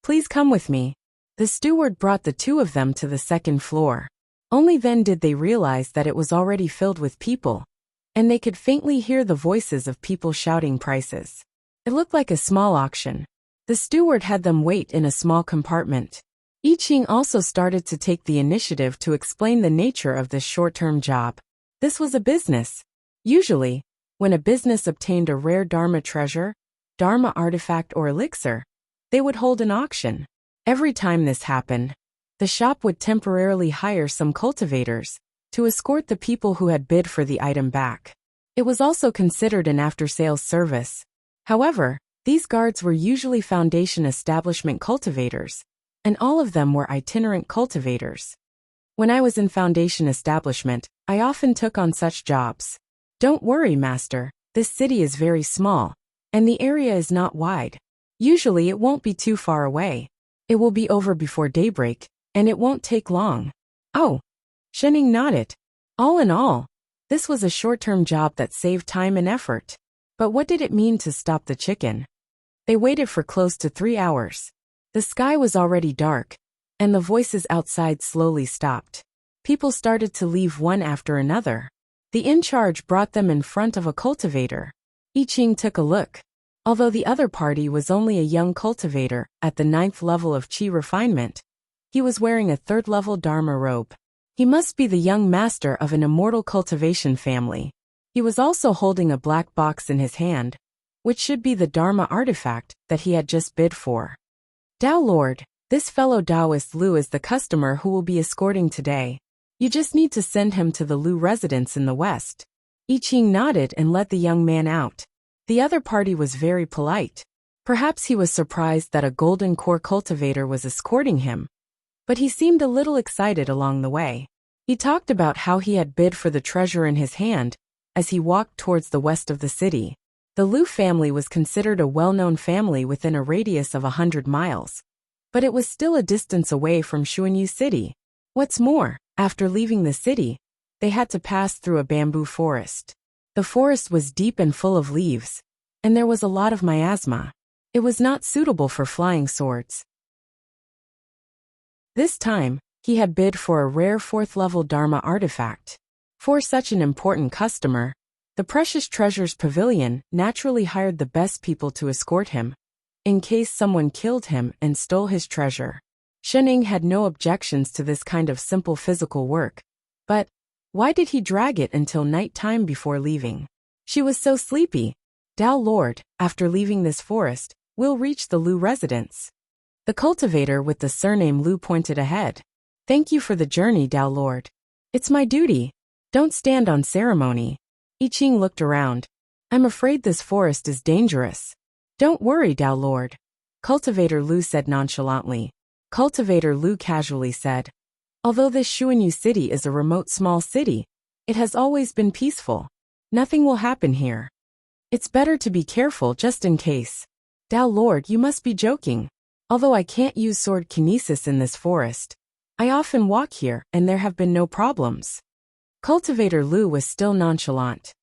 Please come with me. The steward brought the 2 of them to the 2nd floor. Only then did they realize that it was already filled with people, and they could faintly hear the voices of people shouting prices. It looked like a small auction. The steward had them wait in a small compartment. I Ching also started to take the initiative to explain the nature of this short-term job. This was a business. Usually, when a business obtained a rare Dharma treasure, Dharma artifact or elixir, they would hold an auction. Every time this happened, the shop would temporarily hire some cultivators to escort the people who had bid for the item back. It was also considered an after-sales service. However, these guards were usually foundation establishment cultivators, and all of them were itinerant cultivators. When I was in foundation establishment, I often took on such jobs. Don't worry, Master, this city is very small, and the area is not wide. Usually it won't be too far away. It will be over before daybreak, and it won't take long. Oh. Shening nodded. All in all, this was a short-term job that saved time and effort. But what did it mean to stop the chicken? They waited for close to 3 hours. The sky was already dark, and the voices outside slowly stopped. People started to leave one after another. The in-charge brought them in front of a cultivator. I Ching took a look. Although the other party was only a young cultivator at the 9th level of Qi refinement, he was wearing a 3rd level Dharma robe. He must be the young master of an immortal cultivation family. He was also holding a black box in his hand, which should be the Dharma artifact that he had just bid for. Dao Lord, this fellow Taoist Lu is the customer who will be escorting today. You just need to send him to the Lu residence in the west. I Ching nodded and let the young man out. The other party was very polite. Perhaps he was surprised that a golden core cultivator was escorting him, but he seemed a little excited along the way. He talked about how he had bid for the treasure in his hand as he walked towards the west of the city. The Lu family was considered a well-known family within a radius of 100 miles, but it was still a distance away from Xuanyu City. What's more, after leaving the city, they had to pass through a bamboo forest. The forest was deep and full of leaves, and there was a lot of miasma. It was not suitable for flying swords. This time, he had bid for a rare 4th level Dharma artifact. For such an important customer, the Precious Treasures Pavilion naturally hired the best people to escort him, in case someone killed him and stole his treasure. Shening had no objections to this kind of simple physical work, but why did he drag it until night time before leaving? She was so sleepy. Dao Lord, after leaving this forest, we'll reach the Lu residence. The cultivator with the surname Lu pointed ahead. Thank you for the journey, Dao Lord. It's my duty. Don't stand on ceremony. I Ching looked around. I'm afraid this forest is dangerous. Don't worry, Dao Lord. Cultivator Lu said nonchalantly. Cultivator Lu casually said, although this Xuanyu city is a remote small city, it has always been peaceful. Nothing will happen here. It's better to be careful just in case. Dao Lord, you must be joking. Although I can't use sword kinesis in this forest, I often walk here and there have been no problems. Cultivator Lu was still nonchalant.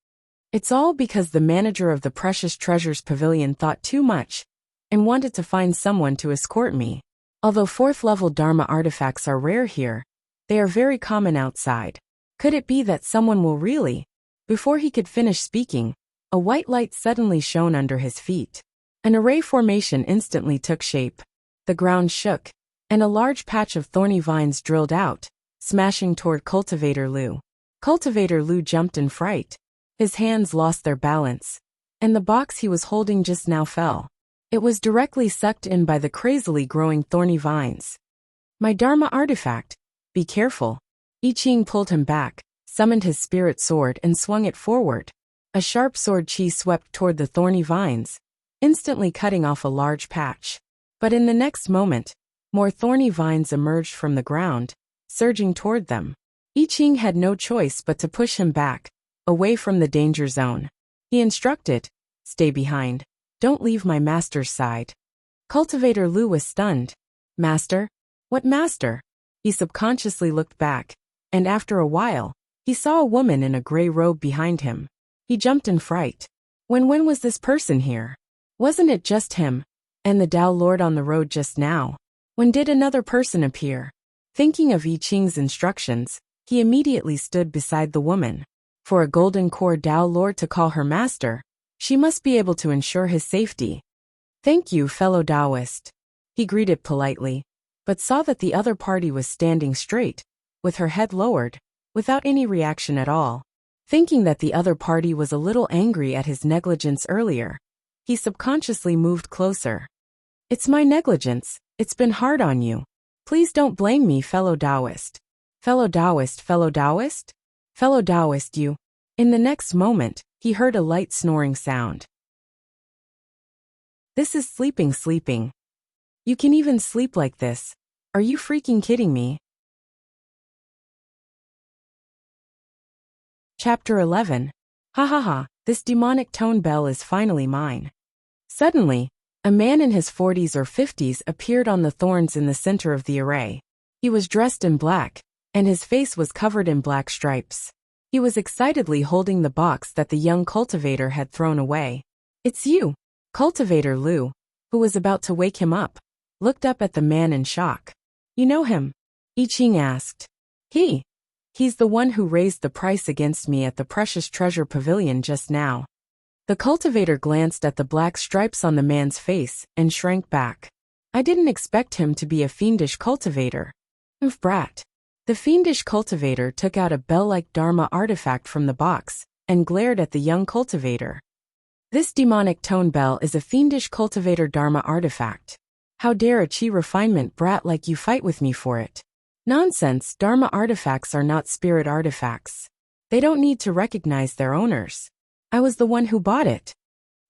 It's all because the manager of the Precious Treasures Pavilion thought too much and wanted to find someone to escort me. Although 4th level Dharma artifacts are rare here, they are very common outside. Could it be that someone will really? Before he could finish speaking, a white light suddenly shone under his feet. An array formation instantly took shape. The ground shook, and a large patch of thorny vines drilled out, smashing toward Cultivator Lu. Cultivator Lu jumped in fright. His hands lost their balance, and the box he was holding just now fell. It was directly sucked in by the crazily growing thorny vines. My Dharma artifact, be careful. I Ching pulled him back, summoned his spirit sword and swung it forward. A sharp sword chi swept toward the thorny vines, instantly cutting off a large patch. But in the next moment, more thorny vines emerged from the ground, surging toward them. I Ching had no choice but to push him back, away from the danger zone. He instructed, "Stay behind. Don't leave my master's side." Cultivator Lu was stunned. Master? What master? He subconsciously looked back, and after a while, he saw a woman in a gray robe behind him. He jumped in fright. When was this person here? Wasn't it just him and the Tao Lord on the road just now? When did another person appear? Thinking of I Ching's instructions, he immediately stood beside the woman. For a golden core Tao Lord to call her master, she must be able to ensure his safety. "Thank you, fellow Taoist." He greeted politely, but saw that the other party was standing straight, with her head lowered, without any reaction at all. Thinking that the other party was a little angry at his negligence earlier, he subconsciously moved closer. "It's my negligence. It's been hard on you. Please don't blame me, fellow Taoist." "Fellow Taoist, fellow Taoist? Fellow Taoist, you." In the next moment, he heard a light snoring sound. "This is sleeping. You can even sleep like this. Are you freaking kidding me?" Chapter 11. Ha ha ha, this demonic tone bell is finally mine. Suddenly, a man in his 40s or 50s appeared on the thorns in the center of the array. He was dressed in black, and his face was covered in black stripes. He was excitedly holding the box that the young cultivator had thrown away. "It's you." Cultivator Lu, who was about to wake him up, looked up at the man in shock. "You know him?" I Ching asked. He's the one who raised the price against me at the Precious Treasure Pavilion just now." The cultivator glanced at the black stripes on the man's face and shrank back. "I didn't expect him to be a fiendish cultivator." Brat. The fiendish cultivator took out a bell-like Dharma artifact from the box and glared at the young cultivator. "This demonic tone bell is a fiendish cultivator Dharma artifact. How dare a chi refinement brat like you fight with me for it?" "Nonsense, Dharma artifacts are not spirit artifacts. They don't need to recognize their owners. I was the one who bought it."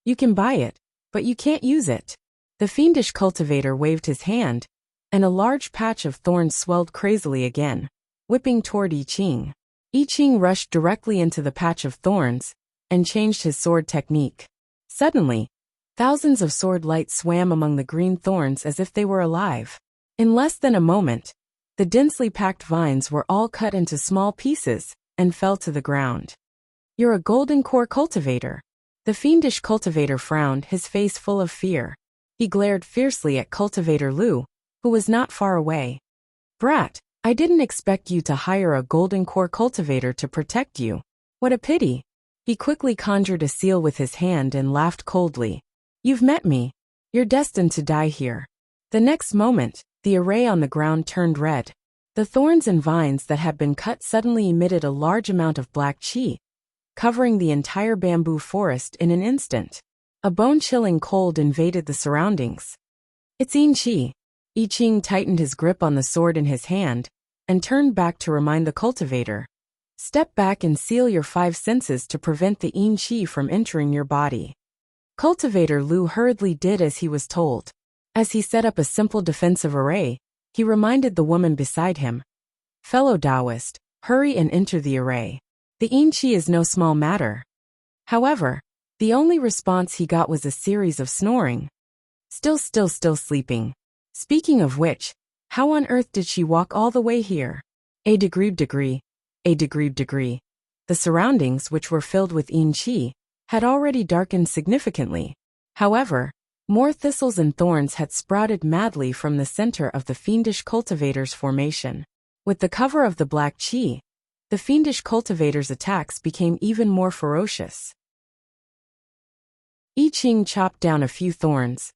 "You can buy it, but you can't use it." The fiendish cultivator waved his hand, and a large patch of thorns swelled crazily again, whipping toward I Ching. I Ching rushed directly into the patch of thorns and changed his sword technique. Suddenly, thousands of sword lights swam among the green thorns as if they were alive. In less than a moment, the densely packed vines were all cut into small pieces and fell to the ground. "You're a golden core cultivator." The fiendish cultivator frowned, his face full of fear. He glared fiercely at Cultivator Lu, who was not far away. "Brat, I didn't expect you to hire a golden core cultivator to protect you. What a pity." He quickly conjured a seal with his hand and laughed coldly. "You've met me. You're destined to die here." The next moment, the array on the ground turned red. The thorns and vines that had been cut suddenly emitted a large amount of black chi, covering the entire bamboo forest in an instant. A bone-chilling cold invaded the surroundings. "It's Yin Chi." I Ching tightened his grip on the sword in his hand and turned back to remind the cultivator. "Step back and seal your 5 senses to prevent the Yin Chi from entering your body." Cultivator Lu hurriedly did as he was told. As he set up a simple defensive array, he reminded the woman beside him. "Fellow Taoist, hurry and enter the array. The Yin Chi is no small matter." However, the only response he got was a series of snoring. Still sleeping. Speaking of which, how on earth did she walk all the way here? A degree. The surroundings, which were filled with yin qi, had already darkened significantly. However, more thistles and thorns had sprouted madly from the center of the fiendish cultivator's formation. With the cover of the black qi, the fiendish cultivator's attacks became even more ferocious. I Ching chopped down a few thorns,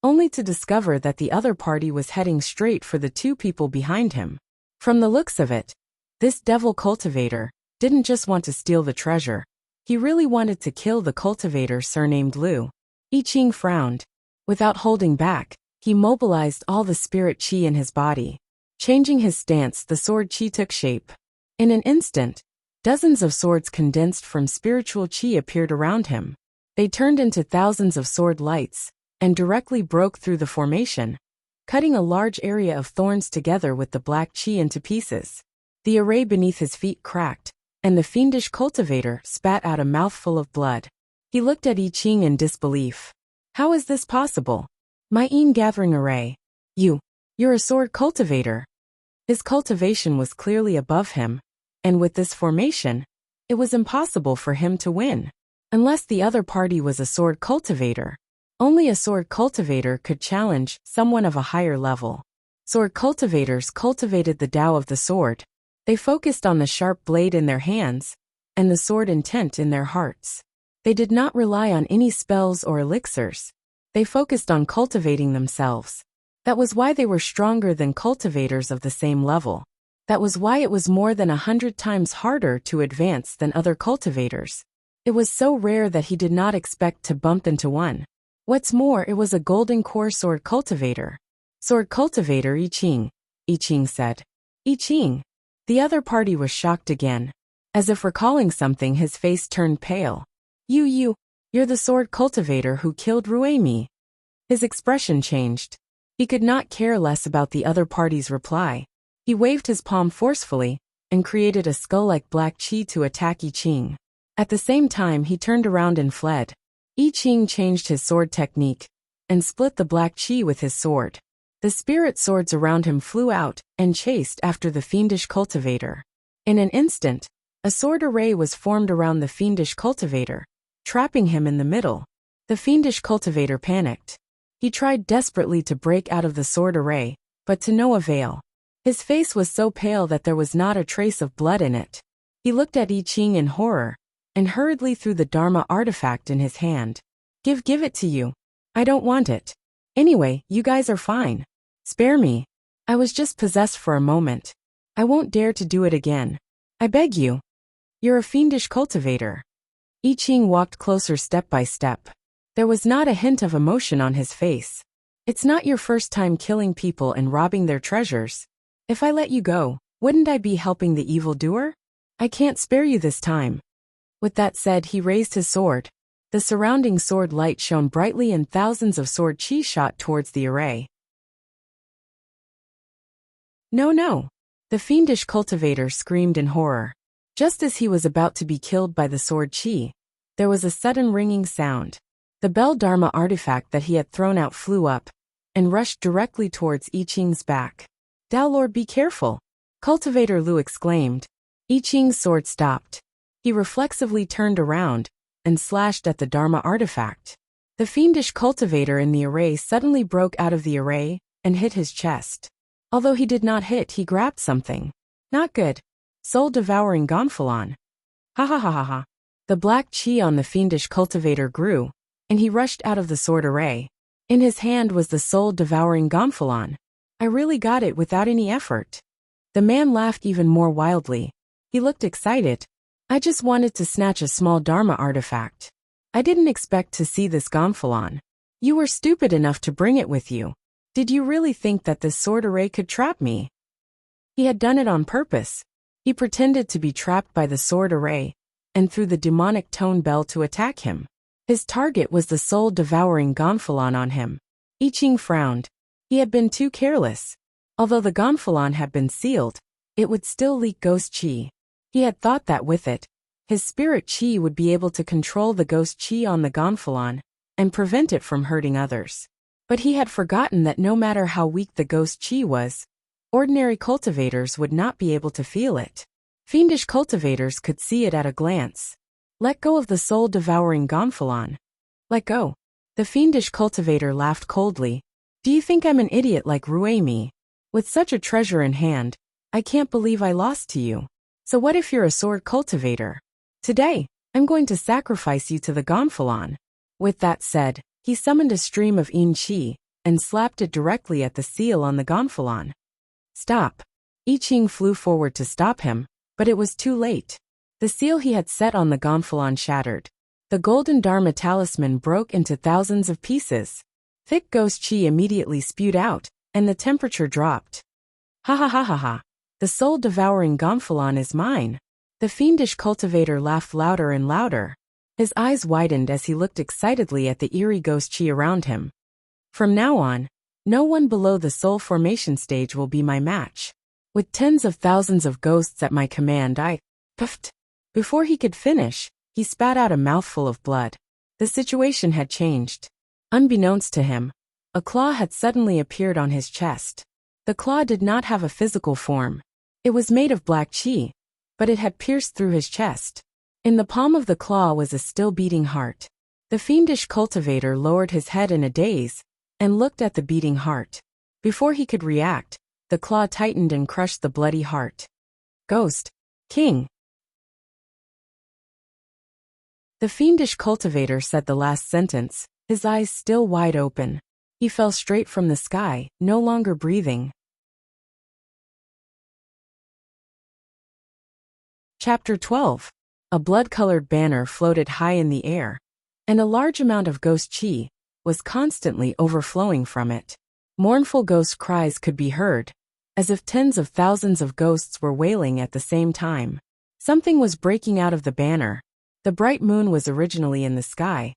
only to discover that the other party was heading straight for the two people behind him. From the looks of it, this devil cultivator didn't just want to steal the treasure, he really wanted to kill the cultivator surnamed Lu. I Ching frowned. Without holding back, he mobilized all the spirit qi in his body. Changing his stance, the sword qi took shape. In an instant, dozens of swords condensed from spiritual qi appeared around him. They turned into thousands of sword lights, and directly broke through the formation, cutting a large area of thorns together with the black qi into pieces. The array beneath his feet cracked, and the fiendish cultivator spat out a mouthful of blood. He looked at I Ching in disbelief. How is this possible? My yin gathering array. You're a sword cultivator. His cultivation was clearly above him, and with this formation, it was impossible for him to win. Unless the other party was a sword cultivator. Only a sword cultivator could challenge someone of a higher level. Sword cultivators cultivated the Tao of the sword. They focused on the sharp blade in their hands, and the sword intent in their hearts. They did not rely on any spells or elixirs. They focused on cultivating themselves. That was why they were stronger than cultivators of the same level. That was why it was more than 100 times harder to advance than other cultivators. It was so rare that he did not expect to bump into one. What's more, it was a golden core sword cultivator. Sword cultivator I Ching said. I Ching. The other party was shocked again. As if recalling something, his face turned pale. You're the sword cultivator who killed Ruemi. His expression changed. He could not care less about the other party's reply. He waved his palm forcefully, and created a skull-like black qi to attack I Ching. At the same time, he turned around and fled. I Ching changed his sword technique, and split the black qi with his sword. The spirit swords around him flew out, and chased after the fiendish cultivator. In an instant, a sword array was formed around the fiendish cultivator, trapping him in the middle. The fiendish cultivator panicked. He tried desperately to break out of the sword array, but to no avail. His face was so pale that there was not a trace of blood in it. He looked at I Ching in horror, and hurriedly threw the Dharma artifact in his hand. Give it to you. I don't want it. Anyway, you guys are fine. Spare me. I was just possessed for a moment. I won't dare to do it again. I beg you. You're a fiendish cultivator. I Ching walked closer step by step. There was not a hint of emotion on his face. It's not your first time killing people and robbing their treasures. If I let you go, wouldn't I be helping the evildoer? I can't spare you this time. With that said, he raised his sword. The surrounding sword light shone brightly and thousands of sword qi shot towards the array. No. The fiendish cultivator screamed in horror. Just as he was about to be killed by the sword qi, there was a sudden ringing sound. The bell Dharma artifact that he had thrown out flew up, and rushed directly towards I Ching's back. Tao Lord, be careful! Cultivator Lu exclaimed. I Ching's sword stopped. He reflexively turned around, and slashed at the Dharma artifact. The fiendish cultivator in the array suddenly broke out of the array, and hit his chest. Although he did not hit, he grabbed something. Not good. Soul-devouring gonfalon. Ha. The black qi on the fiendish cultivator grew, and he rushed out of the sword array. In his hand was the soul-devouring gonfalon. I really got it without any effort. The man laughed even more wildly. He looked excited. I just wanted to snatch a small Dharma artifact. I didn't expect to see this gonfalon. You were stupid enough to bring it with you. Did you really think that this sword array could trap me? He had done it on purpose. He pretended to be trapped by the sword array, and threw the demonic tone bell to attack him. His target was the soul-devouring gonfalon on him. I Ching frowned. He had been too careless. Although the gonfalon had been sealed, it would still leak ghost qi. He had thought that with it, his spirit qi would be able to control the ghost qi on the gonfalon, and prevent it from hurting others. But he had forgotten that no matter how weak the ghost chi was, ordinary cultivators would not be able to feel it. Fiendish cultivators could see it at a glance. Let go of the soul-devouring gonfalon. Let go. The fiendish cultivator laughed coldly. Do you think I'm an idiot like Ruemi? With such a treasure in hand, I can't believe I lost to you. So what if you're a sword cultivator? Today, I'm going to sacrifice you to the gonfalon. With that said, he summoned a stream of yin qi and slapped it directly at the seal on the gonfalon. Stop. I Ching flew forward to stop him, but it was too late. The seal he had set on the gonfalon shattered. The golden Dharma talisman broke into thousands of pieces. Thick ghost chi immediately spewed out, and the temperature dropped. Ha ha ha ha ha. The soul-devouring gonfalon is mine. The fiendish cultivator laughed louder and louder. His eyes widened as he looked excitedly at the eerie ghost chi around him. From now on, no one below the soul formation stage will be my match. With tens of thousands of ghosts at my command, I puffed. Before he could finish, he spat out a mouthful of blood. The situation had changed. Unbeknownst to him, a claw had suddenly appeared on his chest. The claw did not have a physical form. It was made of black chi, but it had pierced through his chest. In the palm of the claw was a still beating heart. The fiendish cultivator lowered his head in a daze and looked at the beating heart. Before he could react, the claw tightened and crushed the bloody heart. Ghost King. The fiendish cultivator said the last sentence, his eyes still wide open. He fell straight from the sky, no longer breathing. Chapter 12. A blood-colored banner floated high in the air, and a large amount of ghost chi was constantly overflowing from it. Mournful ghost cries could be heard, as if tens of thousands of ghosts were wailing at the same time. Something was breaking out of the banner. The bright moon was originally in the sky,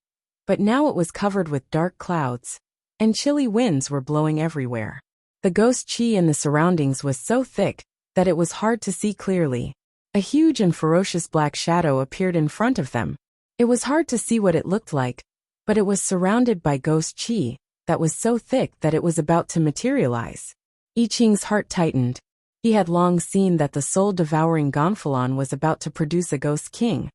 but now it was covered with dark clouds, and chilly winds were blowing everywhere. The ghost chi in the surroundings was so thick that it was hard to see clearly. A huge and ferocious black shadow appeared in front of them. It was hard to see what it looked like, but it was surrounded by ghost chi that was so thick that it was about to materialize. I Ching's heart tightened. He had long seen that the soul-devouring gonfalon was about to produce a ghost king,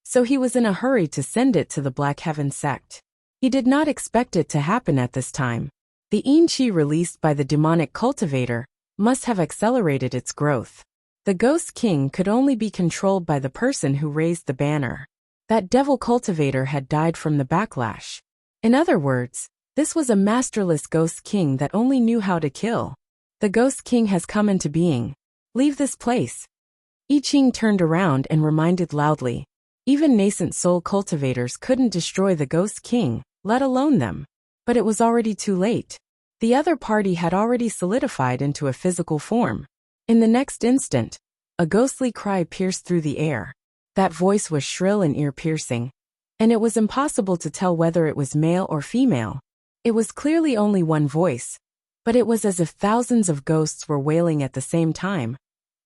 so he was in a hurry to send it to the Black Heaven sect. He did not expect it to happen at this time. The yin qi released by the demonic cultivator must have accelerated its growth. The ghost king could only be controlled by the person who raised the banner. That devil cultivator had died from the backlash. In other words, this was a masterless ghost king that only knew how to kill. The ghost king has come into being. Leave this place. I Ching turned around and reminded loudly. Even nascent soul cultivators couldn't destroy the ghost king, let alone them. But it was already too late. The other party had already solidified into a physical form. In the next instant, a ghostly cry pierced through the air. That voice was shrill and ear-piercing, and it was impossible to tell whether it was male or female. It was clearly only one voice, but it was as if thousands of ghosts were wailing at the same time,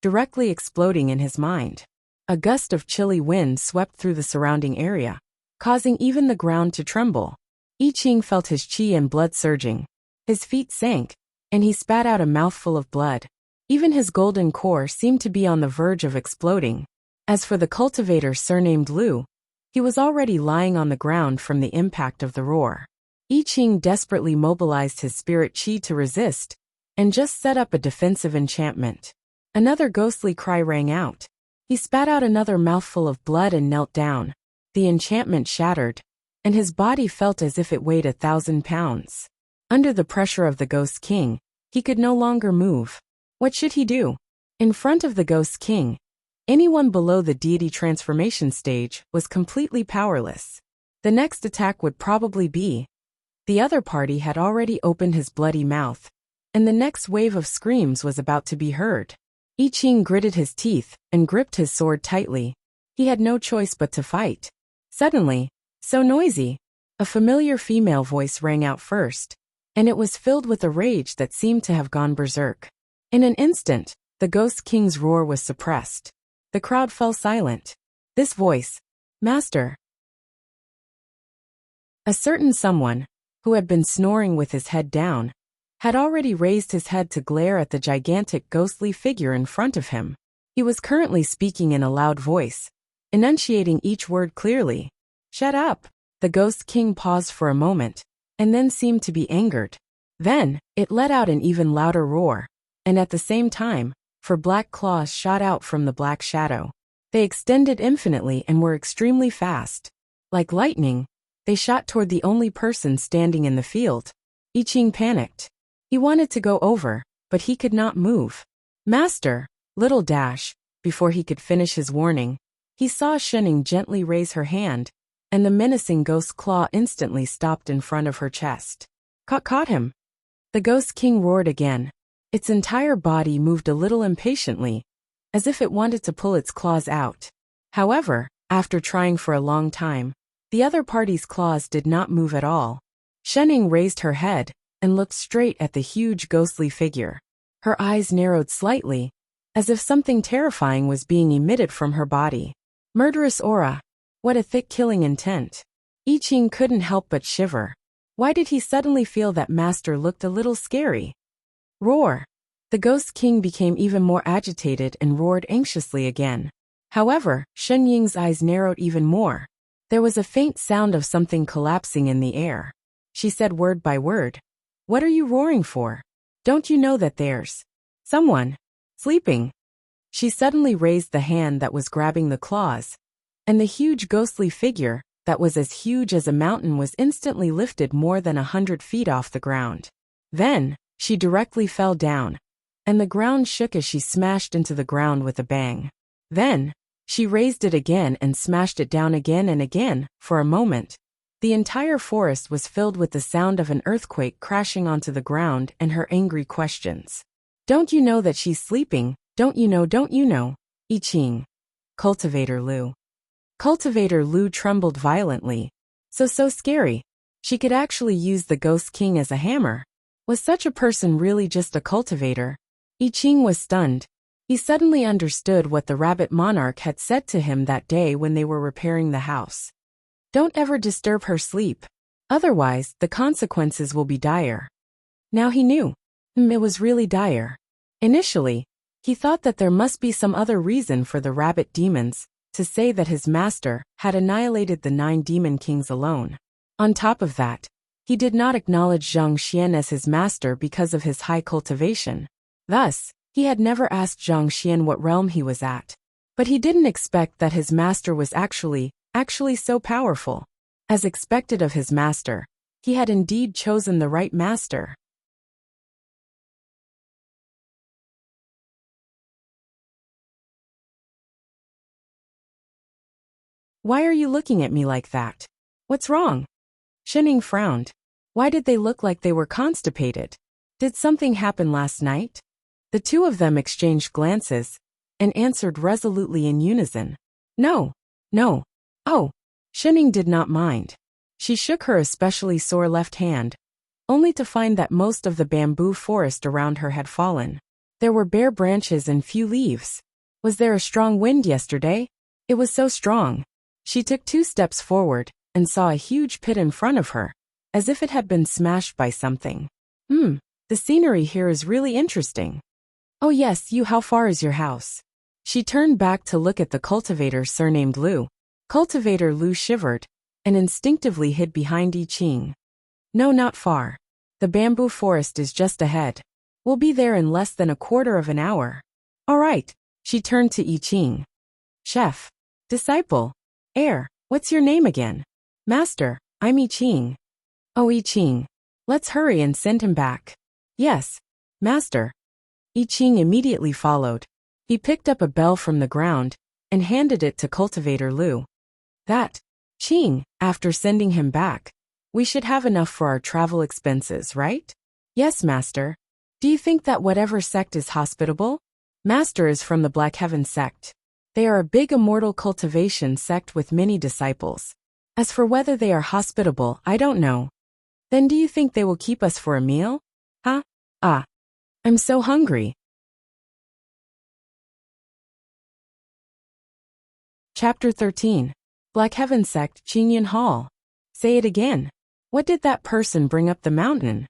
directly exploding in his mind. A gust of chilly wind swept through the surrounding area, causing even the ground to tremble. I Ching felt his chi and blood surging. His feet sank, and he spat out a mouthful of blood. Even his golden core seemed to be on the verge of exploding. As for the cultivator surnamed Lu, he was already lying on the ground from the impact of the roar. I Ching desperately mobilized his spirit chi to resist, and just set up a defensive enchantment. Another ghostly cry rang out. He spat out another mouthful of blood and knelt down. The enchantment shattered, and his body felt as if it weighed 1,000 pounds. Under the pressure of the ghost king, he could no longer move. What should he do? In front of the ghost king, anyone below the deity transformation stage was completely powerless. The next attack would probably be. The other party had already opened his bloody mouth, and the next wave of screams was about to be heard. I Ching gritted his teeth and gripped his sword tightly. He had no choice but to fight. Suddenly, so noisy, a familiar female voice rang out first, and it was filled with a rage that seemed to have gone berserk. In an instant, the ghost king's roar was suppressed. The crowd fell silent. This voice, Master. A certain someone, who had been snoring with his head down, had already raised his head to glare at the gigantic ghostly figure in front of him. He was currently speaking in a loud voice, enunciating each word clearly. "Shut up!" The Ghost King paused for a moment, and then seemed to be angered. Then, it let out an even louder roar, and at the same time, four black claws shot out from the black shadow. They extended infinitely and were extremely fast. Like lightning, they shot toward the only person standing in the field. I Ching panicked. He wanted to go over, but he could not move. "Master!" Little dash, before he could finish his warning, he saw Shening gently raise her hand, and the menacing ghost claw instantly stopped in front of her chest. Caught him!" The Ghost King roared again. Its entire body moved a little impatiently, as if it wanted to pull its claws out. However, after trying for a long time, the other party's claws did not move at all. Shening raised her head and looked straight at the huge ghostly figure. Her eyes narrowed slightly, as if something terrifying was being emitted from her body. Murderous aura. What a thick killing intent. I Ching couldn't help but shiver. Why did he suddenly feel that Master looked a little scary? Roar. The Ghost King became even more agitated and roared anxiously again. However, Shen Ying's eyes narrowed even more. There was a faint sound of something collapsing in the air. She said word by word. "What are you roaring for? Don't you know that there's someone sleeping?" She suddenly raised the hand that was grabbing the claws, and the huge ghostly figure, that was as huge as a mountain, was instantly lifted more than 100 feet off the ground. Then, she directly fell down, and the ground shook as she smashed into the ground with a bang. Then, she raised it again and smashed it down again and again. For a moment, the entire forest was filled with the sound of an earthquake crashing onto the ground and her angry questions. "Don't you know that she's sleeping? Don't you know, don't you know?" I Ching. Cultivator Lu. Cultivator Lu trembled violently. So scary. She could actually use the Ghost King as a hammer. Was such a person really just a cultivator? I Ching was stunned. He suddenly understood what the rabbit monarch had said to him that day when they were repairing the house. Don't ever disturb her sleep. Otherwise, the consequences will be dire. Now he knew. It was really dire. Initially, he thought that there must be some other reason for the rabbit demons to say that his master had annihilated the 9 demon kings alone. On top of that, he did not acknowledge Zhang Xian as his master because of his high cultivation. Thus, he had never asked Zhang Xian what realm he was at. But he didn't expect that his master was actually so powerful. As expected of his master, he had indeed chosen the right master. Why are you looking at me like that? What's wrong? Shening frowned. Why did they look like they were constipated? Did something happen last night? The two of them exchanged glances and answered resolutely in unison. No. Oh, Shening did not mind. She shook her especially sore left hand, only to find that most of the bamboo forest around her had fallen. There were bare branches and few leaves. Was there a strong wind yesterday? It was so strong. She took 2 steps forward and saw a huge pit in front of her, as if it had been smashed by something. The scenery here is really interesting. Oh yes, how far is your house? She turned back to look at the cultivator surnamed Lu. Cultivator Lu shivered and instinctively hid behind I Ching. No, not far. The bamboo forest is just ahead. We'll be there in less than a quarter of an hour. All right. She turned to I Ching. Chef. Disciple. Heir. What's your name again? Master. I'm I Ching. Oh, I Ching. Let's hurry and send him back. Yes. Master. I Ching immediately followed. He picked up a bell from the ground and handed it to Cultivator Lu. That. Ching, after sending him back, we should have enough for our travel expenses, right? Yes, Master. Do you think that whatever sect is hospitable? Master is from the Black Heaven sect. They are a big immortal cultivation sect with many disciples. As for whether they are hospitable, I don't know. Then do you think they will keep us for a meal? Huh? I'm so hungry. Chapter 13. Black Heaven Sect, Qingyan Hall. Say it again. What did that person bring up the mountain?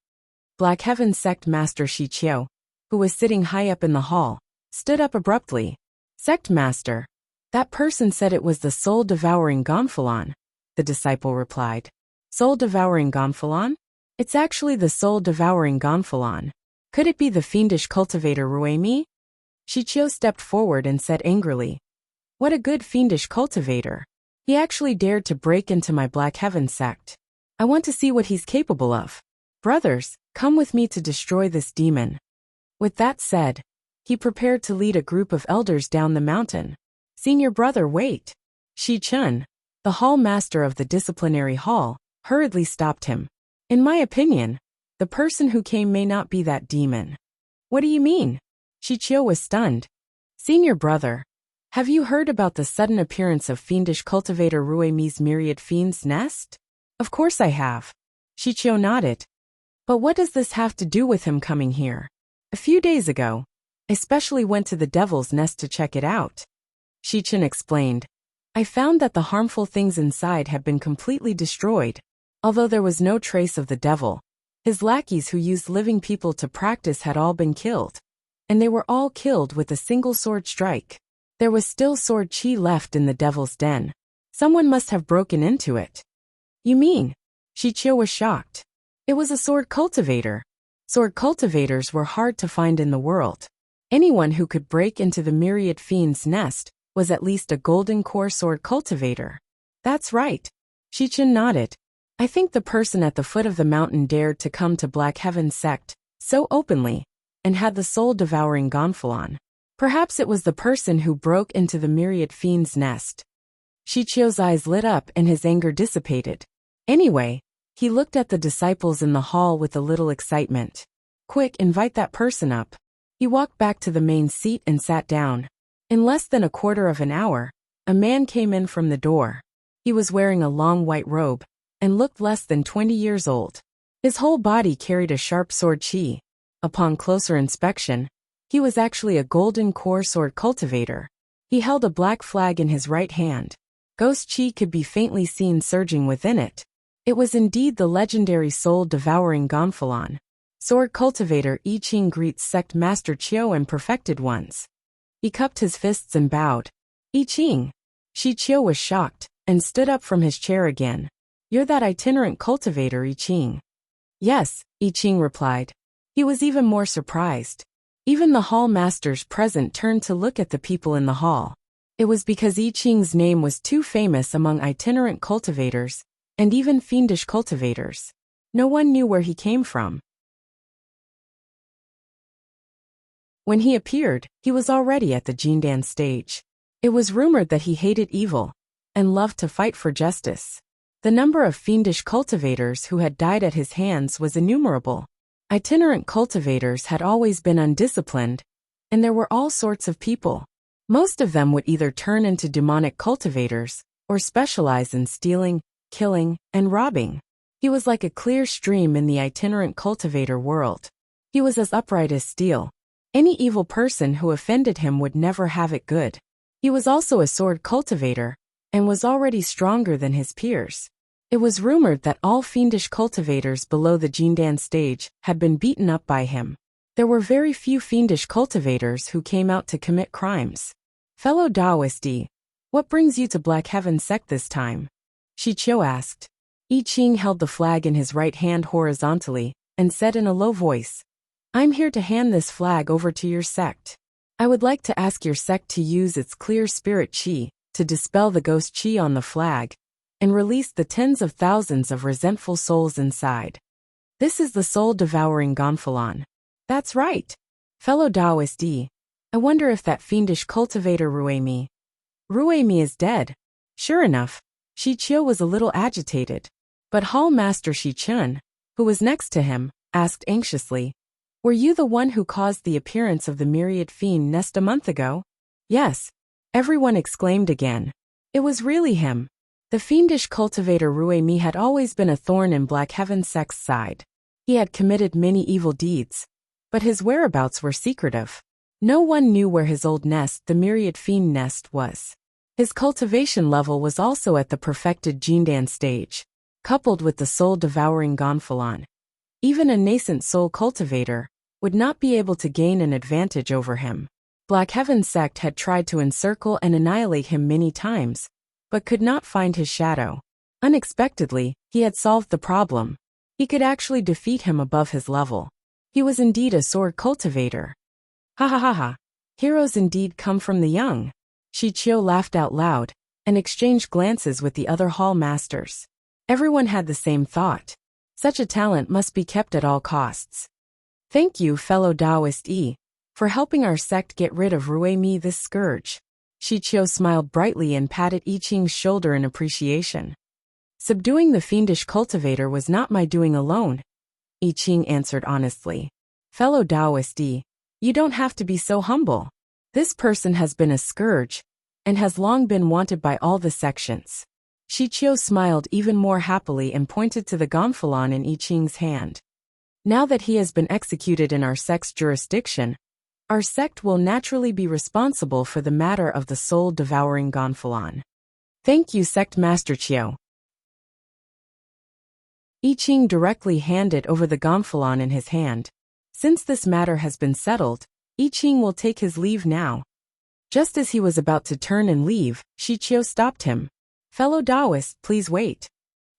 Black Heaven Sect Master Shi Qiu, who was sitting high up in the hall, stood up abruptly. Sect Master. That person said it was the soul-devouring Gonfalon, the disciple replied. Soul-devouring Gonfalon? It's actually the soul-devouring Gonfalon. Could it be the fiendish cultivator Ruemi? Shi Qiu stepped forward and said angrily. What a good fiendish cultivator. He actually dared to break into my Black Heaven sect. I want to see what he's capable of. Brothers, come with me to destroy this demon. With that said, he prepared to lead a group of elders down the mountain. Senior brother, wait. Shi Chun, the hall master of the disciplinary hall, hurriedly stopped him. In my opinion, the person who came may not be that demon. What do you mean? Shi Qiu was stunned. Senior brother, have you heard about the sudden appearance of fiendish cultivator Ruemi's myriad fiend's nest? Of course I have. Shi Qiu nodded. But what does this have to do with him coming here? A few days ago, I specially went to the devil's nest to check it out. Shi Chun explained. I found that the harmful things inside had been completely destroyed. Although there was no trace of the devil, his lackeys who used living people to practice had all been killed. And they were all killed with a single sword strike. There was still sword chi left in the devil's den. Someone must have broken into it. You mean? Shi Qiu was shocked. It was a sword cultivator. Sword cultivators were hard to find in the world. Anyone who could break into the myriad fiend's nest was at least a golden core sword cultivator. That's right. Shi Chun nodded. I think the person at the foot of the mountain dared to come to Black Heaven sect so openly and had the soul-devouring Gonfalon. Perhaps it was the person who broke into the myriad fiend's nest. Shi Qiu's eyes lit up and his anger dissipated. Anyway, he looked at the disciples in the hall with a little excitement. Quick, invite that person up. He walked back to the main seat and sat down. In less than a quarter of an hour, a man came in from the door. He was wearing a long white robe and looked less than 20 years old. His whole body carried a sharp sword chi. Upon closer inspection, he was actually a golden core sword cultivator. He held a black flag in his right hand. Ghost chi could be faintly seen surging within it. It was indeed the legendary soul-devouring Gonfalon. Sword cultivator I Ching greets sect master Qiu and perfected ones. He cupped his fists and bowed. I Ching. Shi Qiu was shocked and stood up from his chair again. You're that itinerant cultivator I Ching. Yes, I Ching replied. He was even more surprised. Even the hall masters present turned to look at the people in the hall. It was because I Ching's name was too famous among itinerant cultivators, and even fiendish cultivators. No one knew where he came from. When he appeared, he was already at the Jindan stage. It was rumored that he hated evil and loved to fight for justice. The number of fiendish cultivators who had died at his hands was innumerable. Itinerant cultivators had always been undisciplined, and there were all sorts of people. Most of them would either turn into demonic cultivators or specialize in stealing, killing, and robbing. He was like a clear stream in the itinerant cultivator world. He was as upright as steel. Any evil person who offended him would never have it good. He was also a sword cultivator, and was already stronger than his peers. It was rumored that all fiendish cultivators below the Jindan stage had been beaten up by him. There were very few fiendish cultivators who came out to commit crimes. Fellow Daoisti, what brings you to Black Heaven sect this time? Shi Qiu asked. I Ching held the flag in his right hand horizontally and said in a low voice, I'm here to hand this flag over to your sect. I would like to ask your sect to use its clear spirit chi to dispel the ghost chi on the flag and release the tens of thousands of resentful souls inside. This is the soul-devouring Gonfalon. That's right. Fellow Daoisti, I wonder if that fiendish cultivator Ruemi is dead. Sure enough, Shi Qiu was a little agitated. But Hall Master Shi Chun, who was next to him, asked anxiously, Were you the one who caused the appearance of the myriad fiend nest a month ago? Yes. Everyone exclaimed again. It was really him. The fiendish cultivator Ruemi had always been a thorn in Black Heaven sect's side. He had committed many evil deeds, but his whereabouts were secretive. No one knew where his old nest, the myriad fiend nest, was. His cultivation level was also at the perfected Jindan stage. coupled with the soul-devouring gonfalon. Even a nascent soul cultivator would not be able to gain an advantage over him. Black Heaven's sect had tried to encircle and annihilate him many times, but could not find his shadow. Unexpectedly, he had solved the problem. He could actually defeat him above his level. He was indeed a sword cultivator. Ha ha ha ha. Heroes indeed come from the young. Shichio laughed out loud and exchanged glances with the other hall masters. Everyone had the same thought. Such a talent must be kept at all costs. Thank you, fellow Taoist E, for helping our sect get rid of Rui Mi, this scourge. Shichio smiled brightly and patted I Ching's shoulder in appreciation. Subduing the fiendish cultivator was not my doing alone, I Ching answered honestly. Fellow Taoist E, you don't have to be so humble. This person has been a scourge, and has long been wanted by all the sections. Shichio smiled even more happily and pointed to the gonfalon in I Ching's hand. Now that he has been executed in our sect's jurisdiction, our sect will naturally be responsible for the matter of the soul-devouring gonfalon. Thank you, Sect Master Chiao. I Ching directly handed over the gonfalon in his hand. Since this matter has been settled, I Ching will take his leave now. Just as he was about to turn and leave, Shichio stopped him. Fellow Taoist, please wait.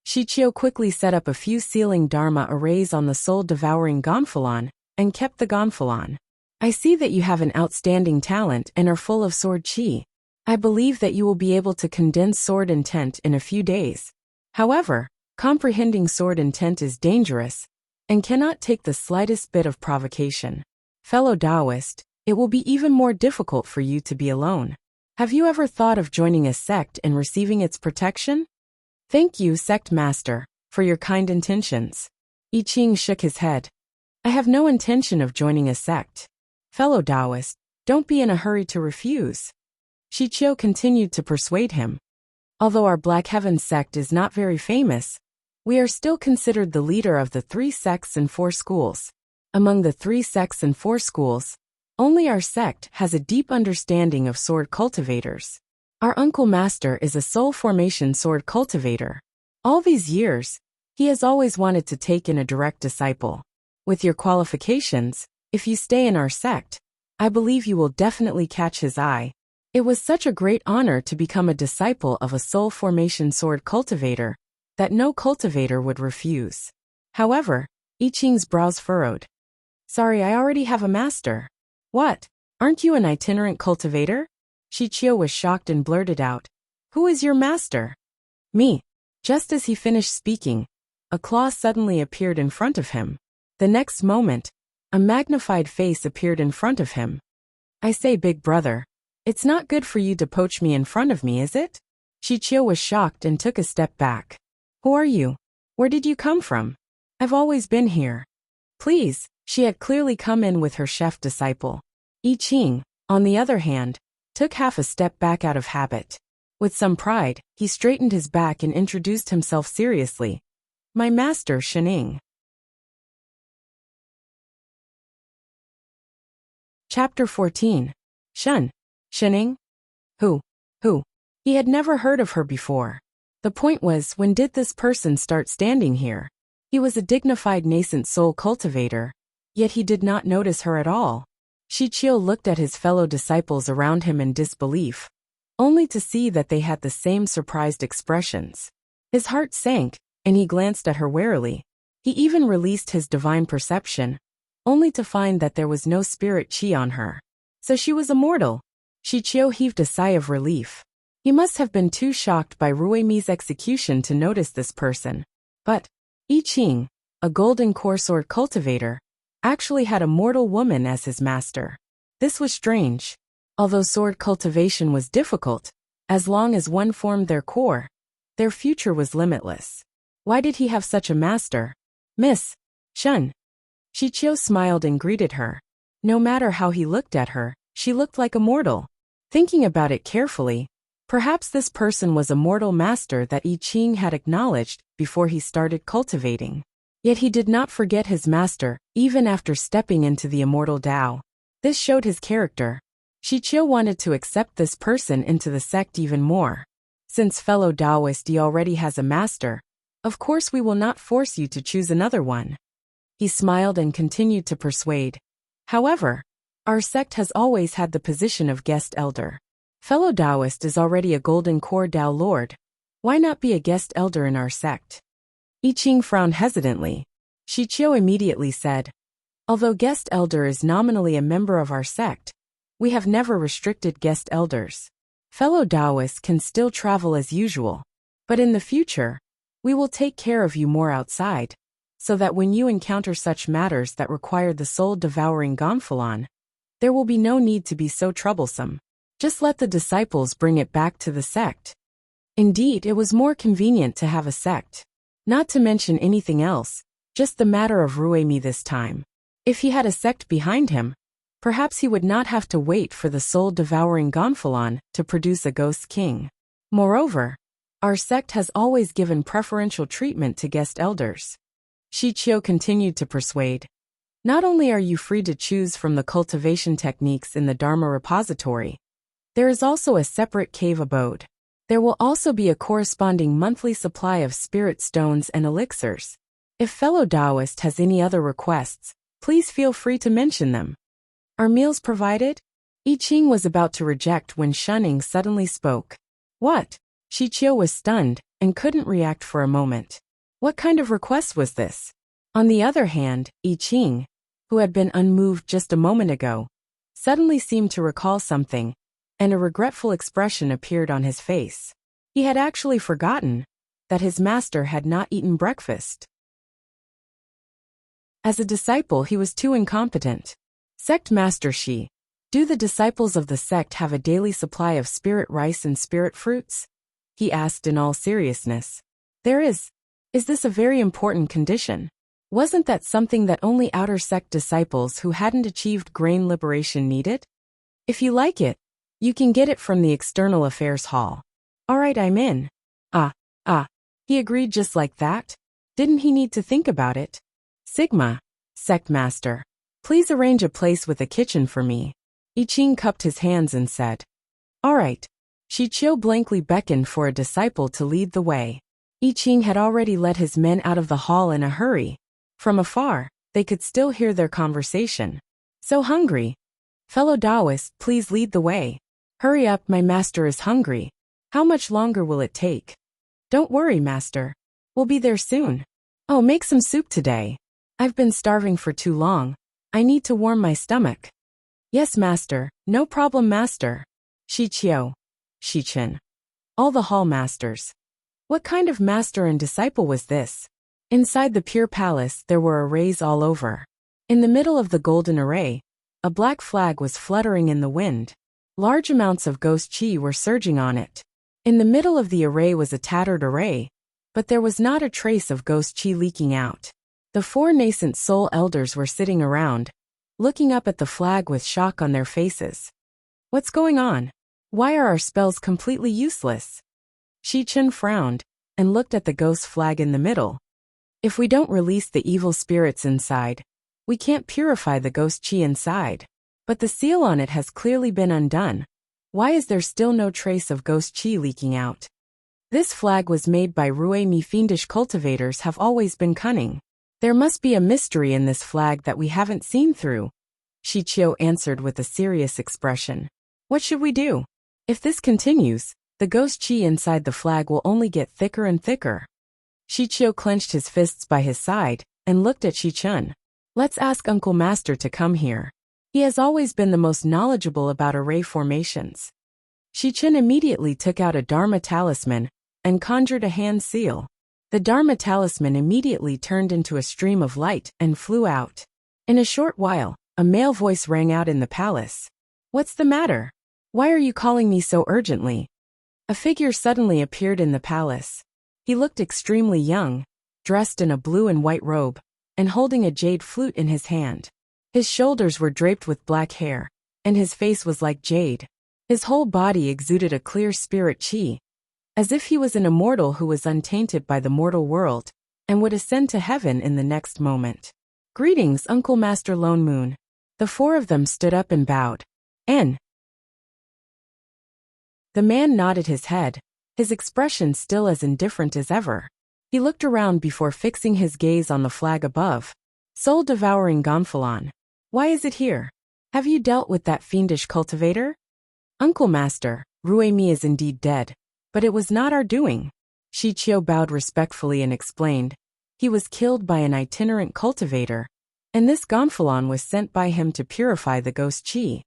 Shichio quickly set up a few sealing dharma arrays on the soul-devouring gonfalon, and kept the gonfalon. I see that you have an outstanding talent and are full of sword chi. I believe that you will be able to condense sword intent in a few days. However, comprehending sword intent is dangerous, and cannot take the slightest bit of provocation. Fellow Taoist, it will be even more difficult for you to be alone. Have you ever thought of joining a sect and receiving its protection? Thank you, Sect Master, for your kind intentions. I Ching shook his head. I have no intention of joining a sect. Fellow Taoist, don't be in a hurry to refuse. Shichio continued to persuade him. Although our Black Heaven sect is not very famous, we are still considered the leader of the 3 sects and 4 schools. Among the 3 sects and 4 schools, only our sect has a deep understanding of sword cultivators. Our uncle master is a soul formation sword cultivator. All these years, he has always wanted to take in a direct disciple. With your qualifications, if you stay in our sect, I believe you will definitely catch his eye. It was such a great honor to become a disciple of a soul formation sword cultivator that no cultivator would refuse. However, I Ching's brows furrowed. Sorry, I already have a master. What? Aren't you an itinerant cultivator? Shichio was shocked and blurted out. Who is your master? Me. Just as he finished speaking, a claw suddenly appeared in front of him. The next moment, a magnified face appeared in front of him. I say, big brother, it's not good for you to poach me in front of me, is it? Shichio was shocked and took a step back. Who are you? Where did you come from? I've always been here. Please, she had clearly come in with her chef disciple. I Ching, on the other hand, took half a step back out of habit. With some pride, he straightened his back and introduced himself seriously. My master, Shening. Chapter 14. Shun. Shening? Who? He had never heard of her before. The point was, when did this person start standing here? He was a dignified nascent soul cultivator, yet he did not notice her at all. Shichio looked at his fellow disciples around him in disbelief, only to see that they had the same surprised expressions. His heart sank, and he glanced at her warily. He even released his divine perception, only to find that there was no spirit chi on her. So she was immortal. Shichio heaved a sigh of relief. He must have been too shocked by Ruimi's execution to notice this person. But I Ching, a golden core sword cultivator, actually had a mortal woman as his master. This was strange. Although sword cultivation was difficult, as long as one formed their core, their future was limitless. Why did he have such a master? Miss Shun. Shichio smiled and greeted her. No matter how he looked at her, she looked like a mortal. Thinking about it carefully, perhaps this person was a mortal master that I Ching had acknowledged before he started cultivating. Yet he did not forget his master, even after stepping into the immortal Tao. This showed his character. Shichio wanted to accept this person into the sect even more. Since fellow Taoist already has a master, Of course we will not force you to choose another one. He smiled and continued to persuade. However, our sect has always had the position of guest elder. Fellow Taoist is already a golden core Tao lord. Why not be a guest elder in our sect? I Ching frowned hesitantly. Shi Qiu immediately said, although guest elder is nominally a member of our sect, we have never restricted guest elders. Fellow Taoists can still travel as usual, but in the future, we will take care of you more outside, so that when you encounter such matters that require the soul-devouring Gonfalon, there will be no need to be so troublesome. Just let the disciples bring it back to the sect. Indeed, it was more convenient to have a sect. Not to mention anything else, just the matter of Ruemi this time. If he had a sect behind him, perhaps he would not have to wait for the soul-devouring Gonfalon to produce a ghost king. Moreover, our sect has always given preferential treatment to guest elders. Shi Qiu continued to persuade. Not only are you free to choose from the cultivation techniques in the Dharma repository, there is also a separate cave abode. There will also be a corresponding monthly supply of spirit stones and elixirs. If fellow Taoist has any other requests, please feel free to mention them. Are meals provided? I Ching was about to reject when Shunning suddenly spoke. What? Shi Qiu was stunned and couldn't react for a moment. What kind of request was this? On the other hand, I Ching, who had been unmoved just a moment ago, suddenly seemed to recall something, and a regretful expression appeared on his face. He had actually forgotten that his master had not eaten breakfast. As a disciple, he was too incompetent. Sect Master Shi, do the disciples of the sect have a daily supply of spirit rice and spirit fruits? He asked in all seriousness. There is. Is this a very important condition? Wasn't that something that only outer sect disciples who hadn't achieved grain liberation needed? If you like it, you can get it from the External Affairs Hall. All right, I'm in. He agreed just like that. Didn't he need to think about it? Sigma, Sect Master, please arrange a place with a kitchen for me. I Ching cupped his hands and said. All right. Shi Qiu blankly beckoned for a disciple to lead the way. I Ching had already led his men out of the hall in a hurry. From afar, they could still hear their conversation. So hungry. Fellow Taoists, please lead the way. Hurry up, my master is hungry. How much longer will it take? Don't worry, master. We'll be there soon. Oh, make some soup today. I've been starving for too long. I need to warm my stomach. Yes, master. No problem, master. Shi Qiu. Shi Chen. All the hall masters. What kind of master and disciple was this? Inside the pure palace there were arrays all over. In the middle of the golden array, a black flag was fluttering in the wind. Large amounts of ghost qi were surging on it. In the middle of the array was a tattered array, but there was not a trace of ghost qi leaking out. The four nascent soul elders were sitting around, looking up at the flag with shock on their faces. What's going on? Why are our spells completely useless? Shi Chen frowned and looked at the ghost flag in the middle. If we don't release the evil spirits inside, we can't purify the ghost qi inside. But the seal on it has clearly been undone. Why is there still no trace of ghost qi leaking out? This flag was made by Ruemi. Fiendish cultivators have always been cunning. There must be a mystery in this flag that we haven't seen through. Shi Qiu answered with a serious expression. What should we do? If this continues, the ghost qi inside the flag will only get thicker and thicker. Shi Qiu clenched his fists by his side and looked at Shi Chen. Let's ask Uncle Master to come here. He has always been the most knowledgeable about array formations. Shi Chen immediately took out a Dharma talisman and conjured a hand seal. The Dharma talisman immediately turned into a stream of light and flew out. In a short while, a male voice rang out in the palace. What's the matter? Why are you calling me so urgently? A figure suddenly appeared in the palace. He looked extremely young, dressed in a blue and white robe, and holding a jade flute in his hand. His shoulders were draped with black hair, and his face was like jade. His whole body exuded a clear spirit qi, as if he was an immortal who was untainted by the mortal world, and would ascend to heaven in the next moment. Greetings, Uncle Master Lone Moon. The four of them stood up and bowed. The man nodded his head, his expression still as indifferent as ever. He looked around before fixing his gaze on the flag above. Soul-devouring gonfalon. Why is it here? Have you dealt with that fiendish cultivator? Uncle Master, Ruemi is indeed dead. But it was not our doing. Shichio bowed respectfully and explained. He was killed by an itinerant cultivator, and this gonfalon was sent by him to purify the ghost chi.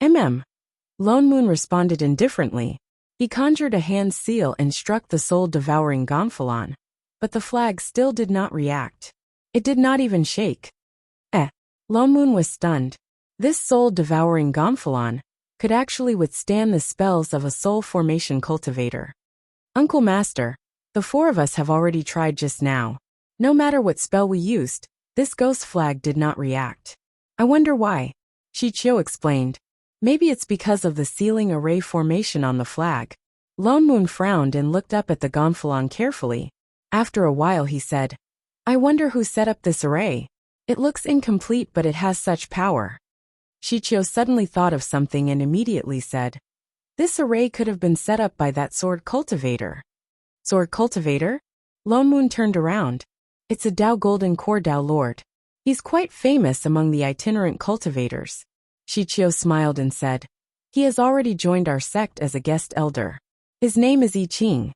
Lone Moon responded indifferently. He conjured a hand seal and struck the soul-devouring gonfalon, but the flag still did not react. It did not even shake. Lone Moon was stunned. This soul-devouring gonfalon could actually withstand the spells of a soul formation cultivator. Uncle Master, the four of us have already tried just now. No matter what spell we used, this ghost flag did not react. I wonder why. Shichio explained. Maybe it's because of the sealing array formation on the flag. Lone Moon frowned and looked up at the gonfalon carefully. After a while he said, I wonder who set up this array. It looks incomplete but it has such power. Shichio suddenly thought of something and immediately said, this array could have been set up by that sword cultivator. Sword cultivator? Lone Moon turned around. It's a Dao Golden Core Dao Lord. He's quite famous among the itinerant cultivators. Shichio smiled and said, he has already joined our sect as a guest elder. His name is I Ching.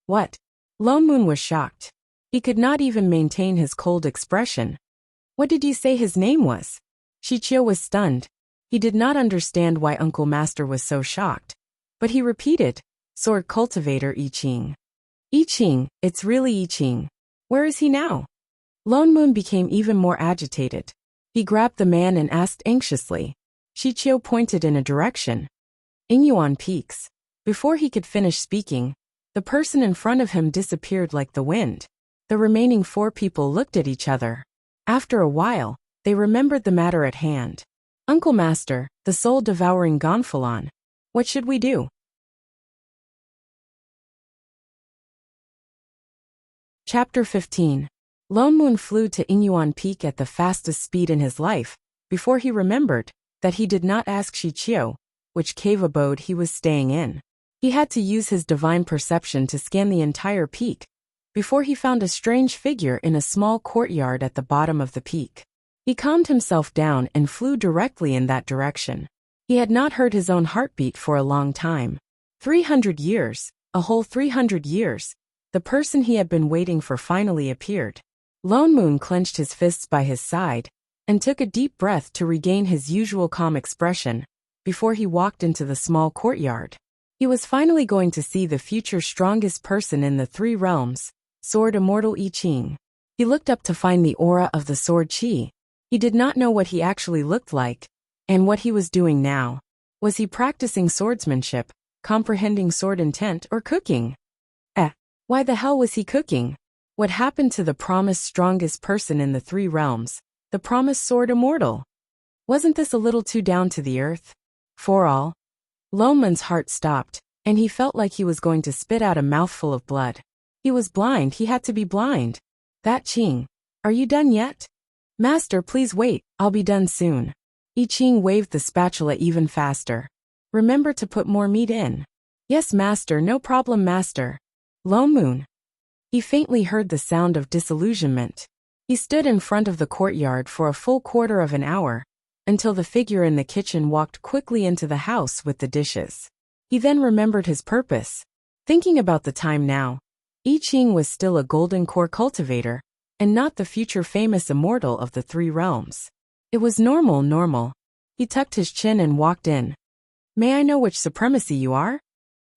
What? Lone Moon was shocked. He could not even maintain his cold expression. What did you say his name was? Shichio was stunned. He did not understand why Uncle Master was so shocked. But he repeated, Sword Cultivator I Ching. I Ching, it's really I Ching. Where is he now? Lone Moon became even more agitated. He grabbed the man and asked anxiously. Shichio pointed in a direction. Inyuan Peaks. Before he could finish speaking, the person in front of him disappeared like the wind. The remaining four people looked at each other. After a while, they remembered the matter at hand. Uncle Master, the soul-devouring gonfalon. What should we do? Chapter 15. Lone Moon flew to Inyuan Peak at the fastest speed in his life, before he remembered that he did not ask Shichio which cave abode he was staying in. He had to use his divine perception to scan the entire peak, before he found a strange figure in a small courtyard at the bottom of the peak. He calmed himself down and flew directly in that direction. He had not heard his own heartbeat for a long time. 300 years, a whole 300 years, the person he had been waiting for finally appeared. Lone Moon clenched his fists by his side and took a deep breath to regain his usual calm expression before he walked into the small courtyard. He was finally going to see the future strongest person in the three realms, Sword Immortal I Ching. He looked up to find the aura of the sword chi. He did not know what he actually looked like, and what he was doing now. Was he practicing swordsmanship, comprehending sword intent, or cooking? Why the hell was he cooking? What happened to the promised strongest person in the three realms, the promised sword immortal? Wasn't this a little too down to the earth? For all? Lone Moon's heart stopped, and he felt like he was going to spit out a mouthful of blood. He was blind, he had to be blind. That Ching. Are you done yet? Master, please wait, I'll be done soon. I Ching waved the spatula even faster. Remember to put more meat in. Yes, Master, no problem, Master. Lone Moon. He faintly heard the sound of disillusionment. He stood in front of the courtyard for a full quarter of an hour, until the figure in the kitchen walked quickly into the house with the dishes. He then remembered his purpose. Thinking about the time now, I Ching was still a golden core cultivator, and not the future famous immortal of the three realms. It was normal. He tucked his chin and walked in. May I know which supremacy you are?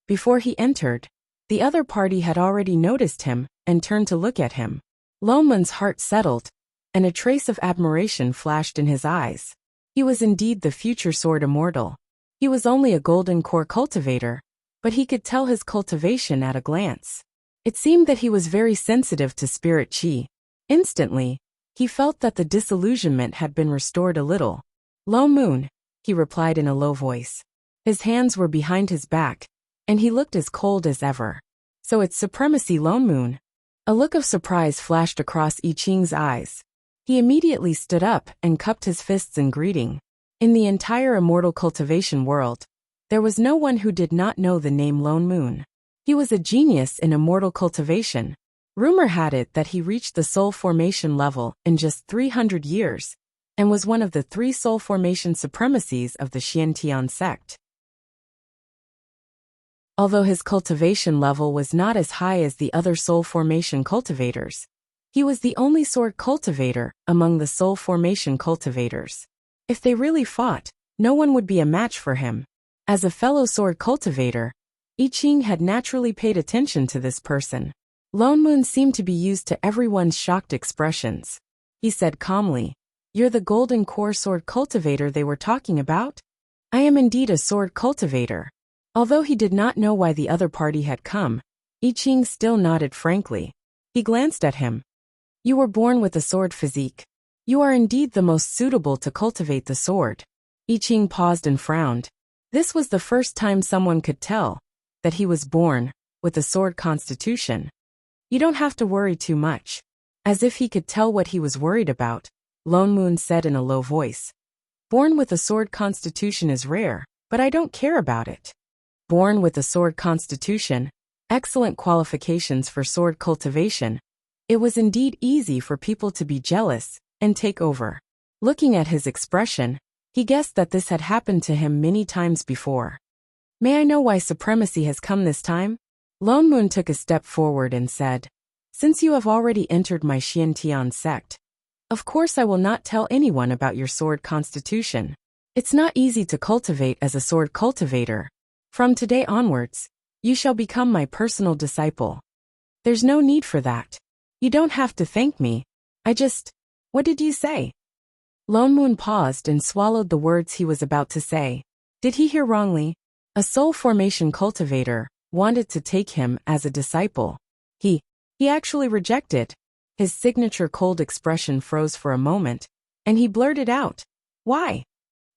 Before he entered, the other party had already noticed him and turned to look at him. Lone Moon's heart settled, and a trace of admiration flashed in his eyes. He was indeed the future sword immortal. He was only a golden core cultivator, but he could tell his cultivation at a glance. It seemed that he was very sensitive to spirit chi. Instantly, he felt that the disillusionment had been restored a little. Lone Moon, he replied in a low voice. His hands were behind his back, and he looked as cold as ever. So it's supremacy, Lone Moon. A look of surprise flashed across I Ching's eyes. He immediately stood up and cupped his fists in greeting. In the entire immortal cultivation world, there was no one who did not know the name Lone Moon. He was a genius in immortal cultivation. Rumor had it that he reached the soul formation level in just 300 years, and was one of the 3 soul formation supremacies of the Xiantian sect. Although his cultivation level was not as high as the other soul formation cultivators, he was the only sword cultivator among the soul formation cultivators. If they really fought, no one would be a match for him. As a fellow sword cultivator, I Ching had naturally paid attention to this person. Lone Moon seemed to be used to everyone's shocked expressions. He said calmly, "You're the golden core sword cultivator they were talking about?" "I am indeed a sword cultivator." Although he did not know why the other party had come, I Ching still nodded frankly. He glanced at him. "You were born with a sword physique. You are indeed the most suitable to cultivate the sword." I Ching paused and frowned. This was the first time someone could tell that he was born with a sword constitution. "You don't have to worry too much." As if he could tell what he was worried about, Lone Moon said in a low voice, "Born with a sword constitution is rare, but I don't care about it." Born with a sword constitution, excellent qualifications for sword cultivation. It was indeed easy for people to be jealous and take over. Looking at his expression, he guessed that this had happened to him many times before. "May I know why supremacy has come this time?" Lone Moon took a step forward and said, "Since you have already entered my Xiantian sect, of course I will not tell anyone about your sword constitution. It's not easy to cultivate as a sword cultivator. From today onwards, you shall become my personal disciple." "There's no need for that. You don't have to thank me. What did you say?" Lone Moon paused and swallowed the words he was about to say. Did he hear wrongly? A soul formation cultivator wanted to take him as a disciple. He actually rejected. His signature cold expression froze for a moment, and he blurted out, "Why?"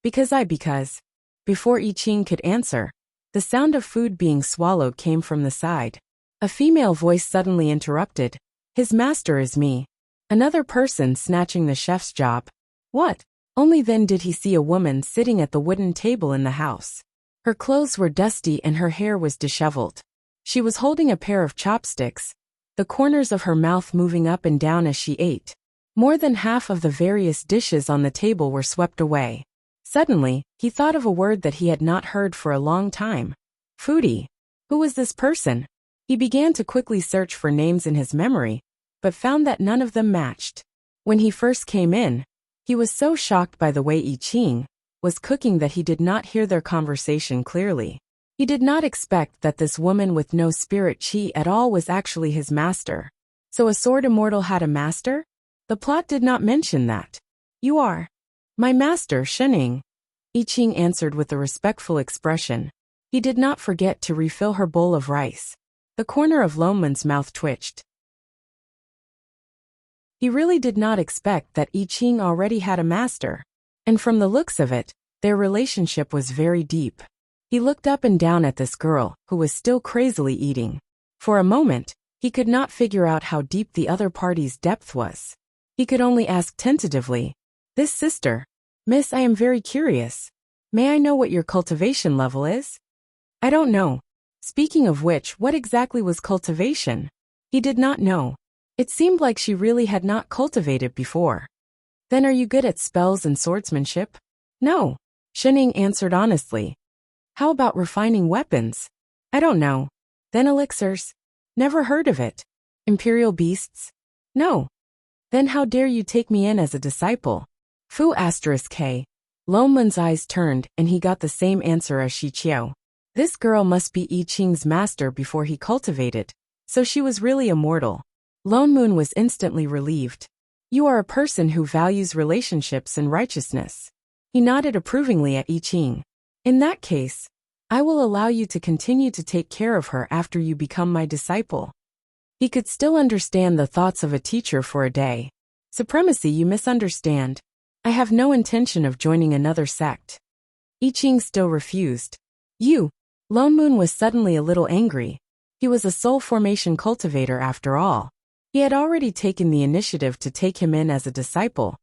Because. Before I Ching could answer, the sound of food being swallowed came from the side. A female voice suddenly interrupted, "His master is me." Another person snatching the chef's job. What? Only then did he see a woman sitting at the wooden table in the house. Her clothes were dusty and her hair was disheveled. She was holding a pair of chopsticks, the corners of her mouth moving up and down as she ate. More than half of the various dishes on the table were swept away. Suddenly, he thought of a word that he had not heard for a long time. Foodie. Who was this person? He began to quickly search for names in his memory, but found that none of them matched. When he first came in, he was so shocked by the way I Ching was cooking that he did not hear their conversation clearly. He did not expect that this woman with no spirit chi at all was actually his master. So a sword immortal had a master? The plot did not mention that. "You are my master, Shening," I Ching answered with a respectful expression. He did not forget to refill her bowl of rice. The corner of Lone Moon's mouth twitched. He really did not expect that I Ching already had a master. And from the looks of it, their relationship was very deep. He looked up and down at this girl, who was still crazily eating. For a moment, he could not figure out how deep the other party's depth was. He could only ask tentatively, "This sister, Miss, I am very curious. May I know what your cultivation level is?" "I don't know." Speaking of which, what exactly was cultivation? He did not know. It seemed like she really had not cultivated before. "Then are you good at spells and swordsmanship?" "No," Shening answered honestly. "How about refining weapons?" "I don't know." "Then elixirs?" "Never heard of it." "Imperial beasts?" "No." "Then how dare you take me in as a disciple?" Fu *K. Lone Moon's eyes turned and he got the same answer as Shi Qiao. This girl must be I Ching's master before he cultivated, so she was really immortal. Lone Moon was instantly relieved. "You are a person who values relationships and righteousness." He nodded approvingly at I Ching. "In that case, I will allow you to continue to take care of her after you become my disciple." He could still understand the thoughts of a teacher for a day. "Supremacy, you misunderstand. I have no intention of joining another sect." I Ching still refused. "You." Lone Moon was suddenly a little angry. He was a soul formation cultivator after all. He had already taken the initiative to take him in as a disciple,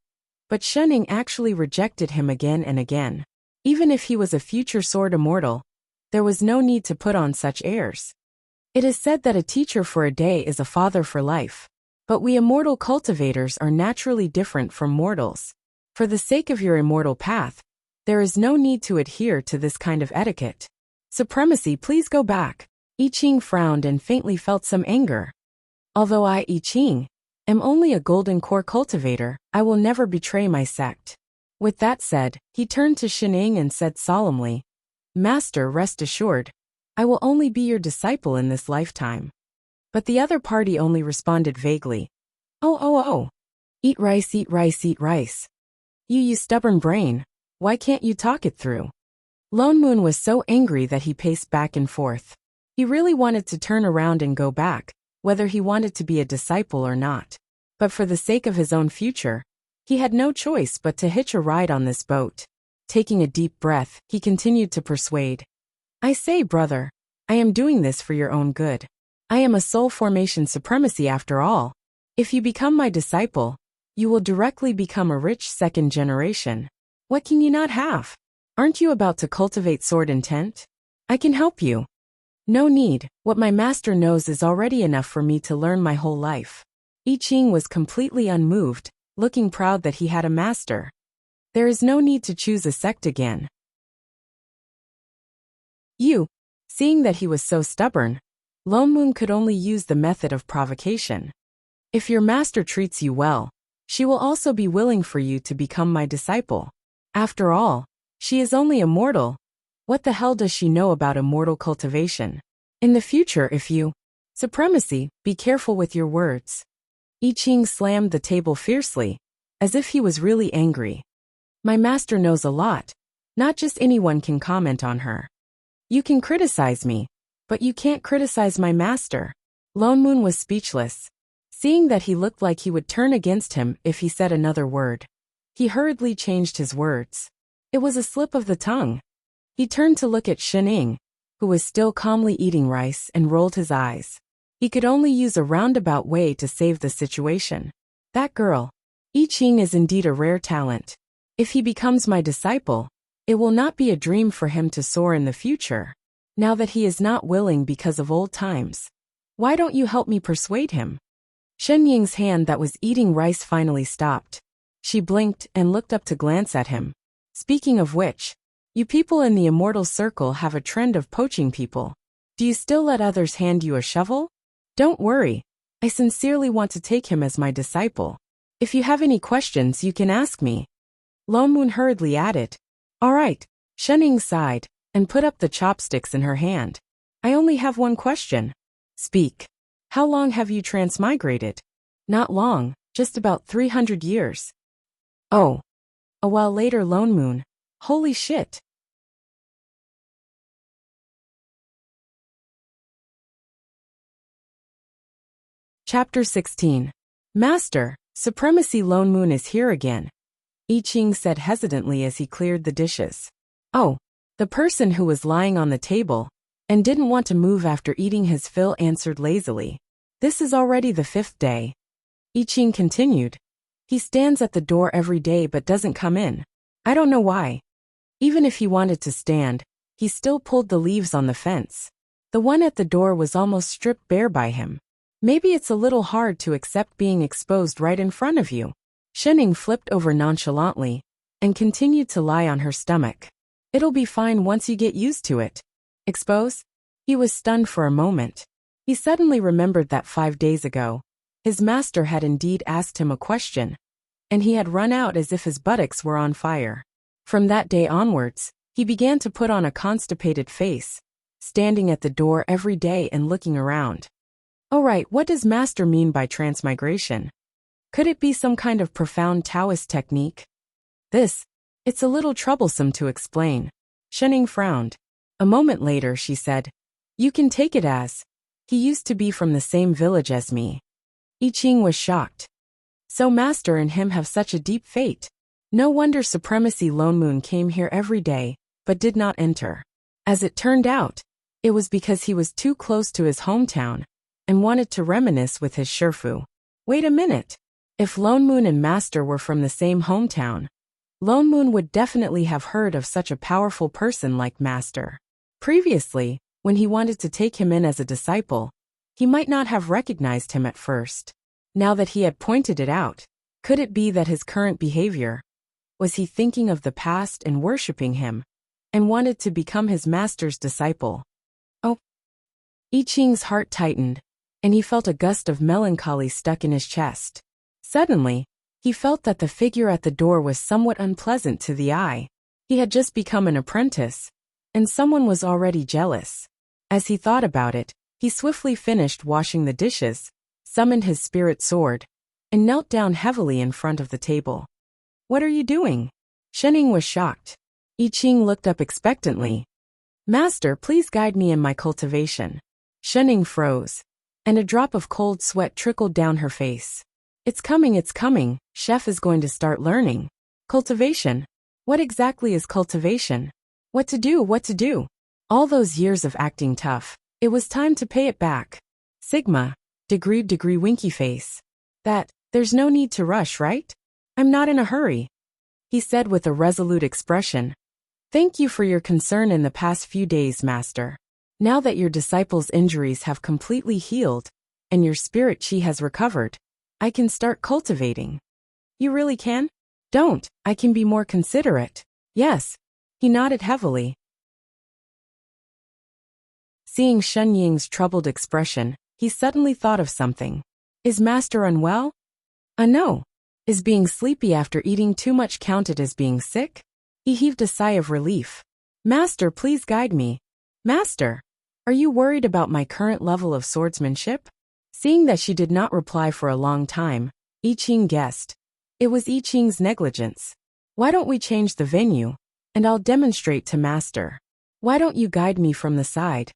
but Shening actually rejected him again and again. Even if he was a future sword immortal, there was no need to put on such airs. It is said that a teacher for a day is a father for life. But we immortal cultivators are naturally different from mortals. For the sake of your immortal path, there is no need to adhere to this kind of etiquette. Supremacy, please go back. I Ching frowned and faintly felt some anger. Although I Ching am only a golden core cultivator, I will never betray my sect. With that said, he turned to Shining and said solemnly, Master, rest assured, I will only be your disciple in this lifetime. But the other party only responded vaguely. Oh. Eat rice, eat rice, eat rice. You stubborn brain, why can't you talk it through? Lone Moon was so angry that he paced back and forth. He really wanted to turn around and go back, whether he wanted to be a disciple or not. But for the sake of his own future, he had no choice but to hitch a ride on this boat. Taking a deep breath, he continued to persuade. I say, brother, I am doing this for your own good. I am a soul formation supremacy after all. If you become my disciple, you will directly become a rich second generation. What can you not have? Aren't you about to cultivate sword intent? I can help you. No need, what my master knows is already enough for me to learn my whole life. I Ching was completely unmoved, looking proud that he had a master. There is no need to choose a sect again. Seeing that he was so stubborn, Lone Moon could only use the method of provocation. If your master treats you well, she will also be willing for you to become my disciple. After all, she is only a mortal. What the hell does she know about immortal cultivation? In the future, if you... Supremacy, be careful with your words. I Ching slammed the table fiercely, as if he was really angry. My master knows a lot. Not just anyone can comment on her. You can criticize me, but you can't criticize my master. Lone Moon was speechless, seeing that he looked like he would turn against him if he said another word. He hurriedly changed his words. It was a slip of the tongue. He turned to look at Shining, who was still calmly eating rice, and rolled his eyes. He could only use a roundabout way to save the situation. That girl, I Ching, is indeed a rare talent. If he becomes my disciple, it will not be a dream for him to soar in the future. Now that he is not willing because of old times, why don't you help me persuade him? Shen Ying's hand that was eating rice finally stopped. She blinked and looked up to glance at him. Speaking of which, you people in the immortal circle have a trend of poaching people. Do you still let others hand you a shovel? Don't worry, I sincerely want to take him as my disciple. If you have any questions, you can ask me. Lone Moon hurriedly added. All right, Shen Ying sighed and put up the chopsticks in her hand. I only have one question. Speak. How long have you transmigrated? Not long, just about 300 years. Oh. A while later, Lone Moon. Holy shit. Chapter 16. Master, Supremacy. Lone Moon is here again. I Ching said hesitantly as he cleared the dishes. Oh, the person who was lying on the table and didn't want to move after eating his fill answered lazily. This is already the 5th day. I Ching continued. He stands at the door every day but doesn't come in. I don't know why. Even if he wanted to stand, he still pulled the leaves on the fence. The one at the door was almost stripped bare by him. Maybe it's a little hard to accept being exposed right in front of you. Shen Ying flipped over nonchalantly and continued to lie on her stomach. It'll be fine once you get used to it. Expose? He was stunned for a moment. He suddenly remembered that 5 days ago, his master had indeed asked him a question, and he had run out as if his buttocks were on fire. From that day onwards, he began to put on a constipated face, standing at the door every day and looking around. All right, what does master mean by transmigration? Could it be some kind of profound Taoist technique? It's a little troublesome to explain. Shen Ying frowned. A moment later, she said, You can take it as, he used to be from the same village as me. I Ching was shocked. So master and him have such a deep fate. No wonder Supremacy. Lone Moon came here every day, but did not enter. As it turned out, it was because he was too close to his hometown and wanted to reminisce with his Shifu. Wait a minute. If Lone Moon and master were from the same hometown, Lone Moon would definitely have heard of such a powerful person like master. Previously, When he wanted to take him in as a disciple, he might not have recognized him at first. Now that he had pointed it out, could it be that his current behavior, was he thinking of the past and worshipping him, and wanted to become his master's disciple? Oh! I Ching's heart tightened, and he felt a gust of melancholy stuck in his chest. Suddenly, he felt that the figure at the door was somewhat unpleasant to the eye. He had just become an apprentice, and someone was already jealous. As he thought about it, he swiftly finished washing the dishes, summoned his spirit sword, and knelt down heavily in front of the table. "What are you doing?" Shening was shocked. I Ching looked up expectantly. "Master, please guide me in my cultivation." Shening froze, and a drop of cold sweat trickled down her face. It's coming, chef is going to start learning. Cultivation? What exactly is cultivation? What to do? All those years of acting tough, it was time to pay it back. Sigma, degree winky face. There's no need to rush, right? I'm not in a hurry, he said with a resolute expression. Thank you for your concern in the past few days, master. Now that your disciple's injuries have completely healed, and your spirit chi has recovered, I can start cultivating. You really can? Don't, I can be more considerate. Yes. He nodded heavily. Seeing Shen Ying's troubled expression, he suddenly thought of something. Is master unwell? No. Is being sleepy after eating too much counted as being sick? He heaved a sigh of relief. Master, please guide me. Master, are you worried about my current level of swordsmanship? Seeing that she did not reply for a long time, I Ching guessed. It was I Ching's negligence. Why don't we change the venue, and I'll demonstrate to master. Why don't you guide me from the side?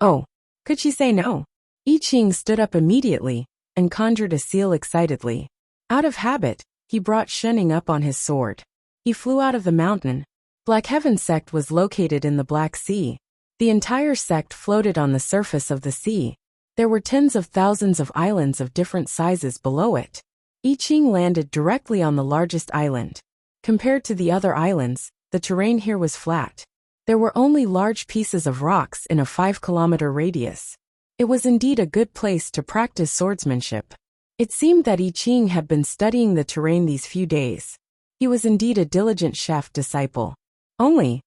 Oh, could she say no? I Ching stood up immediately, and conjured a seal excitedly. Out of habit, he brought Shening up on his sword. He flew out of the mountain. Black Heaven sect was located in the Black Sea. The entire sect floated on the surface of the sea. There were tens of thousands of islands of different sizes below it. I Ching landed directly on the largest island. Compared to the other islands, the terrain here was flat. There were only large pieces of rocks in a 5-kilometer radius. It was indeed a good place to practice swordsmanship. It seemed that I Ching had been studying the terrain these few days. He was indeed a diligent chef disciple. Only,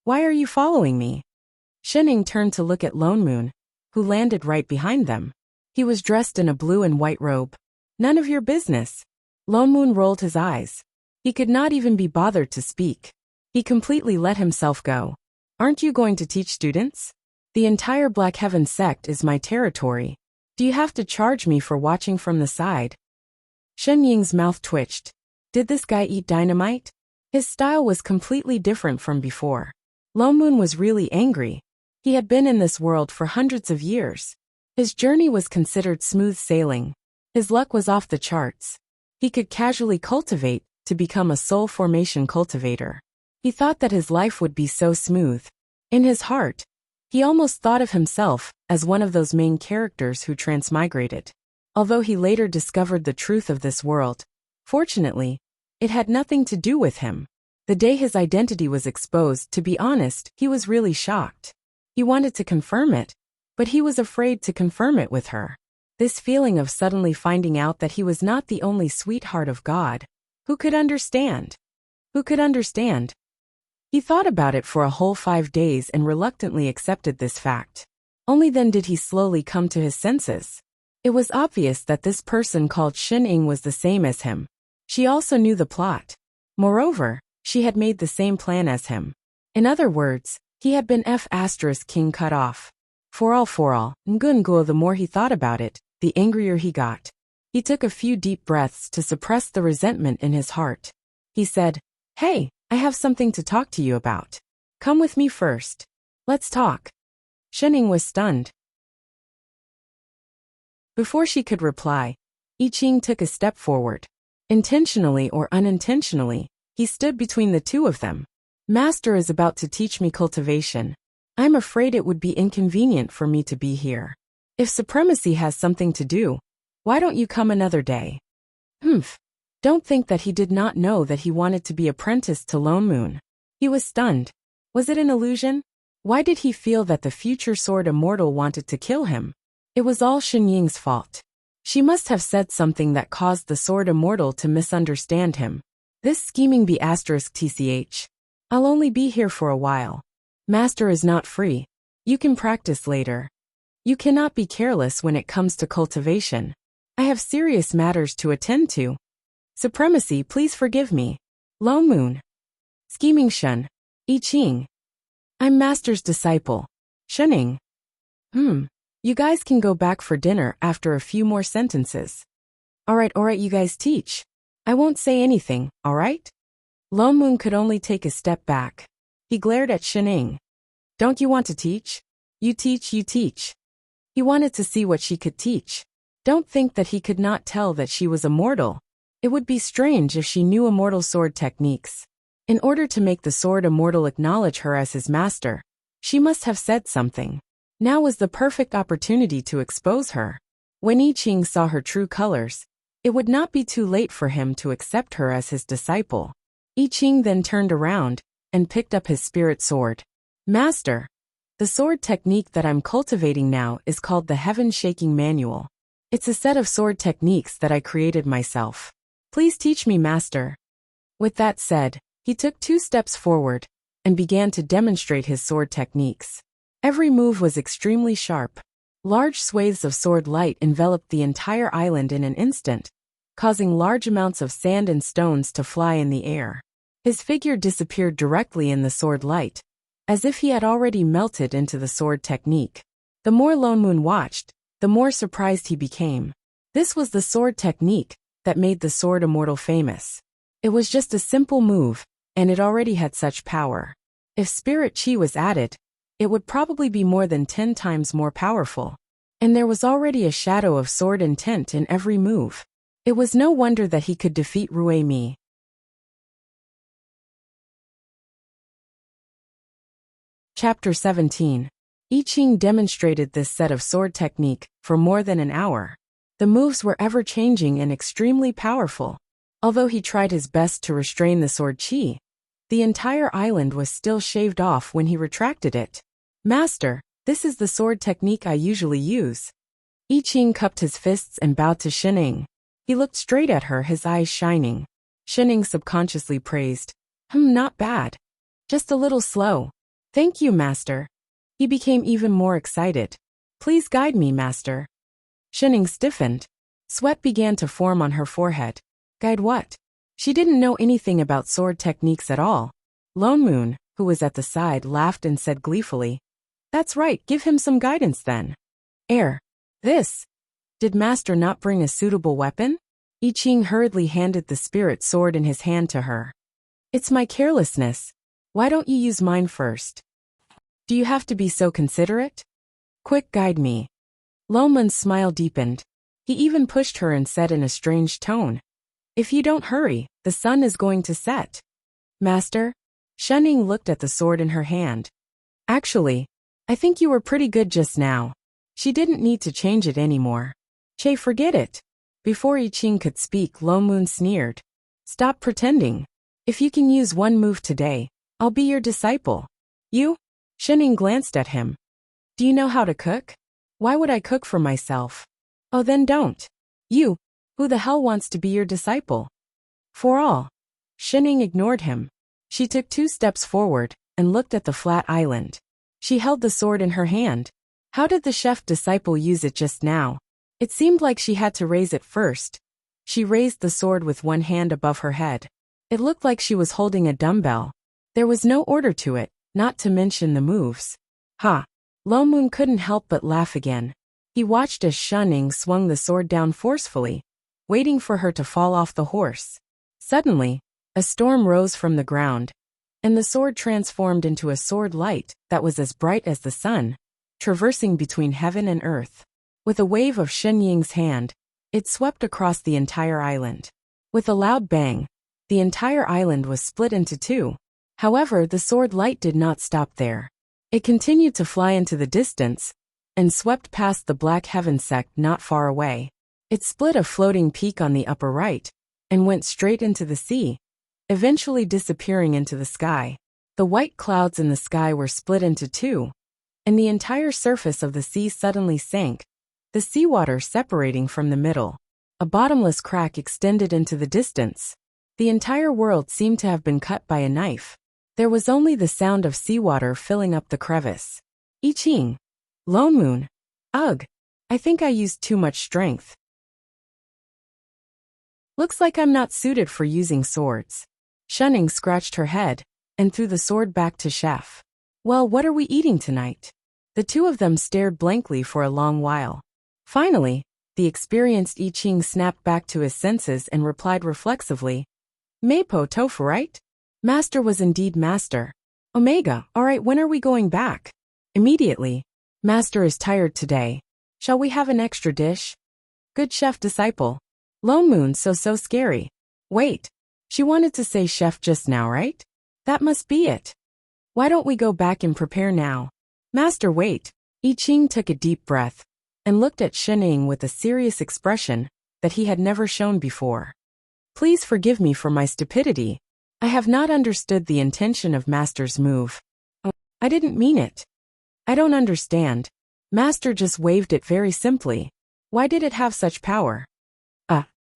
why are you following me? Shening turned to look at Lone Moon, who landed right behind them. He was dressed in a blue and white robe. None of your business. Lone Moon rolled his eyes. He could not even be bothered to speak. He completely let himself go. Aren't you going to teach students? The entire Black Heaven sect is my territory. Do you have to charge me for watching from the side? Shen Ying's mouth twitched. Did this guy eat dynamite? His style was completely different from before. Lone Moon was really angry. He had been in this world for hundreds of years. His journey was considered smooth sailing. His luck was off the charts. He could casually cultivate to become a soul formation cultivator. He thought that his life would be so smooth. In his heart, he almost thought of himself as one of those main characters who transmigrated. Although he later discovered the truth of this world, fortunately, it had nothing to do with him. The day his identity was exposed, to be honest, he was really shocked. He wanted to confirm it, but he was afraid to confirm it with her. This feeling of suddenly finding out that he was not the only sweetheart of God. Who could understand? Who could understand? He thought about it for a whole 5 days and reluctantly accepted this fact. Only then did he slowly come to his senses. It was obvious that this person called Shen Ying was the same as him. She also knew the plot. Moreover, she had made the same plan as him. In other words, he had been King cut off. For all, Ngunguo, the more he thought about it, the angrier he got. He took a few deep breaths to suppress the resentment in his heart. He said, Hey, I have something to talk to you about. Come with me first. Let's talk. Shening was stunned. Before she could reply, I Ching took a step forward. Intentionally or unintentionally, he stood between the two of them. Master is about to teach me cultivation. I'm afraid it would be inconvenient for me to be here. If supremacy has something to do, why don't you come another day? Don't think that he did not know that he wanted to be apprenticed to Lone Moon. He was stunned. Was it an illusion? Why did he feel that the future sword immortal wanted to kill him? It was all Xinying's fault. She must have said something that caused the sword immortal to misunderstand him. This scheming *tch. I'll only be here for a while. Master is not free. You can practice later. You cannot be careless when it comes to cultivation. I have serious matters to attend to. Supremacy, please forgive me. Lone Moon. Scheming Shun. I Ching. I'm Master's disciple. Shuning. You guys can go back for dinner after a few more sentences. Alright, you guys teach. I won't say anything, alright? Lone Moon could only take a step back. He glared at Shuning. Don't you want to teach? You teach, you teach. He wanted to see what she could teach. Don't think that he could not tell that she was immortal. It would be strange if she knew immortal sword techniques. In order to make the sword immortal acknowledge her as his master, she must have said something. Now was the perfect opportunity to expose her. When I Ching saw her true colors, it would not be too late for him to accept her as his disciple. I Ching then turned around and picked up his spirit sword. Master, the sword technique that I'm cultivating now is called the Heaven Shaking Manual. It's a set of sword techniques that I created myself. Please teach me, Master. With that said, he took 2 steps forward and began to demonstrate his sword techniques. Every move was extremely sharp. Large swathes of sword light enveloped the entire island in an instant, causing large amounts of sand and stones to fly in the air. His figure disappeared directly in the sword light, as if he had already melted into the sword technique. The more Lone Moon watched, the more surprised he became. This was the sword technique that made the sword immortal famous. It was just a simple move, and it already had such power. If spirit chi was added, it would probably be more than 10 times more powerful. And there was already a shadow of sword intent in every move. It was no wonder that he could defeat Rui Mi. Chapter 17. I Ching demonstrated this set of sword technique for more than an hour. The moves were ever-changing and extremely powerful. Although he tried his best to restrain the sword chi, the entire island was still shaved off when he retracted it. Master, this is the sword technique I usually use. I Ching cupped his fists and bowed to Shuning. He looked straight at her, his eyes shining. Shuning subconsciously praised. Not bad. Just a little slow. Thank you, Master. He became even more excited. Please guide me, Master. Shuning stiffened. Sweat began to form on her forehead. Guide what? She didn't know anything about sword techniques at all. Lone Moon, who was at the side, laughed and said gleefully, That's right, give him some guidance then. This. Did Master not bring a suitable weapon? I Ching hurriedly handed the spirit sword in his hand to her. It's my carelessness. Why don't you use mine first? Do you have to be so considerate? Quick, guide me. Lone Moon's smile deepened. He even pushed her and said in a strange tone, If you don't hurry, the sun is going to set. Master? Shuning looked at the sword in her hand. Actually, I think you were pretty good just now. She didn't need to change it anymore. Che, forget it. Before I Ching could speak, Lone Moon sneered. Stop pretending. If you can use one move today, I'll be your disciple. You? Shuning glanced at him. Do you know how to cook? Why would I cook for myself? Oh, then don't. You, who the hell wants to be your disciple? For all. Shuning ignored him. She took 2 steps forward and looked at the flat island. She held the sword in her hand. How did the chef disciple use it just now? It seemed like she had to raise it first. She raised the sword with one hand above her head. It looked like she was holding a dumbbell. There was no order to it, not to mention the moves. Ha! Lone Moon couldn't help but laugh again. He watched as Shuning swung the sword down forcefully, waiting for her to fall off the horse. Suddenly, a storm rose from the ground, and the sword transformed into a sword light that was as bright as the sun, traversing between heaven and earth. With a wave of Shunying's hand, it swept across the entire island. With a loud bang, the entire island was split into 2. However, the sword light did not stop there. It continued to fly into the distance and swept past the Black Heaven sect not far away. It split a floating peak on the upper right and went straight into the sea, eventually disappearing into the sky. The white clouds in the sky were split into two, and the entire surface of the sea suddenly sank, the seawater separating from the middle. A bottomless crack extended into the distance. The entire world seemed to have been cut by a knife. There was only the sound of seawater filling up the crevice. I Ching. Lone Moon. Ugh. I think I used too much strength. Looks like I'm not suited for using swords. Shunning scratched her head and threw the sword back to Chef. Well, what are we eating tonight? The two of them stared blankly for a long while. Finally, the experienced I Ching snapped back to his senses and replied reflexively, Mapo tofu, right? Master was indeed master. Omega, alright, when are we going back? Immediately. Master is tired today. Shall we have an extra dish? Good chef disciple. Lone Moon so scary. Wait. She wanted to say chef just now, right? That must be it. Why don't we go back and prepare now? Master, wait. I Ching took a deep breath and looked at Shening with a serious expression that he had never shown before. Please forgive me for my stupidity. I have not understood the intention of Master's move. Oh, I didn't mean it. I don't understand. Master just waved it very simply. Why did it have such power?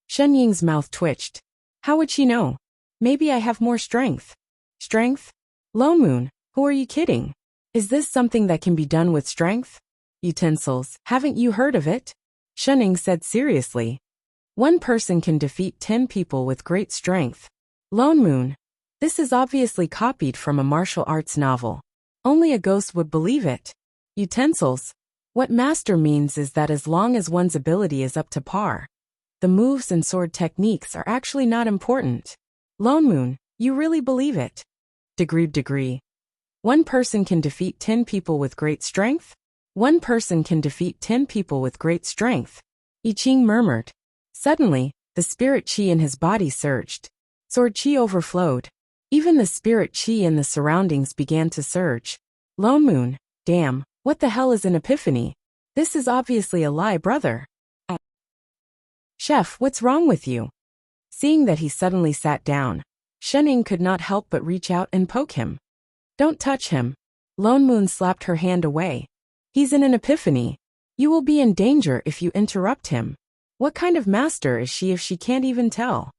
Shen Ying's mouth twitched. How would she know? Maybe I have more strength. Strength? Lone Moon, who are you kidding? Is this something that can be done with strength? Utensils, haven't you heard of it? Shening said seriously. One person can defeat 10 people with great strength. Lone Moon. This is obviously copied from a martial arts novel. Only a ghost would believe it. Utensils. What Master means is that as long as one's ability is up to par, the moves and sword techniques are actually not important. Lone Moon, you really believe it? Degree. One person can defeat 10 people with great strength? One person can defeat 10 people with great strength. I Ching murmured. Suddenly, the spirit chi in his body surged. Sword chi overflowed. Even the spirit chi in the surroundings began to surge. Lone Moon, damn, what the hell is an epiphany? This is obviously a lie, brother. Chef, what's wrong with you? Seeing that he suddenly sat down, Shening could not help but reach out and poke him. Don't touch him. Lone Moon slapped her hand away. He's in an epiphany. You will be in danger if you interrupt him. What kind of master is she if she can't even tell?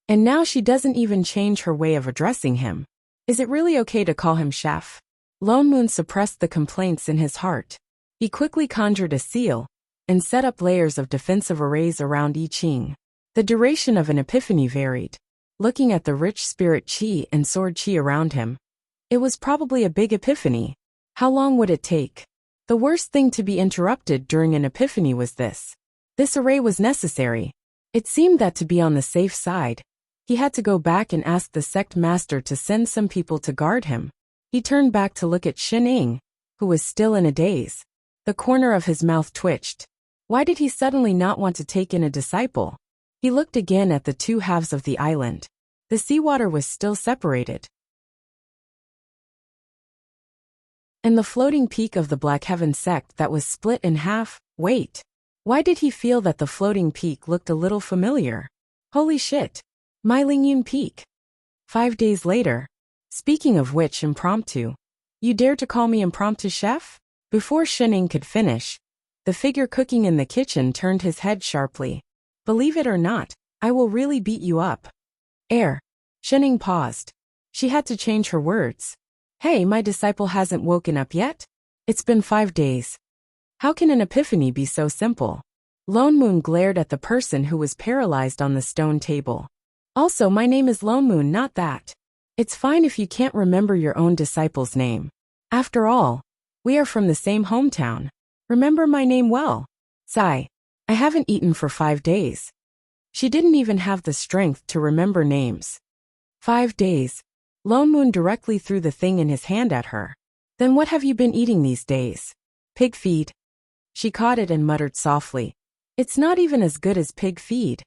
And now she doesn't even change her way of addressing him. Is it really okay to call him chef? Lone Moon suppressed the complaints in his heart. He quickly conjured a seal and set up layers of defensive arrays around I Ching. The duration of an epiphany varied. Looking at the rich spirit chi and sword chi around him, it was probably a big epiphany. How long would it take? The worst thing to be interrupted during an epiphany was this. This array was necessary. It seemed that to be on the safe side, he had to go back and ask the sect master to send some people to guard him. He turned back to look at Shening, who was still in a daze. The corner of his mouth twitched. Why did he suddenly not want to take in a disciple? He looked again at the two halves of the island. The seawater was still separated. And the floating peak of the Black Heaven sect that was split in half. Wait. Why did he feel that the floating peak looked a little familiar? Holy shit. My Lingyun Peak. 5 days later. Speaking of which, impromptu. You dare to call me impromptu chef? Before Shening could finish, the figure cooking in the kitchen turned his head sharply. Believe it or not, I will really beat you up. Shening paused. She had to change her words. Hey, my disciple hasn't woken up yet? It's been 5 days. How can an epiphany be so simple? Lone Moon glared at the person who was paralyzed on the stone table. Also, my name is Lone Moon, not that. It's fine if you can't remember your own disciple's name. After all, we are from the same hometown. Remember my name well. Sigh. I haven't eaten for 5 days. She didn't even have the strength to remember names. 5 days. Lone Moon directly threw the thing in his hand at her. Then what have you been eating these days? Pig feed. She caught it and muttered softly. It's not even as good as pig feed.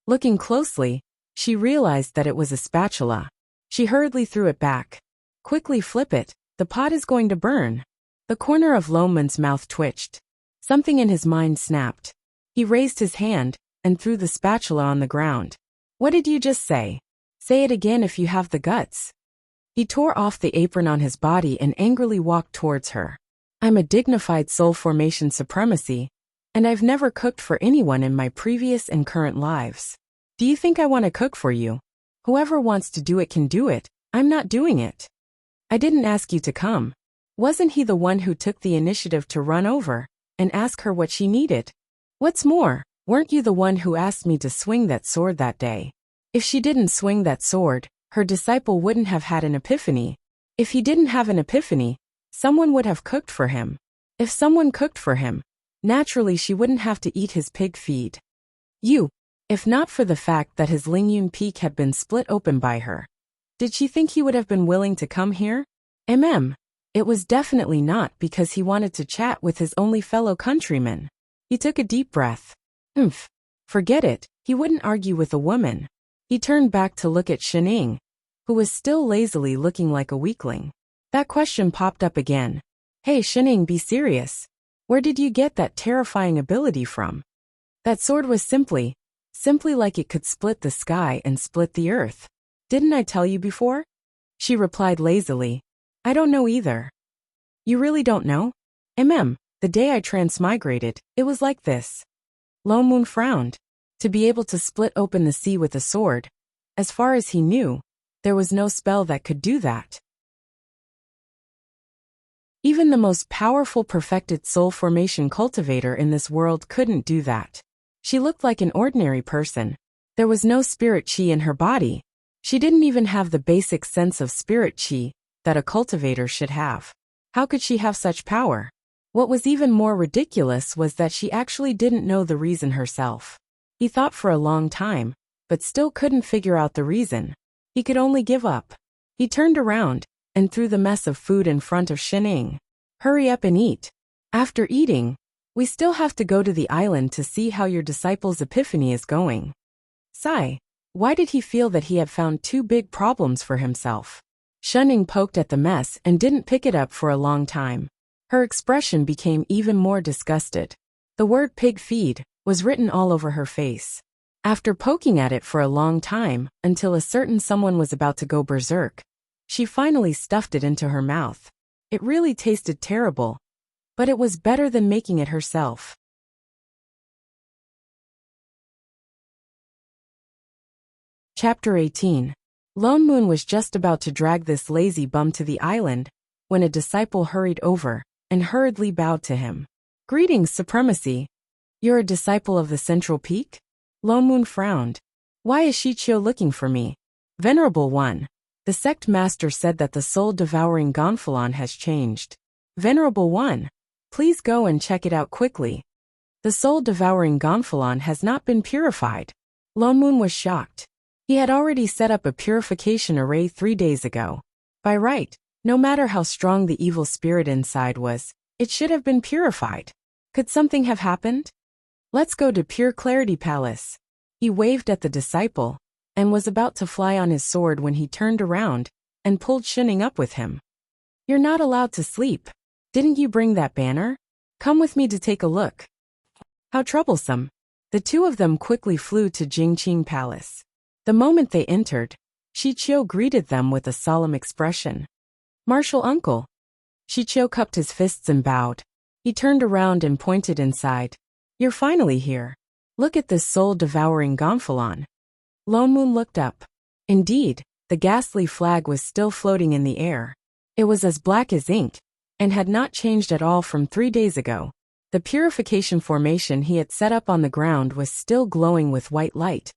Looking closely, she realized that it was a spatula. She hurriedly threw it back. Quickly flip it, the pot is going to burn. The corner of Lone Moon's mouth twitched. Something in his mind snapped. He raised his hand and threw the spatula on the ground. What did you just say? Say it again if you have the guts. He tore off the apron on his body and angrily walked towards her. I'm a dignified soul formation supremacy, and I've never cooked for anyone in my previous and current lives. Do you think I want to cook for you? Whoever wants to do it can do it, I'm not doing it. I didn't ask you to come. Wasn't he the one who took the initiative to run over and ask her what she needed? What's more, weren't you the one who asked me to swing that sword that day? If she didn't swing that sword, her disciple wouldn't have had an epiphany. If he didn't have an epiphany, someone would have cooked for him. If someone cooked for him, naturally she wouldn't have to eat his pig feed. If not for the fact that his Lingyun peak had been split open by her. Did she think he would have been willing to come here? It was definitely not because he wanted to chat with his only fellow countryman. He took a deep breath. Forget it, he wouldn't argue with a woman. He turned back to look at Shining, who was still lazily looking like a weakling. That question popped up again. Hey Shining, be serious. Where did you get that terrifying ability from? That sword was simply like it could split the sky and split the earth. Didn't I tell you before? She replied lazily. I don't know either. You really don't know? The day I transmigrated, it was like this. Lone Moon frowned. To be able to split open the sea with a sword, as far as he knew, there was no spell that could do that. Even the most powerful perfected soul formation cultivator in this world couldn't do that. She looked like an ordinary person. There was no spirit chi in her body. She didn't even have the basic sense of spirit chi that a cultivator should have. How could she have such power? What was even more ridiculous was that she actually didn't know the reason herself. He thought for a long time, but still couldn't figure out the reason. He could only give up. He turned around and threw the mess of food in front of Shining. Hurry up and eat. After eating, we still have to go to the island to see how your disciple's epiphany is going. Sigh. Why did he feel that he had found two big problems for himself? Shining poked at the mess and didn't pick it up for a long time. Her expression became even more disgusted. The word pig feed was written all over her face. After poking at it for a long time, until a certain someone was about to go berserk, she finally stuffed it into her mouth. It really tasted terrible, but it was better than making it herself. Chapter 18. Lone Moon was just about to drag this lazy bum to the island, when a disciple hurried over and hurriedly bowed to him. Greetings, Supremacy. You're a disciple of the Central Peak? Lone Moon frowned. Why is Shichio looking for me? Venerable One. The sect master said that the soul-devouring Gonfalon has changed. Venerable One. Please go and check it out quickly. The soul-devouring Gonfalon has not been purified. Lone Moon was shocked. He had already set up a purification array 3 days ago. By right, no matter how strong the evil spirit inside was, it should have been purified. Could something have happened? Let's go to Pure Clarity Palace. He waved at the disciple, and was about to fly on his sword when he turned around and pulled Shining up with him. You're not allowed to sleep. Didn't you bring that banner? Come with me to take a look. How troublesome. The two of them quickly flew to Jingqing Palace. The moment they entered, Shichio greeted them with a solemn expression. Martial uncle. Shichio cupped his fists and bowed. He turned around and pointed inside. You're finally here. Look at this soul-devouring Gonfalon. Lone Moon looked up. Indeed, the ghastly flag was still floating in the air. It was as black as ink, and had not changed at all from 3 days ago. The purification formation he had set up on the ground was still glowing with white light,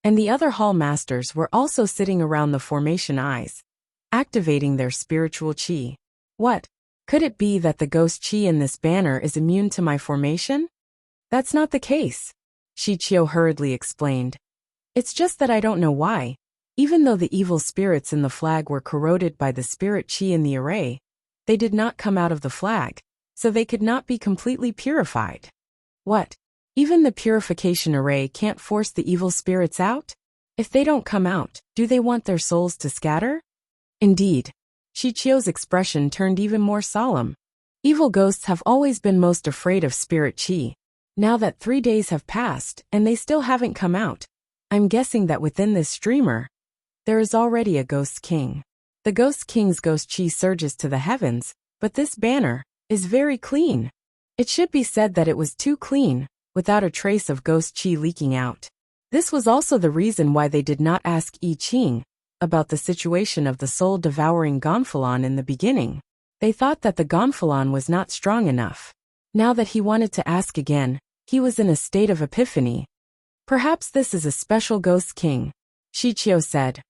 and the other hall masters were also sitting around the formation eyes, activating their spiritual chi. What? Could it be that the ghost chi in this banner is immune to my formation? That's not the case, Shichio hurriedly explained. It's just that I don't know why. Even though the evil spirits in the flag were corroded by the spirit chi in the array, they did not come out of the flag, so they could not be completely purified. What? Even the purification array can't force the evil spirits out? If they don't come out, do they want their souls to scatter? Indeed. Shichio's expression turned even more solemn. Evil ghosts have always been most afraid of spirit chi. Now that 3 days have passed and they still haven't come out, I'm guessing that within this streamer, there is already a ghost king. The The Ghost King's ghost chi surges to the heavens, but this banner is very clean. It should be said that it was too clean, without a trace of ghost chi leaking out. This was also the reason why they did not ask I Ching about the situation of the soul-devouring Gonfalon in the beginning. They thought that the Gonfalon was not strong enough. Now that he wanted to ask again, he was in a state of epiphany. Perhaps this is a special Ghost King, Shichio said.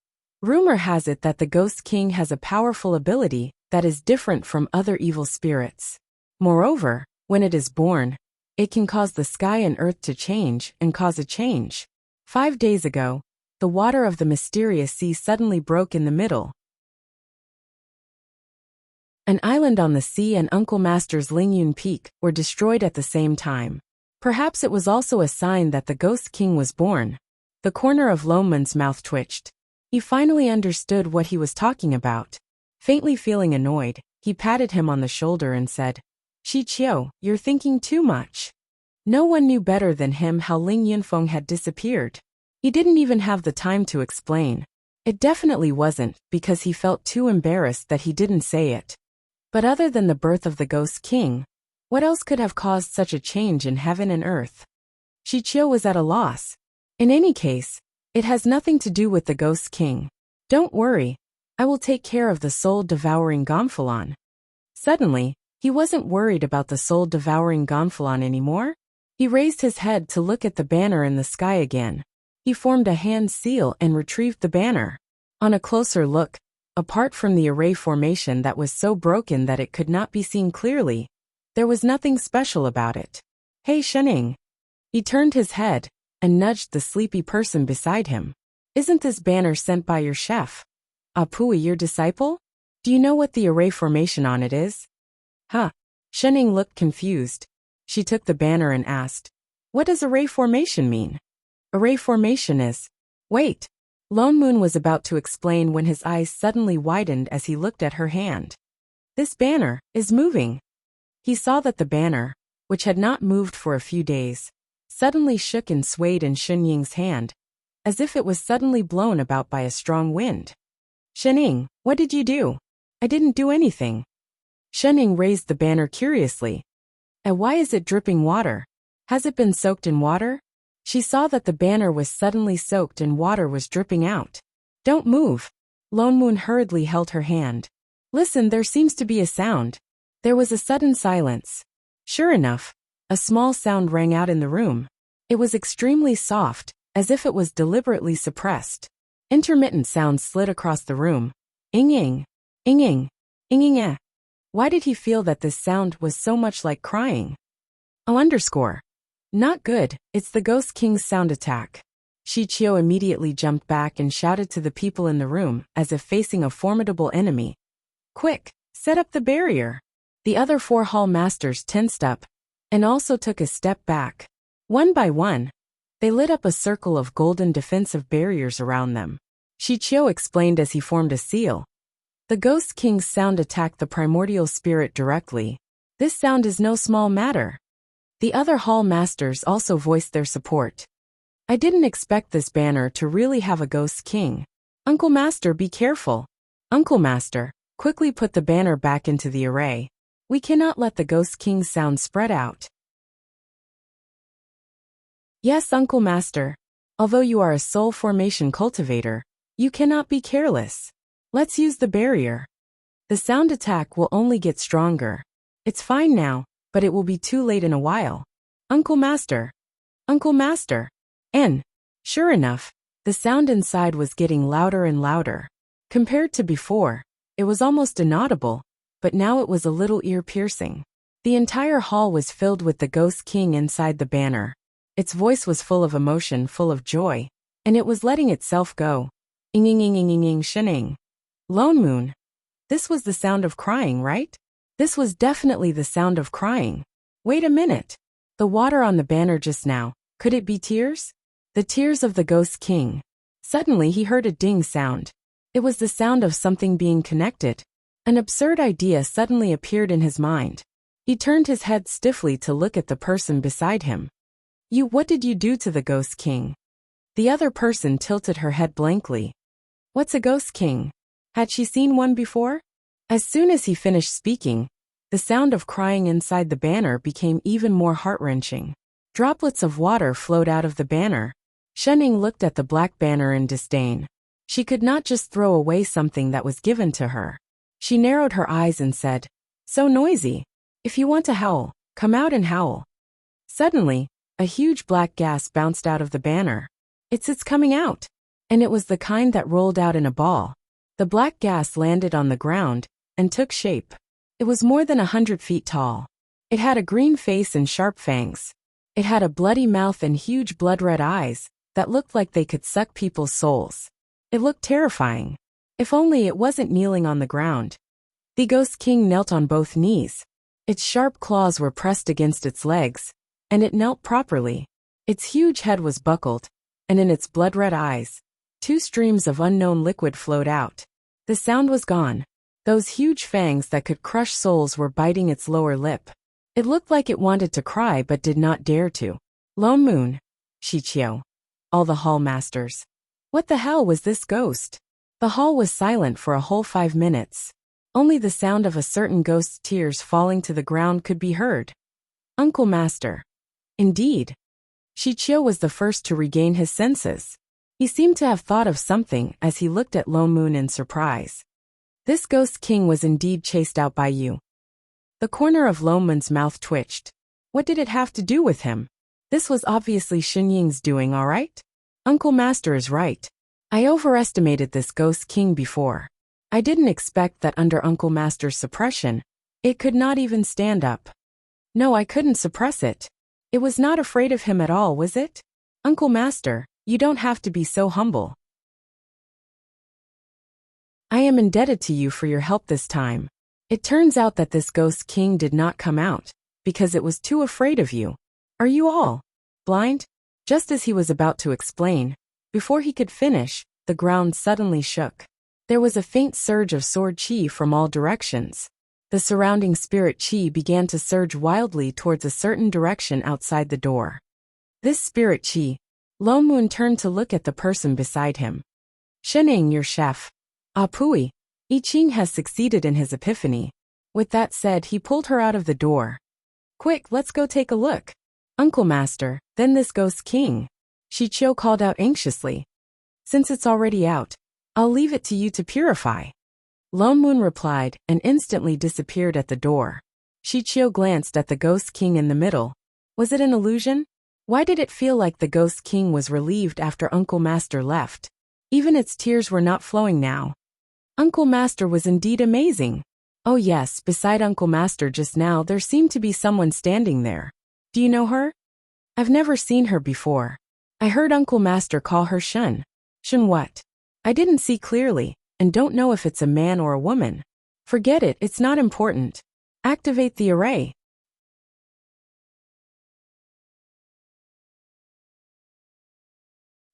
Rumor has it that the Ghost King has a powerful ability that is different from other evil spirits. Moreover, when it is born, it can cause the sky and earth to change and cause a change. 5 days ago, the water of the mysterious sea suddenly broke in the middle. An island on the sea and Uncle Master's Lingyun Peak were destroyed at the same time. Perhaps it was also a sign that the Ghost King was born. The corner of Loman's mouth twitched. He finally understood what he was talking about. Faintly feeling annoyed, he patted him on the shoulder and said, Shichio, you're thinking too much. No one knew better than him how Ling Yunfeng had disappeared. He didn't even have the time to explain. It definitely wasn't because he felt too embarrassed that he didn't say it. But other than the birth of the Ghost King, what else could have caused such a change in heaven and earth? Shichio was at a loss. In any case, it has nothing to do with the Ghost King. Don't worry, I will take care of the soul-devouring Gonfalon. Suddenly, he wasn't worried about the soul-devouring Gonfalon anymore. He raised his head to look at the banner in the sky again. He formed a hand seal and retrieved the banner. On a closer look, apart from the array formation that was so broken that it could not be seen clearly, there was nothing special about it. Hey Shening. He turned his head and nudged the sleepy person beside him. Isn't this banner sent by your chef? Apui, your disciple? Do you know what the array formation on it is? Huh. Shening looked confused. She took the banner and asked, what does array formation mean? Array formation is... Wait. Lone Moon was about to explain when his eyes suddenly widened as he looked at her hand. This banner is moving. He saw that the banner, which had not moved for a few days, suddenly shook and swayed in Shenying's hand, as if it was suddenly blown about by a strong wind. Shening, what did you do? I didn't do anything. Shening raised the banner curiously. And why is it dripping water? Has it been soaked in water? She saw that the banner was suddenly soaked and water was dripping out. Don't move. Lone Moon hurriedly held her hand. Listen, there seems to be a sound. There was a sudden silence. Sure enough, a small sound rang out in the room. It was extremely soft, as if it was deliberately suppressed. Intermittent sounds slid across the room. Ing-ing, ing-ing, ing-ing-eh. Why did he feel that this sound was so much like crying? _. Not good, it's the Ghost King's sound attack. Shichio immediately jumped back and shouted to the people in the room as if facing a formidable enemy. Quick, set up the barrier. The other 4 hall masters tensed up and also took a step back. One by one, they lit up a circle of golden defensive barriers around them. Shichio explained as he formed a seal. The Ghost King's sound attacked the primordial spirit directly. This sound is no small matter. The other hall masters also voiced their support. I didn't expect this banner to really have a Ghost King. Uncle Master, be careful. Uncle Master, quickly put the banner back into the array. We cannot let the Ghost King's sound spread out. Yes, Uncle Master. Although you are a soul formation cultivator, you cannot be careless. Let's use the barrier. The sound attack will only get stronger. It's fine now, but it will be too late in a while. Uncle Master. Uncle Master. And, sure enough, the sound inside was getting louder and louder. Compared to before, it was almost inaudible, but now it was a little ear-piercing. The entire hall was filled with the Ghost King inside the banner. Its voice was full of emotion, full of joy, and it was letting itself go. Ing-ing-ing-ing-ing-ing shinning. Lone Moon. This was the sound of crying, right? This was definitely the sound of crying. Wait a minute. The water on the banner just now, could it be tears? The tears of the Ghost King. Suddenly he heard a ding sound. It was the sound of something being connected. An absurd idea suddenly appeared in his mind. He turned his head stiffly to look at the person beside him. What did you do to the Ghost King? The other person tilted her head blankly. What's a Ghost King? Had she seen one before? As soon as he finished speaking, the sound of crying inside the banner became even more heart-wrenching. Droplets of water flowed out of the banner. Shenning looked at the black banner in disdain. She could not just throw away something that was given to her. She narrowed her eyes and said, "So noisy. If you want to howl, come out and howl." Suddenly, a huge black gas bounced out of the banner. It's coming out. And it was the kind that rolled out in a ball. The black gas landed on the ground and took shape. It was more than 100 feet tall. It had a green face and sharp fangs. It had a bloody mouth and huge blood-red eyes that looked like they could suck people's souls. It looked terrifying. If only it wasn't kneeling on the ground. The Ghost King knelt on both knees. Its sharp claws were pressed against its legs, and it knelt properly. Its huge head was buckled, and in its blood-red eyes, 2 streams of unknown liquid flowed out. The sound was gone. Those huge fangs that could crush souls were biting its lower lip. It looked like it wanted to cry but did not dare to. Lone Moon, Shichio, all the hall masters. What the hell was this ghost? The hall was silent for a whole 5 minutes. Only the sound of a certain ghost's tears falling to the ground could be heard. Uncle Master. Indeed. Shichio was the first to regain his senses. He seemed to have thought of something as he looked at Lone Moon in surprise. This Ghost King was indeed chased out by you. The corner of Lone Moon's mouth twitched. What did it have to do with him? This was obviously Xinying's doing, all right? Uncle Master is right. I overestimated this Ghost King before. I didn't expect that under Uncle Master's suppression, it could not even stand up. No, I couldn't suppress it. It was not afraid of him at all, was it? Uncle Master, you don't have to be so humble. I am indebted to you for your help this time. It turns out that this Ghost King did not come out, because it was too afraid of you. Are you all blind? Just as he was about to explain, before he could finish, the ground suddenly shook. There was a faint surge of sword chi from all directions. The surrounding spirit chi began to surge wildly towards a certain direction outside the door. This spirit chi, Lone Moon turned to look at the person beside him. Shenning, your chef. Apui, I Ching has succeeded in his epiphany. With that said, he pulled her out of the door. Quick, let's go take a look. Uncle Master, then this Ghost King. Shichio called out anxiously. Since it's already out, I'll leave it to you to purify. Lone Moon replied and instantly disappeared at the door. Shichio glanced at the Ghost King in the middle. Was it an illusion? Why did it feel like the Ghost King was relieved after Uncle Master left? Even its tears were not flowing now. Uncle Master was indeed amazing. Oh yes, beside Uncle Master just now there seemed to be someone standing there. Do you know her? I've never seen her before. I heard Uncle Master call her Shun. Shun what? I didn't see clearly, and don't know if it's a man or a woman. Forget it, it's not important. Activate the array.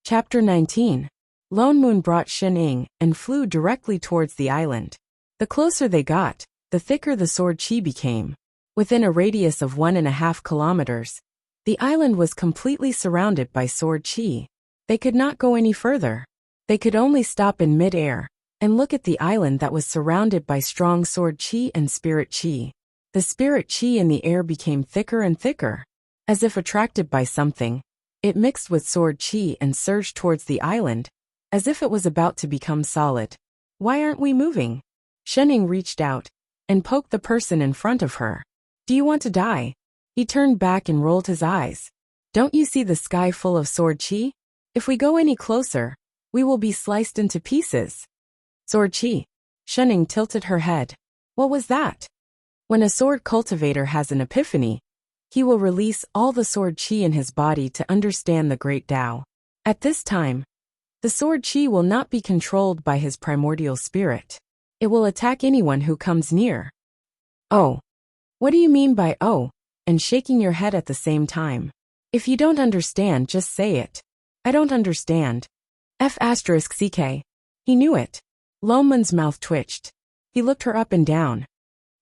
Chapter 19. Lone Moon brought Xinying and flew directly towards the island. The closer they got, the thicker the sword chi became. Within a radius of 1.5 kilometers, the island was completely surrounded by sword chi. They could not go any further. They could only stop in mid-air and look at the island that was surrounded by strong sword chi and spirit chi. The spirit chi in the air became thicker and thicker. As if attracted by something, it mixed with sword chi and surged towards the island, as if it was about to become solid. Why aren't we moving? Xinying reached out and poked the person in front of her. Do you want to die? He turned back and rolled his eyes. Don't you see the sky full of sword chi? If we go any closer, we will be sliced into pieces. Sword chi. Xinying tilted her head. What was that? When a sword cultivator has an epiphany, he will release all the sword chi in his body to understand the great Tao. At this time, the sword chi will not be controlled by his primordial spirit. It will attack anyone who comes near. Oh. What do you mean by oh? And shaking your head at the same time. If you don't understand, just say it. I don't understand. F***ck. He knew it. Lone Moon's mouth twitched. He looked her up and down.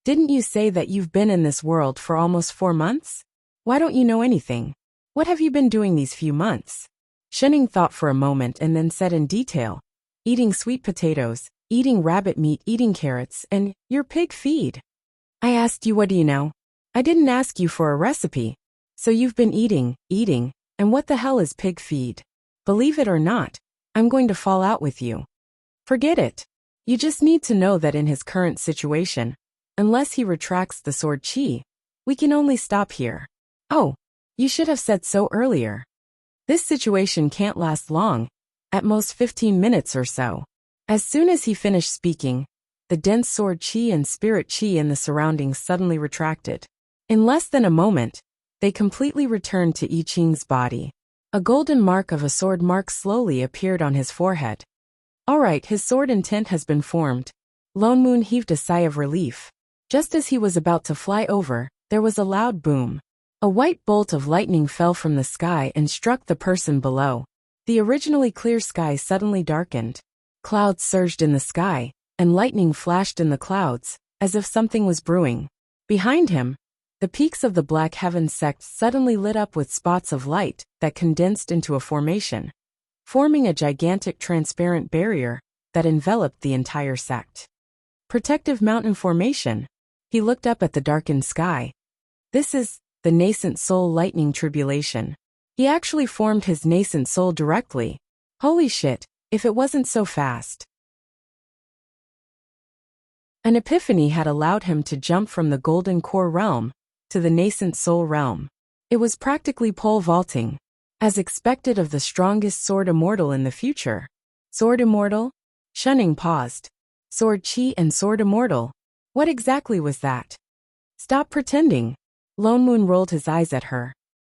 Didn't you say that you've been in this world for almost 4 months? Why don't you know anything? What have you been doing these few months? Xinying thought for a moment and then said in detail. Eating sweet potatoes, eating rabbit meat, eating carrots, and your pig feed. I asked you, what do you know? I didn't ask you for a recipe. So you've been eating, and what the hell is pig feed? Believe it or not, I'm going to fall out with you. Forget it. You just need to know that in his current situation, unless he retracts the sword chi, we can only stop here. Oh, you should have said so earlier. This situation can't last long, at most 15 minutes or so. As soon as he finished speaking, the dense sword chi and spirit chi in the surroundings suddenly retracted. In less than a moment, they completely returned to I Ching's body. A golden mark of a sword mark slowly appeared on his forehead. All right, his sword intent has been formed. Lone Moon heaved a sigh of relief. Just as he was about to fly over, there was a loud boom. A white bolt of lightning fell from the sky and struck the person below. The originally clear sky suddenly darkened. Clouds surged in the sky, and lightning flashed in the clouds, as if something was brewing. Behind him, the peaks of the Black Heaven sect suddenly lit up with spots of light that condensed into a formation, forming a gigantic transparent barrier that enveloped the entire sect. Protective mountain formation. He looked up at the darkened sky. This is the nascent soul lightning tribulation. He actually formed his nascent soul directly. Holy shit, if it wasn't so fast. An epiphany had allowed him to jump from the golden core realm to the nascent soul realm. It was practically pole vaulting, as expected of the strongest sword immortal in the future. Sword immortal? Shunning paused. Sword chi and sword immortal? What exactly was that? Stop pretending. Lone Moon rolled his eyes at her.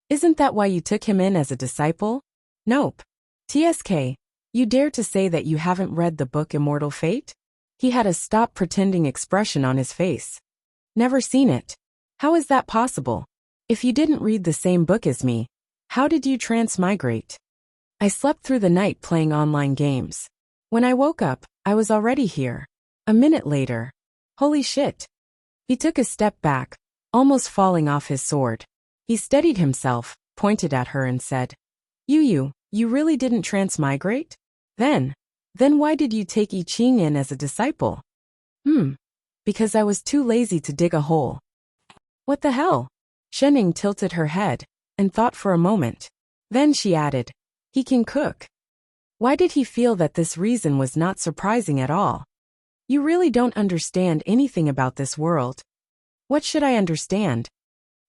Isn't that why you took him in as a disciple? Nope. TSK, you dare to say that you haven't read the book Immortal Fate? He had a stop pretending expression on his face. Never seen it. How is that possible? If you didn't read the same book as me, how did you transmigrate? I slept through the night playing online games. When I woke up, I was already here. A minute later. Holy shit. He took a step back, almost falling off his sword. He steadied himself, pointed at her and said, You really didn't transmigrate? Then why did you take I Ching in as a disciple? Because I was too lazy to dig a hole. What the hell? Shening tilted her head and thought for a moment. Then she added, he can cook. Why did he feel that this reason was not surprising at all? You really don't understand anything about this world. What should I understand?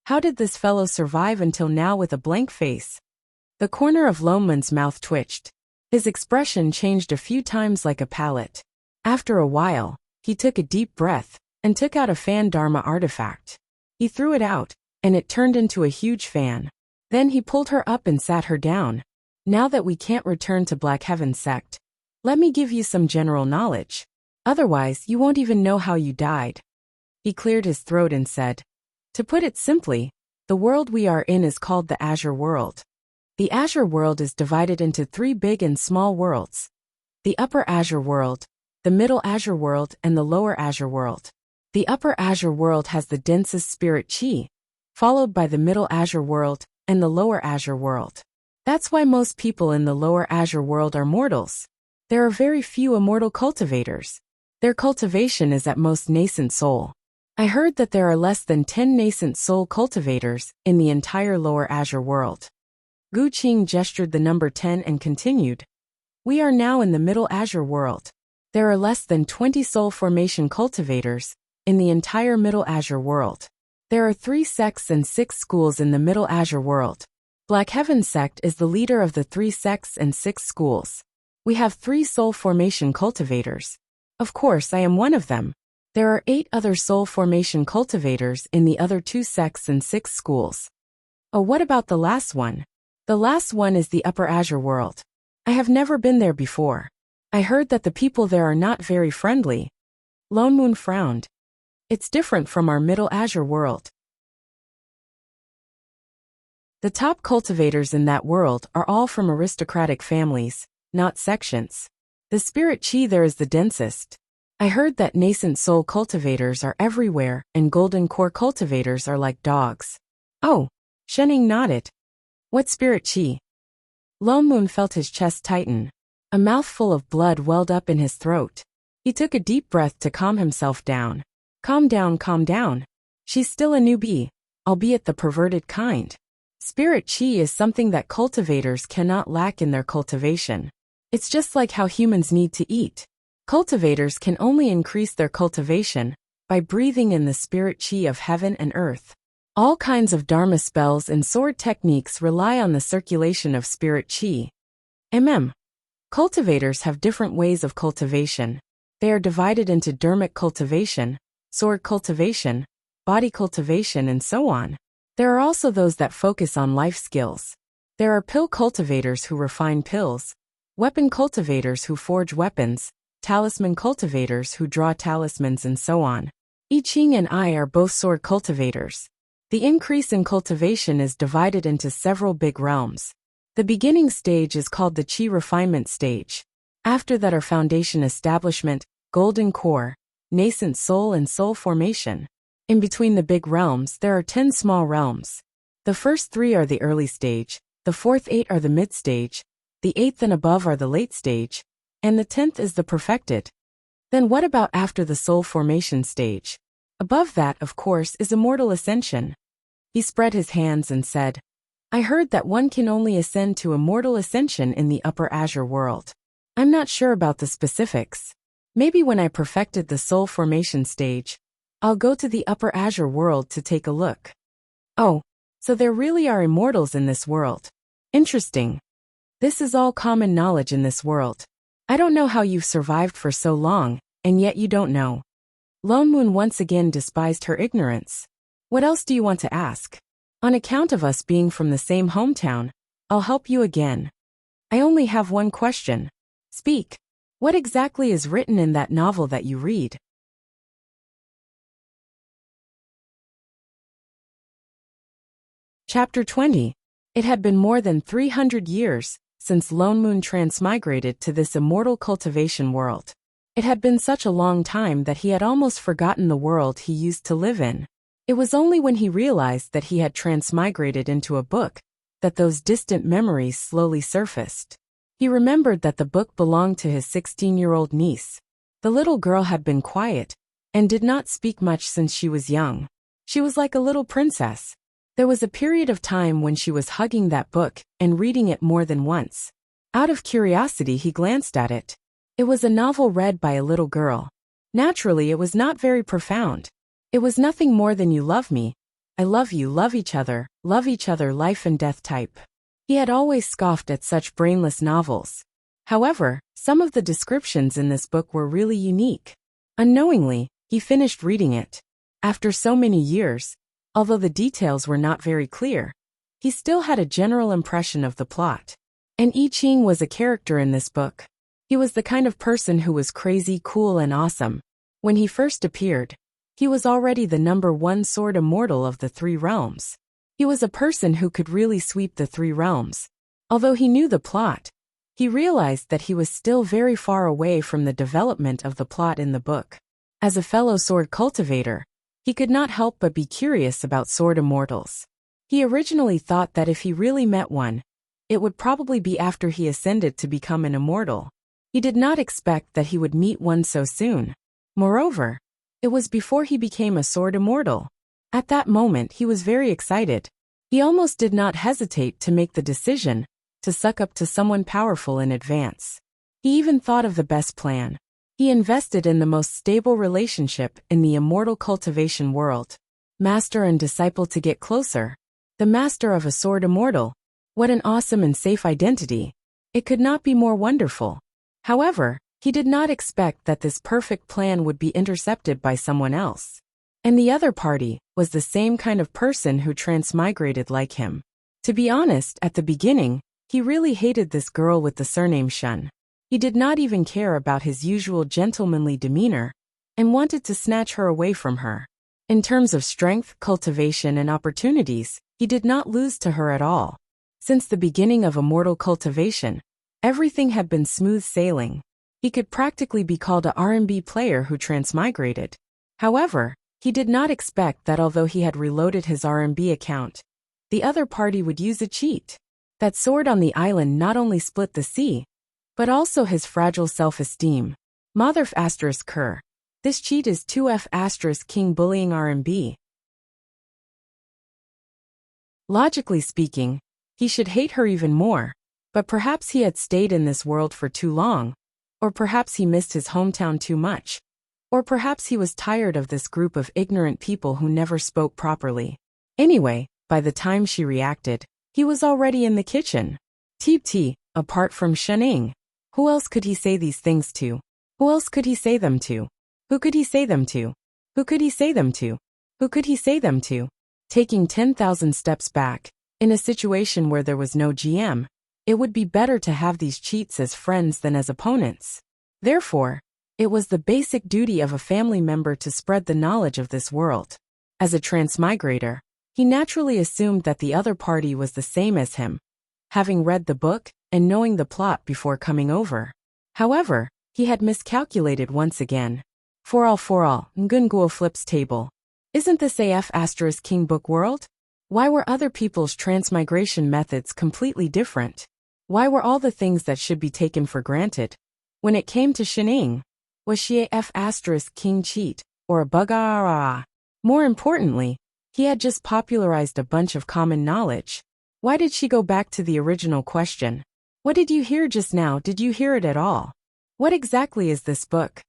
How did this fellow survive until now with a blank face? The corner of Loman's mouth twitched. His expression changed a few times like a palette. After a while, he took a deep breath and took out a fan Dharma artifact. He threw it out, and it turned into a huge fan. Then he pulled her up and sat her down. Now that we can't return to Black Heaven sect, let me give you some general knowledge. Otherwise, you won't even know how you died. He cleared his throat and said, to put it simply, the world we are in is called the Azure World. The Azure World is divided into 3 big and small worlds. The Upper Azure World, the Middle Azure World, and the Lower Azure World. The Upper Azure World has the densest spirit chi, followed by the Middle Azure World and the Lower Azure World. That's why most people in the Lower Azure World are mortals. There are very few immortal cultivators. Their cultivation is at most nascent soul. I heard that there are less than 10 nascent soul cultivators in the entire Lower Azure World. Gu Qing gestured the number 10 and continued. We are now in the Middle Azure World. There are less than 20 soul formation cultivators in the entire Middle Azure World. There are 3 sects and 6 schools in the Middle Azure World. Black Heaven sect is the leader of the 3 sects and 6 schools. We have 3 soul formation cultivators. Of course, I am one of them. There are 8 other soul formation cultivators in the other 2 sects and 6 schools. Oh, what about the last one? The last one is the Upper Azure World. I have never been there before. I heard that the people there are not very friendly. Lone Moon frowned. It's different from our Middle Azure World. The top cultivators in that world are all from aristocratic families, not sections. The spirit chi there is the densest. I heard that nascent soul cultivators are everywhere and golden core cultivators are like dogs. Oh, Shening nodded. What spirit chi? Lone Moon felt his chest tighten. A mouthful of blood welled up in his throat. He took a deep breath to calm himself down. Calm down, calm down. She's still a newbie, albeit the perverted kind. Spirit chi is something that cultivators cannot lack in their cultivation. It's just like how humans need to eat. Cultivators can only increase their cultivation by breathing in the spirit chi of heaven and earth. All kinds of dharma spells and sword techniques rely on the circulation of spirit chi. Cultivators have different ways of cultivation. They are divided into dharmic cultivation, sword cultivation, body cultivation, and so on. There are also those that focus on life skills. There are pill cultivators who refine pills, weapon cultivators who forge weapons, talisman cultivators who draw talismans, and so on. I Ching and I are both sword cultivators. The increase in cultivation is divided into several big realms. The beginning stage is called the Qi refinement stage. After that are foundation establishment, golden core, nascent soul, and soul formation. In between the big realms there are 10 small realms. The first 3 are the early stage, the fourth 8 are the mid stage, the 8th and above are the late stage, and the 10th is the perfected. Then what about after the soul formation stage? Above that, of course, is immortal ascension. He spread his hands and said, I heard that one can only ascend to immortal ascension in the upper azure world. I'm not sure about the specifics. Maybe when I perfected the soul formation stage, I'll go to the upper azure world to take a look. Oh, so there really are immortals in this world. Interesting. This is all common knowledge in this world. I don't know how you've survived for so long, and yet you don't know. Lone Moon once again despised her ignorance. What else do you want to ask? On account of us being from the same hometown, I'll help you again. I only have one question. Speak. What exactly is written in that novel that you read? Chapter 20. It had been more than 300 years since Lone Moon transmigrated to this immortal cultivation world. It had been such a long time that he had almost forgotten the world he used to live in. It was only when he realized that he had transmigrated into a book that those distant memories slowly surfaced. He remembered that the book belonged to his 16-year-old niece. The little girl had been quiet and did not speak much since she was young. She was like a little princess. There was a period of time when she was hugging that book and reading it more than once. Out of curiosity, he glanced at it. It was a novel read by a little girl. Naturally, it was not very profound. It was nothing more than you love me, I love you, love each other, life and death type. He had always scoffed at such brainless novels. However, some of the descriptions in this book were really unique. Unknowingly, he finished reading it. After so many years, although the details were not very clear, he still had a general impression of the plot. And I Ching was a character in this book. He was the kind of person who was crazy, cool, and awesome. When he first appeared, he was already the #1 sword immortal of the 3 realms. He was a person who could really sweep the 3 realms. Although he knew the plot, he realized that he was still very far away from the development of the plot in the book. As a fellow sword cultivator, he could not help but be curious about sword immortals. He originally thought that if he really met one, it would probably be after he ascended to become an immortal. He did not expect that he would meet one so soon. Moreover, it was before he became a sword immortal. At that moment he was very excited. He almost did not hesitate to make the decision to suck up to someone powerful in advance. He even thought of the best plan. He invested in the most stable relationship in the immortal cultivation world. Master and disciple to get closer. The master of a sword immortal. What an awesome and safe identity. It could not be more wonderful. However, he did not expect that this perfect plan would be intercepted by someone else. And the other party was the same kind of person who transmigrated like him. To be honest, at the beginning, he really hated this girl with the surname Shun. He did not even care about his usual gentlemanly demeanor and wanted to snatch her away from her. In terms of strength, cultivation, and opportunities, he did not lose to her at all. Since the beginning of immortal cultivation, everything had been smooth sailing. He could practically be called a R&B player who transmigrated. However, he did not expect that although he had reloaded his R&B account, the other party would use a cheat. That sword on the island not only split the sea, but also his fragile self-esteem. Motherf asterisk cur. This cheat is 2f asterisk king bullying RMB. Logically speaking, he should hate her even more, but perhaps he had stayed in this world for too long, or perhaps he missed his hometown too much, or perhaps he was tired of this group of ignorant people who never spoke properly. Anyway, by the time she reacted, he was already in the kitchen. T, apart from Shening. Who else could he say these things to? Who else could he say them to? Who could he say them to? Who could he say them to? Who could he say them to? Taking 10,000 steps back, in a situation where there was no GM, it would be better to have these cheats as friends than as opponents. Therefore, it was the basic duty of a family member to spread the knowledge of this world. As a transmigrator, he naturally assumed that the other party was the same as him, having read the book and knowing the plot before coming over. However, he had miscalculated once again. For all, Ngunguo flips table. Isn't this AF asterisk king book world? Why were other people's transmigration methods completely different? Why were all the things that should be taken for granted? When it came to Shening, was she AF asterisk king cheat, or a bugara? More importantly, he had just popularized a bunch of common knowledge. Why did she go back to the original question? What did you hear just now? Did you hear it at all? What exactly is this book?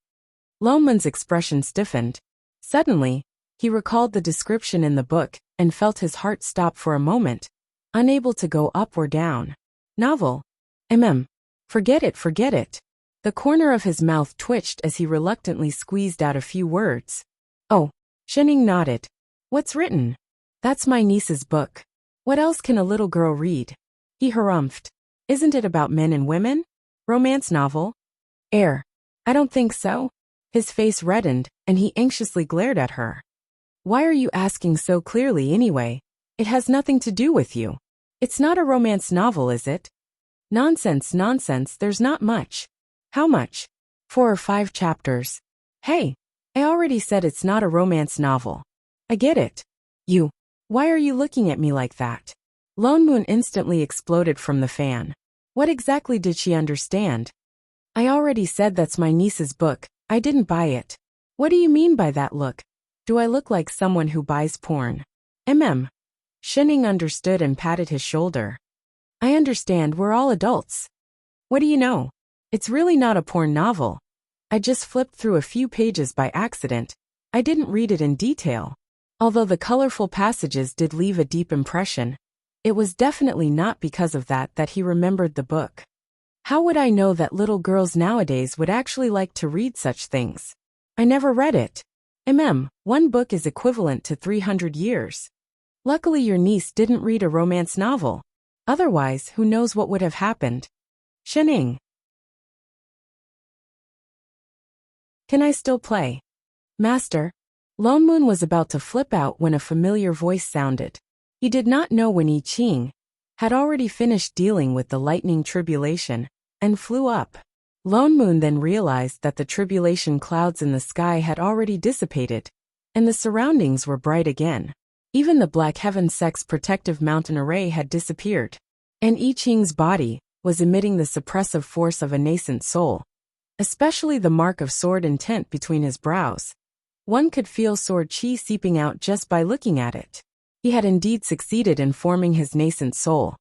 Loman's expression stiffened. Suddenly, he recalled the description in the book and felt his heart stop for a moment, unable to go up or down. Novel. Forget it. The corner of his mouth twitched as he reluctantly squeezed out a few words. Oh, Shening nodded. What's written? That's my niece's book. What else can a little girl read? He harumphed. Isn't it about men and women? Romance novel? I don't think so. His face reddened, and he anxiously glared at her. Why are you asking so clearly anyway? It has nothing to do with you. It's not a romance novel, is it? Nonsense, there's not much. How much? 4 or 5 chapters. Hey, I already said it's not a romance novel. I get it. Why are you looking at me like that? Lone Moon instantly exploded from the fan. What exactly did she understand? I already said that's my niece's book. I didn't buy it. What do you mean by that look? Do I look like someone who buys porn? Shening understood and patted his shoulder. I understand, we're all adults. What do you know? It's really not a porn novel. I just flipped through a few pages by accident. I didn't read it in detail. Although the colorful passages did leave a deep impression, it was definitely not because of that he remembered the book. How would I know that little girls nowadays would actually like to read such things? I never read it. One book is equivalent to 300 years. Luckily your niece didn't read a romance novel. Otherwise, who knows what would have happened? Shening. Can I still play? Master. Lone Moon was about to flip out when a familiar voice sounded. He did not know when I Ching had already finished dealing with the lightning tribulation and flew up. Lone Moon then realized that the tribulation clouds in the sky had already dissipated, and the surroundings were bright again. Even the Black Heaven Sect's protective mountain array had disappeared, and I Ching's body was emitting the suppressive force of a nascent soul, especially the mark of sword intent between his brows. One could feel sword chi seeping out just by looking at it. He had indeed succeeded in forming his nascent soul,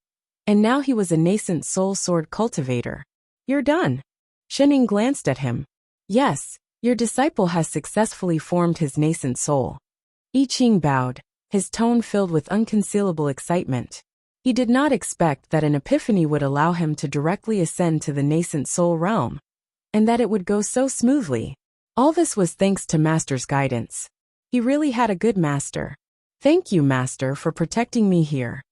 and now he was a nascent soul sword cultivator. You're done. Shening glanced at him. Yes, your disciple has successfully formed his nascent soul. I Ching bowed, his tone filled with unconcealable excitement. He did not expect that an epiphany would allow him to directly ascend to the nascent soul realm, and that it would go so smoothly. All this was thanks to Master's guidance. He really had a good master. Thank you, Master, for protecting me here.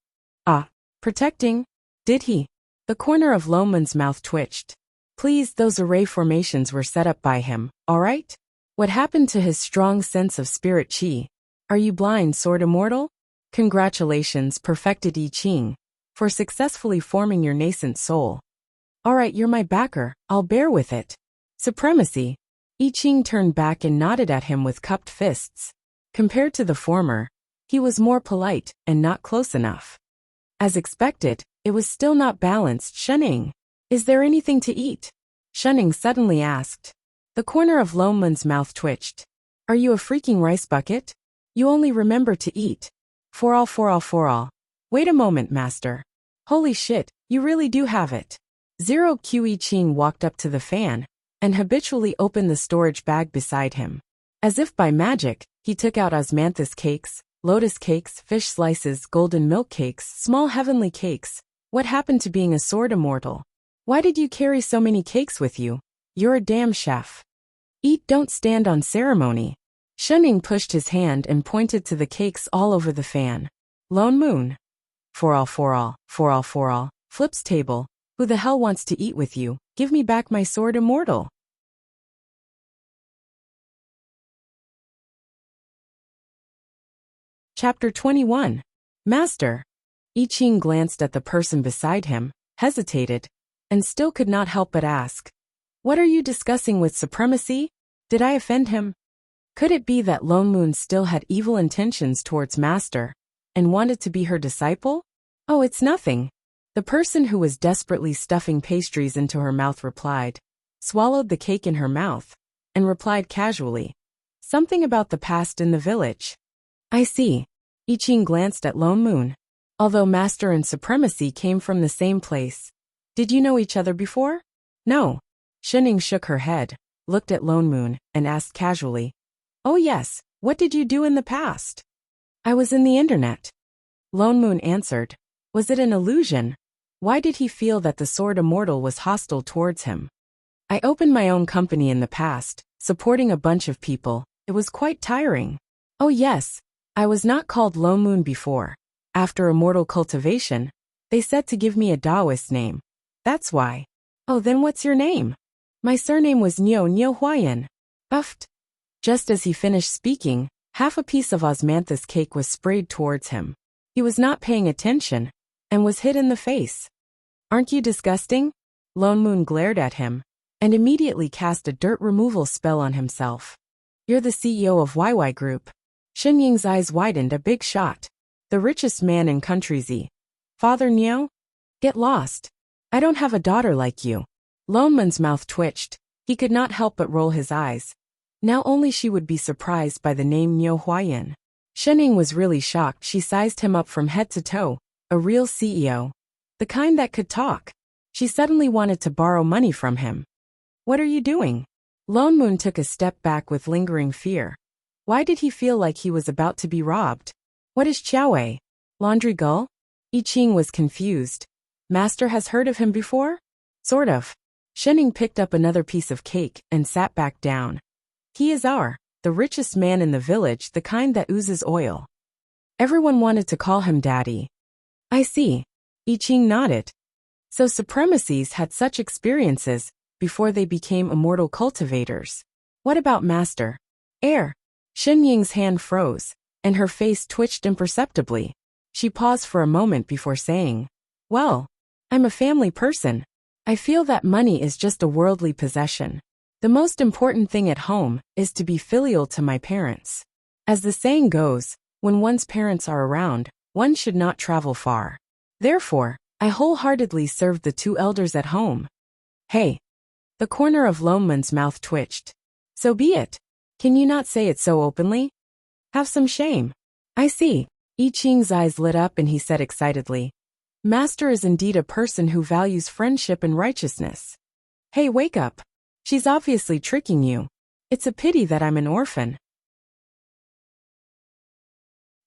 Protecting? Did he? The corner of Loman's mouth twitched. Please, those array formations were set up by him, all right? What happened to his strong sense of spirit chi? Are you blind, sword immortal? Congratulations, perfected I Ching, for successfully forming your nascent soul. All right, you're my backer, I'll bear with it. Supremacy. I Ching turned back and nodded at him with cupped fists. Compared to the former, he was more polite and not close enough. As expected, it was still not balanced. Shening, is there anything to eat? Shening suddenly asked. The corner of Loneman's mouth twitched. Are you a freaking rice bucket? You only remember to eat. For all. Wait a moment, master. Holy shit, you really do have it. Zero Qi Qing walked up to the fan and habitually opened the storage bag beside him. As if by magic, he took out osmanthus cakes, lotus cakes, fish slices, golden milk cakes, small heavenly cakes. What happened to being a sword immortal? Why did you carry so many cakes with you? You're a damn chef. Eat, don't stand on ceremony. Shenning pushed his hand and pointed to the cakes all over the fan. Lone Moon. For all. Flip's table. Who the hell wants to eat with you? Give me back my sword immortal. Chapter 21. Master. I Ching glanced at the person beside him, hesitated, and still could not help but ask. What are you discussing with supremacy? Did I offend him? Could it be that Lone Moon still had evil intentions towards Master, and wanted to be her disciple? Oh, it's nothing. The person who was desperately stuffing pastries into her mouth replied, swallowed the cake in her mouth, and replied casually. Something about the past in the village. I see. I Ching glanced at Lone Moon. Although Master and Supremacy came from the same place. Did you know each other before? No. Shenning shook her head, looked at Lone Moon, and asked casually. Oh yes, what did you do in the past? I was in the internet. Lone Moon answered. Was it an illusion? Why did he feel that the sword immortal was hostile towards him? I opened my own company in the past, supporting a bunch of people. It was quite tiring. Oh yes, I was not called Lone Moon before. After immortal cultivation, they said to give me a Taoist name. That's why. Oh, then what's your name? My surname was Niu Huayan. Uffed. Just as he finished speaking, half a piece of osmanthus cake was sprayed towards him. He was not paying attention, and was hit in the face. Aren't you disgusting? Lone Moon glared at him, and immediately cast a dirt removal spell on himself. You're the CEO of YY Group. Shen Ying's eyes widened, a big shot. The richest man in Country Z. Father Niu? Get lost. I don't have a daughter like you. Lone Moon's mouth twitched. He could not help but roll his eyes. Now only she would be surprised by the name Niu Huayan. Shen Ying was really shocked. She sized him up from head to toe. A real CEO. The kind that could talk. She suddenly wanted to borrow money from him. What are you doing? Lone Moon took a step back with lingering fear. Why did he feel like he was about to be robbed? What is Qiaowei? Laundry Gull? I Ching was confused. Master has heard of him before? Sort of. Shenning picked up another piece of cake and sat back down. He is the richest man in the village, the kind that oozes oil. Everyone wanted to call him Daddy. I see. I Ching nodded. So supremacies had such experiences before they became immortal cultivators. What about Master? Shen Ying's hand froze, and her face twitched imperceptibly. She paused for a moment before saying, well, I'm a family person. I feel that money is just a worldly possession. The most important thing at home is to be filial to my parents. As the saying goes, when one's parents are around, one should not travel far. Therefore, I wholeheartedly served the two elders at home. Hey. The corner of Lone Moon's mouth twitched. So be it. Can you not say it so openly? Have some shame. I see. I Ching's eyes lit up and he said excitedly. Master is indeed a person who values friendship and righteousness. Hey, wake up. She's obviously tricking you. It's a pity that I'm an orphan.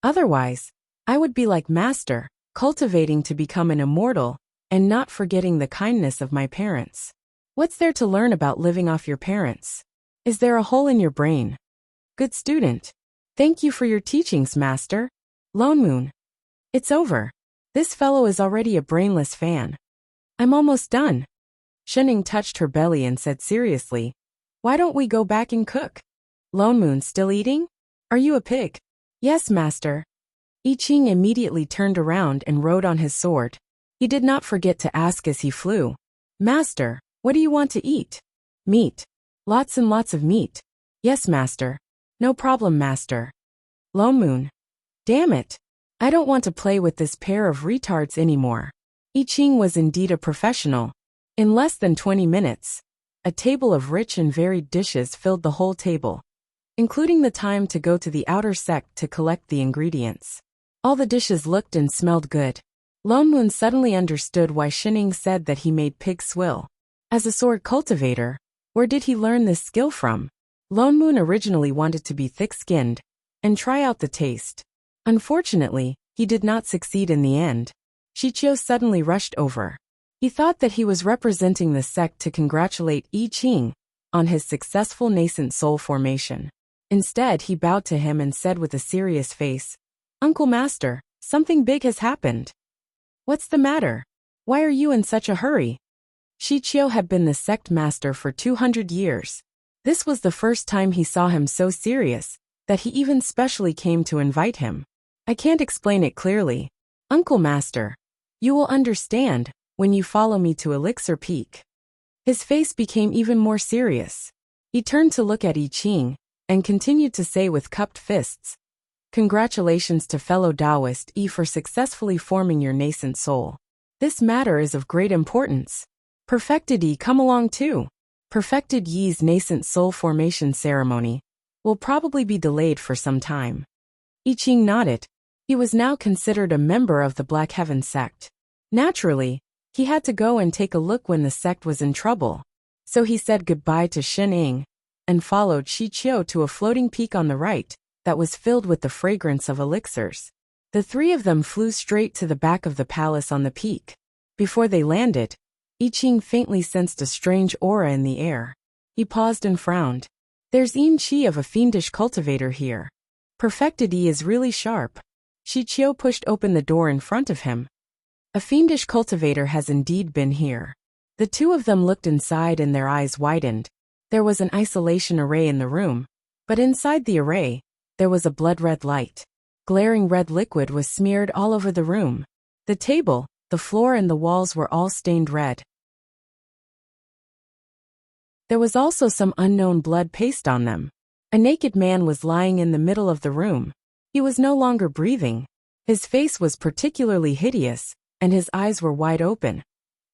Otherwise, I would be like Master, cultivating to become an immortal, and not forgetting the kindness of my parents. What's there to learn about living off your parents? Is there a hole in your brain? Good student. Thank you for your teachings, Master. Lone Moon. It's over. This fellow is already a brainless fan. I'm almost done. Shenning touched her belly and said seriously, why don't we go back and cook? Lone Moon, still eating? Are you a pig? Yes, Master. I Ching immediately turned around and rode on his sword. He did not forget to ask as he flew. Master, what do you want to eat? Meat. Lots and lots of meat. Yes, Master. No problem, Master. Lone Moon. Damn it. I don't want to play with this pair of retards anymore. I Ching was indeed a professional. In less than 20 minutes, A table of rich and varied dishes filled the whole table, including the time to go to the outer sect to collect the ingredients. All the dishes looked and smelled good. Lone Moon suddenly understood why Shining said that he made pig swill. As a sword cultivator, where did he learn this skill from? Lone Moon originally wanted to be thick-skinned and try out the taste. Unfortunately, he did not succeed in the end. Shichio suddenly rushed over. He thought that he was representing the sect to congratulate I Ching on his successful nascent soul formation. Instead, he bowed to him and said with a serious face, "Uncle Master, something big has happened." "What's the matter? Why are you in such a hurry?" Shichio had been the sect master for 200 years. This was the first time he saw him so serious that he even specially came to invite him. "I can't explain it clearly, Uncle Master. You will understand when you follow me to Elixir Peak." His face became even more serious. He turned to look at I Ching and continued to say with cupped fists, "Congratulations to fellow Taoist I for successfully forming your nascent soul. This matter is of great importance. Perfected I, come along too." Perfected Yi's nascent soul formation ceremony will probably be delayed for some time. I Ching nodded. He was now considered a member of the Black Heaven sect. Naturally, he had to go and take a look when the sect was in trouble. So he said goodbye to Shining and followed Shichio to a floating peak on the right that was filled with the fragrance of elixirs. The three of them flew straight to the back of the palace on the peak. Before they landed, I Ching faintly sensed a strange aura in the air. He paused and frowned. "There's Yin Chi of a fiendish cultivator here. Perfected I is really sharp." Shichio pushed open the door in front of him. "A fiendish cultivator has indeed been here." The two of them looked inside and their eyes widened. There was an isolation array in the room, but inside the array, there was a blood-red light. Glaring red liquid was smeared all over the room. The table, the floor and the walls were all stained red. There was also some unknown blood paste on them. A naked man was lying in the middle of the room. He was no longer breathing. His face was particularly hideous, and his eyes were wide open,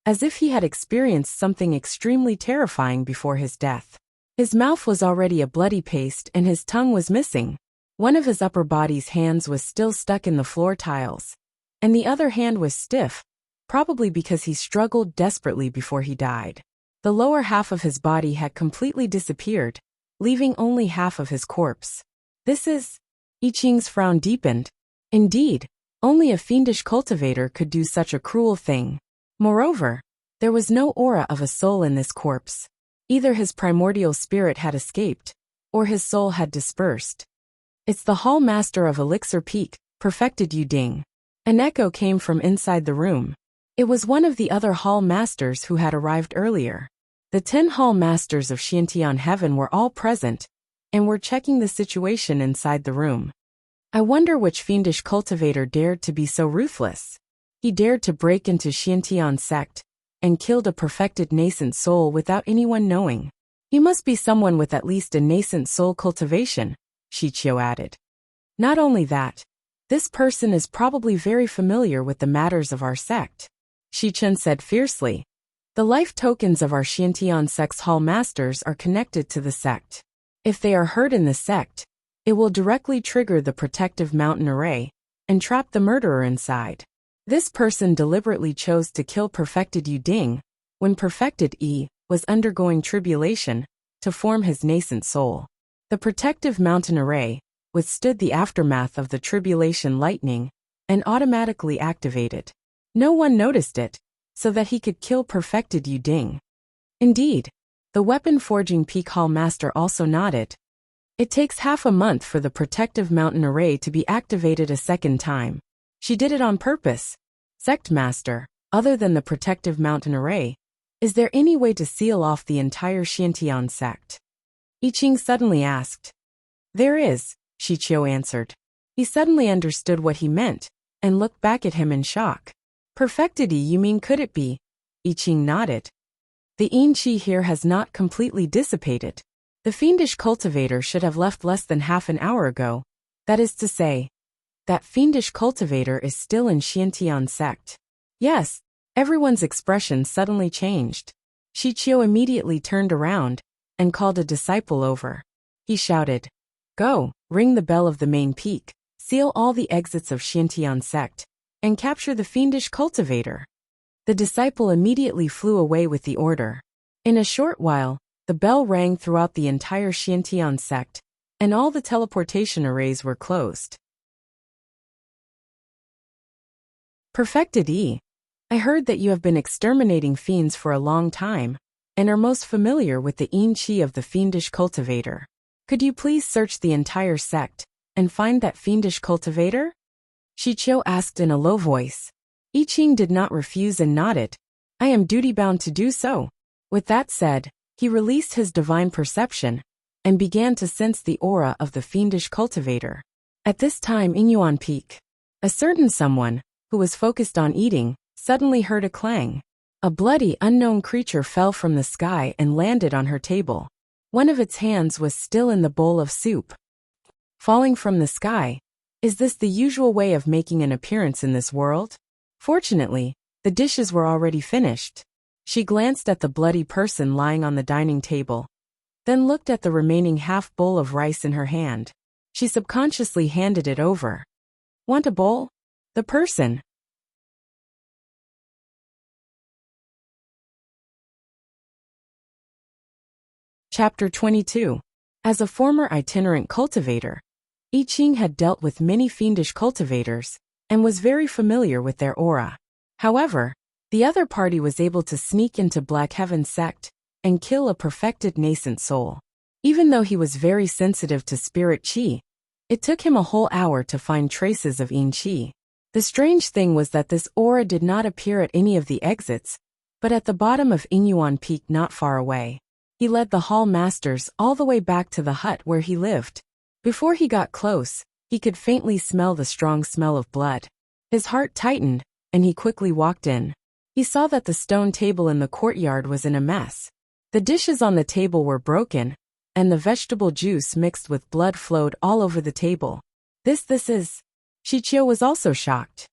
as if he had experienced something extremely terrifying before his death. His mouth was already a bloody paste and his tongue was missing. One of his upper body's hands was still stuck in the floor tiles, and the other hand was stiff, probably because he struggled desperately before he died. The lower half of his body had completely disappeared, leaving only half of his corpse. "This is..." I Ching's frown deepened. Indeed, only a fiendish cultivator could do such a cruel thing. Moreover, there was no aura of a soul in this corpse. Either his primordial spirit had escaped, or his soul had dispersed. "It's the Hall Master of Elixir Peak, Perfected Yu Ding." An echo came from inside the room. It was one of the other Hall Masters who had arrived earlier. The 10 Hall Masters of Xiantian Heaven were all present, and were checking the situation inside the room. I wonder which fiendish cultivator dared to be so ruthless. He dared to break into Xiantian sect and killed a perfected nascent soul without anyone knowing. He must be someone with at least a nascent soul cultivation, Shichio added. Not only that, this person is probably very familiar with the matters of our sect, Shichen said fiercely. The life tokens of our Xiantian sect's hall masters are connected to the sect. If they are hurt in the sect, it will directly trigger the protective mountain array and trap the murderer inside. This person deliberately chose to kill Perfected Yu Ding when Perfected I was undergoing tribulation to form his nascent soul. The protective mountain array withstood the aftermath of the tribulation lightning and automatically activated. No one noticed it, so that he could kill Perfected Yu Ding. Indeed, the weapon forging Peak Hall Master also nodded. It takes half a month for the protective mountain array to be activated a second time. She did it on purpose. Sect Master, other than the protective mountain array, is there any way to seal off the entire Xiantian sect? I Ching suddenly asked. There is, Shichio answered. He suddenly understood what he meant, and looked back at him in shock. Perfected I, you mean could it be? I Ching nodded. The Yin Chi here has not completely dissipated. The fiendish cultivator should have left less than half an hour ago. That is to say, that fiendish cultivator is still in Xiantian sect. Yes, everyone's expression suddenly changed. Shichio immediately turned around and called a disciple over. He shouted, "Go, ring the bell of the main peak, seal all the exits of Xiantian sect, and capture the fiendish cultivator." The disciple immediately flew away with the order. In a short while, the bell rang throughout the entire Xiantian sect, and all the teleportation arrays were closed. Perfected E. I heard that you have been exterminating fiends for a long time, and are most familiar with the Yin Qi of the fiendish cultivator. Could you please search the entire sect, and find that fiendish cultivator? Shichio asked in a low voice. I Ching did not refuse and nodded. I am duty-bound to do so. With that said, he released his divine perception, and began to sense the aura of the fiendish cultivator. At this time in Yuan Peak, a certain someone, who was focused on eating, suddenly heard a clang. A bloody, unknown creature fell from the sky and landed on her table. One of its hands was still in the bowl of soup. Falling from the sky. Is this the usual way of making an appearance in this world? Fortunately, the dishes were already finished. She glanced at the bloody person lying on the dining table, then looked at the remaining half bowl of rice in her hand. She subconsciously handed it over. Want a bowl? The person. Chapter 22. As a former itinerant cultivator, I Ching had dealt with many fiendish cultivators, and was very familiar with their aura. However, the other party was able to sneak into Black Heaven's sect, and kill a perfected nascent soul. Even though he was very sensitive to spirit qi, it took him a whole hour to find traces of yin qi. The strange thing was that this aura did not appear at any of the exits, but at the bottom of Inyuan Peak not far away. He led the hall masters all the way back to the hut where he lived. Before he got close, he could faintly smell the strong smell of blood. His heart tightened, and he quickly walked in. He saw that the stone table in the courtyard was in a mess. The dishes on the table were broken, and the vegetable juice mixed with blood flowed all over the table. This is... Shichio was also shocked.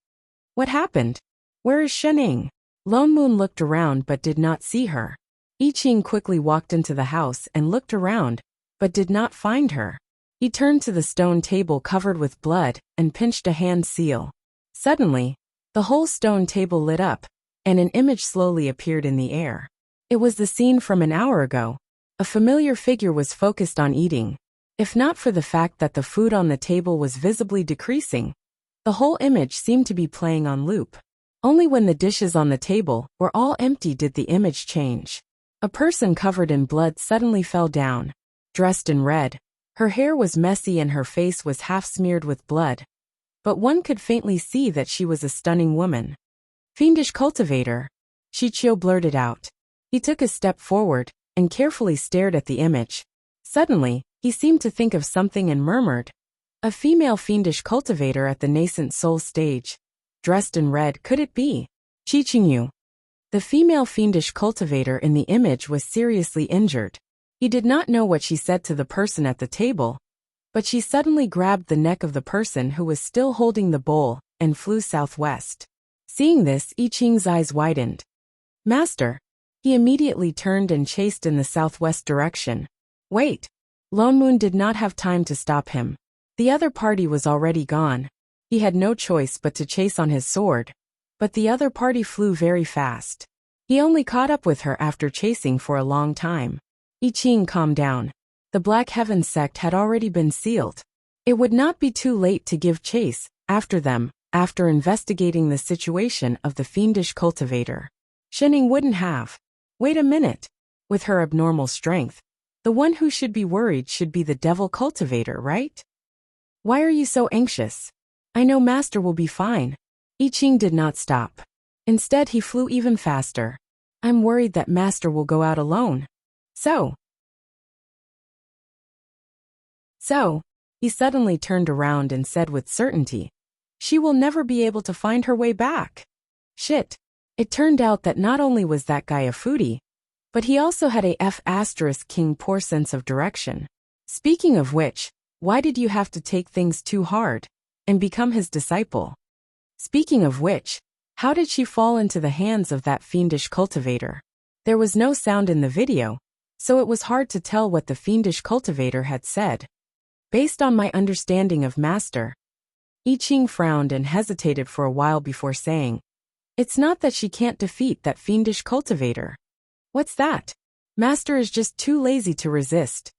What happened? Where is Shening? Lone Moon looked around but did not see her. I Ching quickly walked into the house and looked around, but did not find her. He turned to the stone table covered with blood and pinched a hand seal. Suddenly, the whole stone table lit up, and an image slowly appeared in the air. It was the scene from an hour ago. A familiar figure was focused on eating. If not for the fact that the food on the table was visibly decreasing, the whole image seemed to be playing on loop. Only when the dishes on the table were all empty did the image change. A person covered in blood suddenly fell down, dressed in red. Her hair was messy and her face was half smeared with blood, but one could faintly see that she was a stunning woman. Fiendish cultivator, Shichio blurted out. He took a step forward and carefully stared at the image. Suddenly, he seemed to think of something and murmured, "A female fiendish cultivator at the nascent soul stage. Dressed in red, could it be? Chichinyu." The female fiendish cultivator in the image was seriously injured. He did not know what she said to the person at the table, but she suddenly grabbed the neck of the person who was still holding the bowl and flew southwest. Seeing this, I Ching's eyes widened. "Master." He immediately turned and chased in the southwest direction. Wait. Lone Moon did not have time to stop him. The other party was already gone. He had no choice but to chase on his sword, but the other party flew very fast. He only caught up with her after chasing for a long time. I Ching calmed down. The Black Heaven sect had already been sealed. It would not be too late to give chase after them, after investigating the situation of the fiendish cultivator. Shening wouldn't have. Wait a minute. With her abnormal strength, the one who should be worried should be the devil cultivator, right? Why are you so anxious? I know Master will be fine. I Ching did not stop. Instead, he flew even faster. I'm worried that Master will go out alone. So, he suddenly turned around and said with certainty, "She will never be able to find her way back." Shit. It turned out that not only was that guy a foodie, but he also had a F***king poor sense of direction. Speaking of which, why did you have to take things too hard and become his disciple? Speaking of which, how did she fall into the hands of that fiendish cultivator? There was no sound in the video, so it was hard to tell what the fiendish cultivator had said. Based on my understanding of Master, I Ching frowned and hesitated for a while before saying, "It's not that she can't defeat that fiendish cultivator. What's that? Master is just too lazy to resist.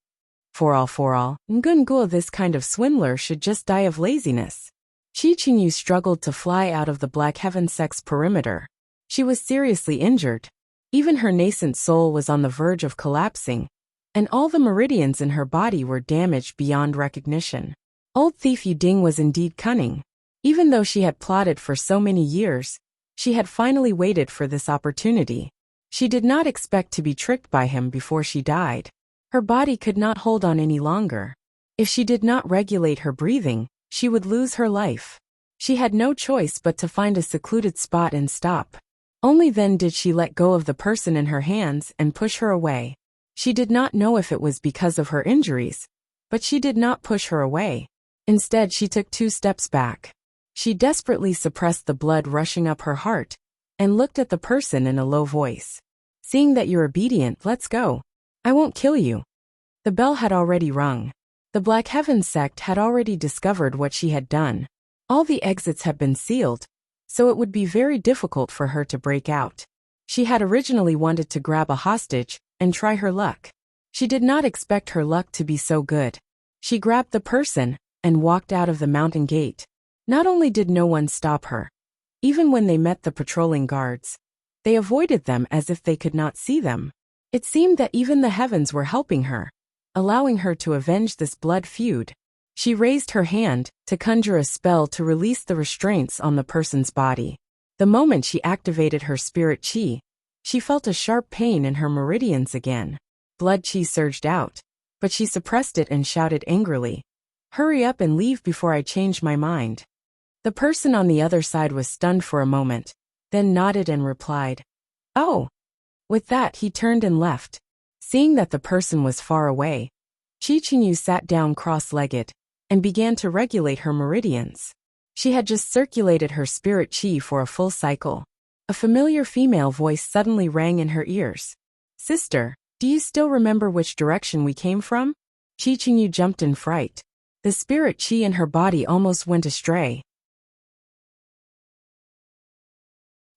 For all, Ngun, this kind of swindler should just die of laziness." Chi Qingyu struggled to fly out of the Black Heaven sect's perimeter. She was seriously injured. Even her nascent soul was on the verge of collapsing, and all the meridians in her body were damaged beyond recognition. Old thief Yu Ding was indeed cunning. Even though she had plotted for so many years, she had finally waited for this opportunity. She did not expect to be tricked by him before she died. Her body could not hold on any longer. If she did not regulate her breathing, she would lose her life. She had no choice but to find a secluded spot and stop. Only then did she let go of the person in her hands and push her away. She did not know if it was because of her injuries, but she did not push her away. Instead, she took 2 steps back. She desperately suppressed the blood rushing up her heart and looked at the person in a low voice. "Seeing that you're obedient, let's go. I won't kill you." The bell had already rung. The Black Heaven sect had already discovered what she had done. All the exits had been sealed, so it would be very difficult for her to break out. She had originally wanted to grab a hostage and try her luck. She did not expect her luck to be so good. She grabbed the person and walked out of the mountain gate. Not only did no one stop her, even when they met the patrolling guards, they avoided them as if they could not see them. It seemed that even the heavens were helping her, allowing her to avenge this blood feud. She raised her hand to conjure a spell to release the restraints on the person's body. The moment she activated her spirit chi, she felt a sharp pain in her meridians again. Blood chi surged out, but she suppressed it and shouted angrily, "Hurry up and leave before I change my mind." The person on the other side was stunned for a moment, then nodded and replied, "Oh." With that, he turned and left. Seeing that the person was far away, Chi Qingyu sat down cross-legged and began to regulate her meridians. She had just circulated her spirit chi for a full cycle. A familiar female voice suddenly rang in her ears. "Sister, do you still remember which direction we came from?" Chi Qingyu jumped in fright. The spirit chi in her body almost went astray.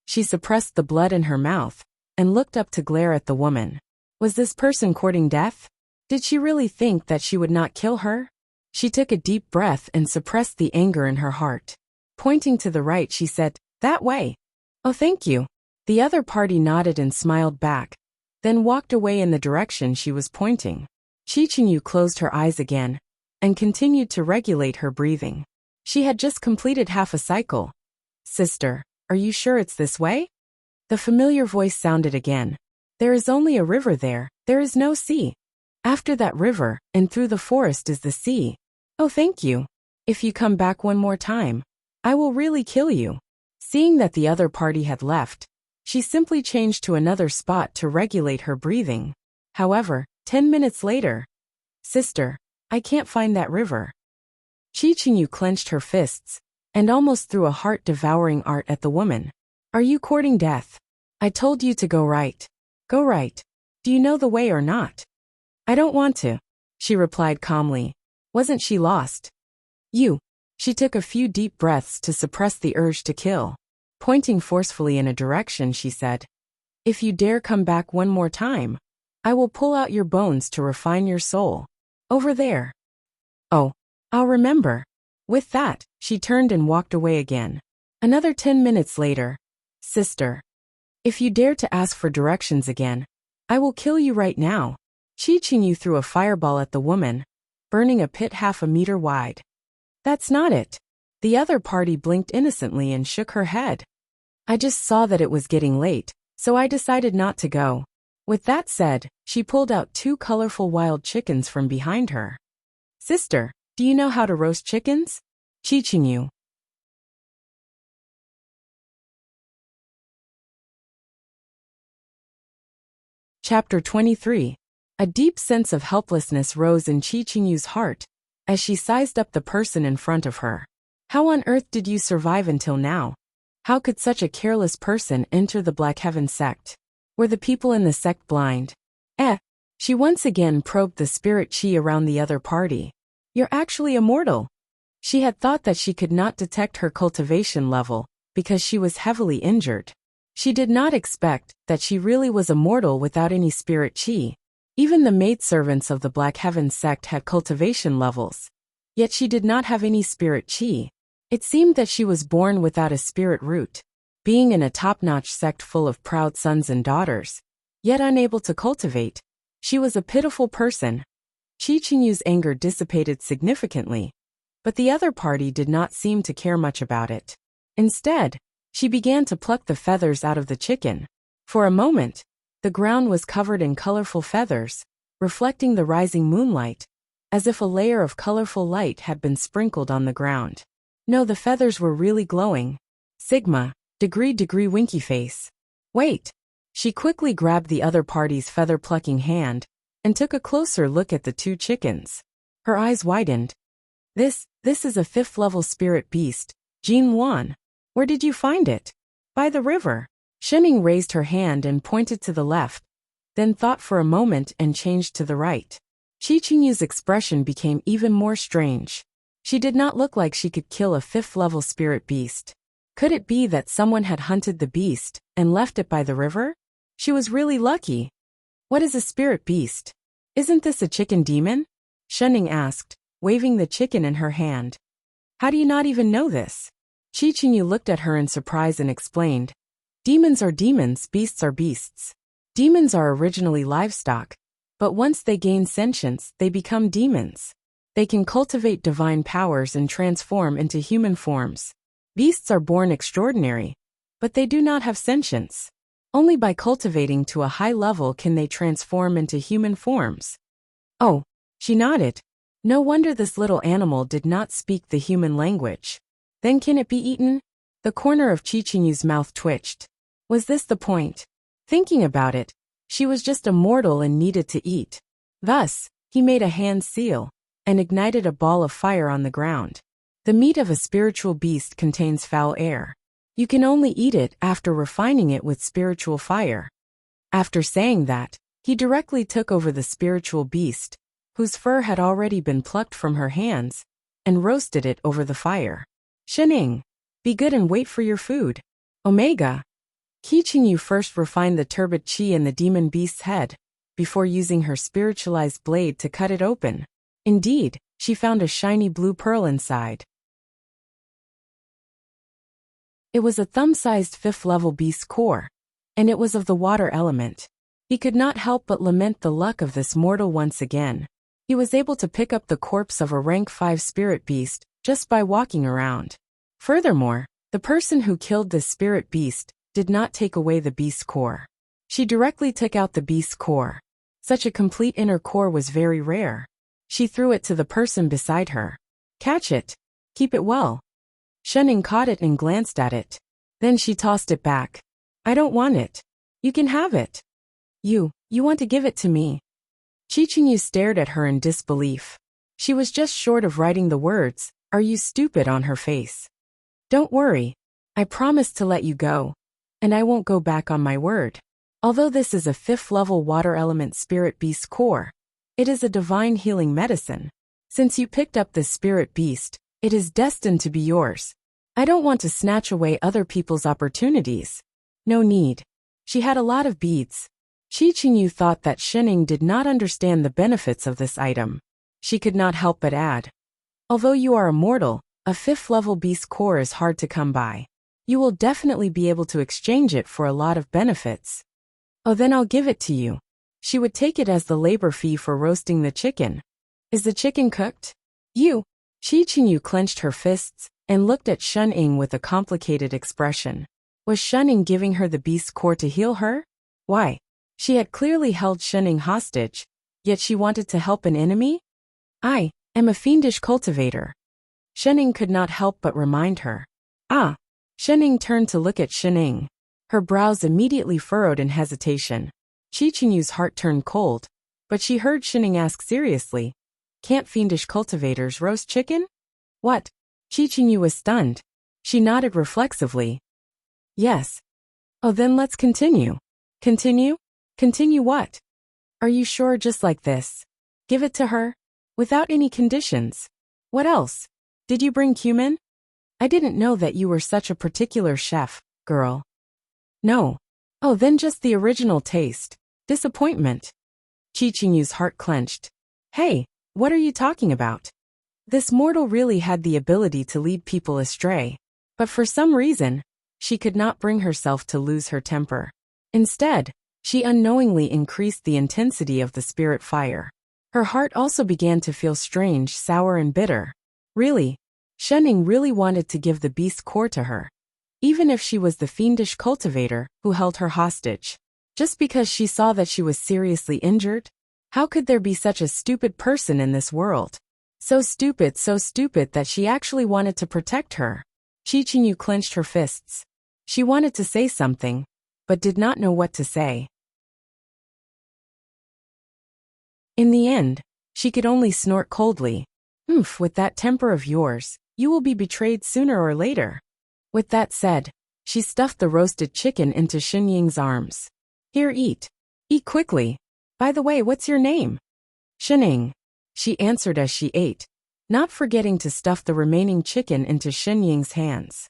She suppressed the blood in her mouth and looked up to glare at the woman. Was this person courting death? Did she really think that she would not kill her? She took a deep breath and suppressed the anger in her heart. Pointing to the right, she said, "That way." "Oh, thank you." The other party nodded and smiled back, then walked away in the direction she was pointing. Chi Qingyu closed her eyes again and continued to regulate her breathing. She had just completed half a cycle. "Sister, are you sure it's this way?" The familiar voice sounded again. "There is only a river there, there is no sea. After that river, and through the forest is the sea." "Oh, thank you. If you come back one more time, I will really kill you." Seeing that the other party had left, she simply changed to another spot to regulate her breathing. However, 10 minutes later, "Sister, I can't find that river." Chi Qingyu clenched her fists and almost threw a heart-devouring art at the woman. "Are you courting death? I told you to go right. Go right. Do you know the way or not?" "I don't want to," she replied calmly. Wasn't she lost? "You." She took a few deep breaths to suppress the urge to kill. Pointing forcefully in a direction, she said, "If you dare come back one more time, I will pull out your bones to refine your soul. Over there." "Oh, I'll remember." With that, she turned and walked away again. Another 10 minutes later, "Sister, if you dare to ask for directions again, I will kill you right now." Chi Qingyu threw a fireball at the woman, burning a pit half a meter wide. "That's not it." The other party blinked innocently and shook her head. "I just saw that it was getting late, so I decided not to go." With that said, she pulled out 2 colorful wild chickens from behind her. "Sister, do you know how to roast chickens?" Chi Qingyu. Chapter 23. A deep sense of helplessness rose in Chi Qingyu's heart as she sized up the person in front of her. How on earth did you survive until now? How could such a careless person enter the Black Heaven sect? Were the people in the sect blind? She once again probed the spirit chi around the other party. You're actually immortal. She had thought that she could not detect her cultivation level because she was heavily injured. She did not expect that she really was immortal without any spirit chi. Even the maidservants of the Black Heaven sect had cultivation levels. Yet she did not have any spirit chi. It seemed that she was born without a spirit root. Being in a top-notch sect full of proud sons and daughters, yet unable to cultivate, she was a pitiful person. Chichinyu's anger dissipated significantly, but the other party did not seem to care much about it. Instead, she began to pluck the feathers out of the chicken. For a moment, the ground was covered in colorful feathers, reflecting the rising moonlight, as if a layer of colorful light had been sprinkled on the ground. No, the feathers were really glowing. Sigma, degree winky face. Wait! She quickly grabbed the other party's feather-plucking hand and took a closer look at the two chickens. Her eyes widened. This is a 5th-level spirit beast, Jin Wan. Where did you find it? By the river. Shening raised her hand and pointed to the left, then thought for a moment and changed to the right. Chichinyu's expression became even more strange. She did not look like she could kill a 5th-level spirit beast. Could it be that someone had hunted the beast and left it by the river? She was really lucky. What is a spirit beast? Isn't this a chicken demon? Shening asked, waving the chicken in her hand. How do you not even know this? Chichinyu looked at her in surprise and explained. Demons are demons, beasts are beasts. Demons are originally livestock, but once they gain sentience, they become demons. They can cultivate divine powers and transform into human forms. Beasts are born extraordinary, but they do not have sentience. Only by cultivating to a high level can they transform into human forms. Oh, she nodded. No wonder this little animal did not speak the human language. Then can it be eaten? The corner of Chichinyu's mouth twitched. Was this the point? Thinking about it, she was just a mortal and needed to eat. Thus, he made a hand seal and ignited a ball of fire on the ground. The meat of a spiritual beast contains foul air. You can only eat it after refining it with spiritual fire. After saying that, he directly took over the spiritual beast, whose fur had already been plucked from her hands, and roasted it over the fire. Shening, be good and wait for your food. Omega. Chichinyu first refined the turbid chi in the demon beast's head, before using her spiritualized blade to cut it open. Indeed, she found a shiny blue pearl inside. It was a thumb-sized 5th-level beast core, and it was of the water element. He could not help but lament the luck of this mortal once again. He was able to pick up the corpse of a rank 5 spirit beast just by walking around. Furthermore, the person who killed this spirit beast did not take away the beast's core. She directly took out the beast's core. Such a complete inner core was very rare. She threw it to the person beside her. Catch it. Keep it well. Shening caught it and glanced at it. Then she tossed it back. I don't want it. You can have it. You want to give it to me. Chichinyu stared at her in disbelief. She was just short of writing the words, "Are you stupid?" on her face. Don't worry. I promise to let you go. And I won't go back on my word. Although this is a 5th-level water element spirit beast core, it is a divine healing medicine. Since you picked up this spirit beast, it is destined to be yours. I don't want to snatch away other people's opportunities. No need. She had a lot of beads. Chichinyu thought that Shening did not understand the benefits of this item. She could not help but add. Although you are immortal, a 5th-level beast core is hard to come by. You will definitely be able to exchange it for a lot of benefits. Oh, then I'll give it to you. She would take it as the labor fee for roasting the chicken. Is the chicken cooked? Chichinyu clenched her fists and looked at Shening with a complicated expression. Was Shening giving her the beast's core to heal her? Why? She had clearly held Shening hostage, yet she wanted to help an enemy? I am a fiendish cultivator. Shening could not help but remind her. Ah! Shening turned to look at Shening. Her brows immediately furrowed in hesitation. Chichinyu's heart turned cold, but she heard Shening ask seriously, "Can't fiendish cultivators roast chicken?" What? Chichinyu was stunned. She nodded reflexively. Yes. Oh, then let's continue. Continue? Continue what? Are you sure just like this? Give it to her? Without any conditions? What else? Did you bring cumin? I didn't know that you were such a particular chef, girl. No. Oh, then just the original taste. Disappointment. Chichinyu's heart clenched. Hey, what are you talking about? This mortal really had the ability to lead people astray, but for some reason, she could not bring herself to lose her temper. Instead, she unknowingly increased the intensity of the spirit fire. Her heart also began to feel strange, sour and bitter. Really, Shening really wanted to give the beast core to her, even if she was the fiendish cultivator who held her hostage. Just because she saw that she was seriously injured? How could there be such a stupid person in this world? So stupid that she actually wanted to protect her. Chichinyu clenched her fists. She wanted to say something, but did not know what to say. In the end, she could only snort coldly. With that temper of yours, you will be betrayed sooner or later. With that said, she stuffed the roasted chicken into Xinying's arms. Here, eat. Eat quickly. By the way, what's your name? Xining. She answered as she ate, not forgetting to stuff the remaining chicken into Xinying's hands.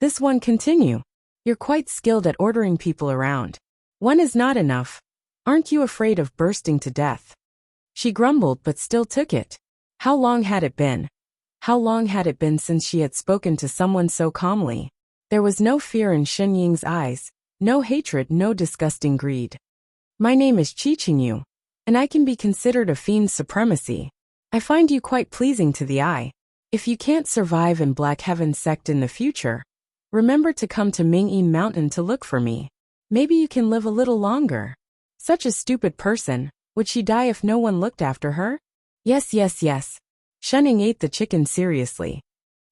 This one continue. You're quite skilled at ordering people around. One is not enough. Aren't you afraid of bursting to death? She grumbled but still took it. How long had it been? How long had it been since she had spoken to someone so calmly? There was no fear in Xinying's eyes, no hatred, no disgusting greed. My name is Chichinyu, and I can be considered a fiend's supremacy. I find you quite pleasing to the eye. If you can't survive in Black Heaven sect in the future, remember to come to Mingyin Mountain to look for me. Maybe you can live a little longer. Such a stupid person, would she die if no one looked after her? Yes. Shening ate the chicken seriously.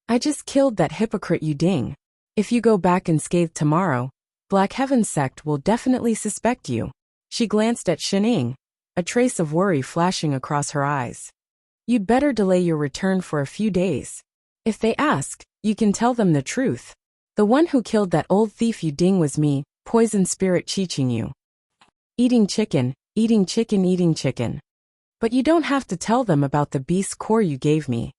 I just killed that hypocrite Yu Ding. If you go back unscathed tomorrow, Black Heaven sect will definitely suspect you. She glanced at Shening, a trace of worry flashing across her eyes. You'd better delay your return for a few days. If they ask, you can tell them the truth. The one who killed that old thief Yu Ding was me, poison spirit Chichinyu. Eating chicken. But you don't have to tell them about the beast's core you gave me.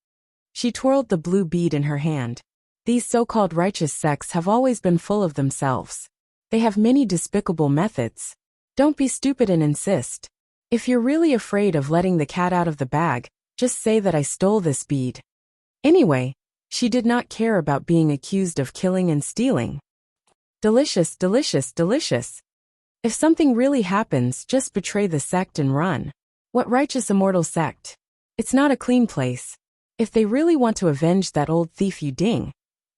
She twirled the blue bead in her hand. These so-called righteous sects have always been full of themselves. They have many despicable methods. Don't be stupid and insist. If you're really afraid of letting the cat out of the bag, just say that I stole this bead. Anyway, she did not care about being accused of killing and stealing. Delicious. If something really happens, just betray the sect and run. What righteous immortal sect? It's not a clean place. If they really want to avenge that old thief Yu Ding,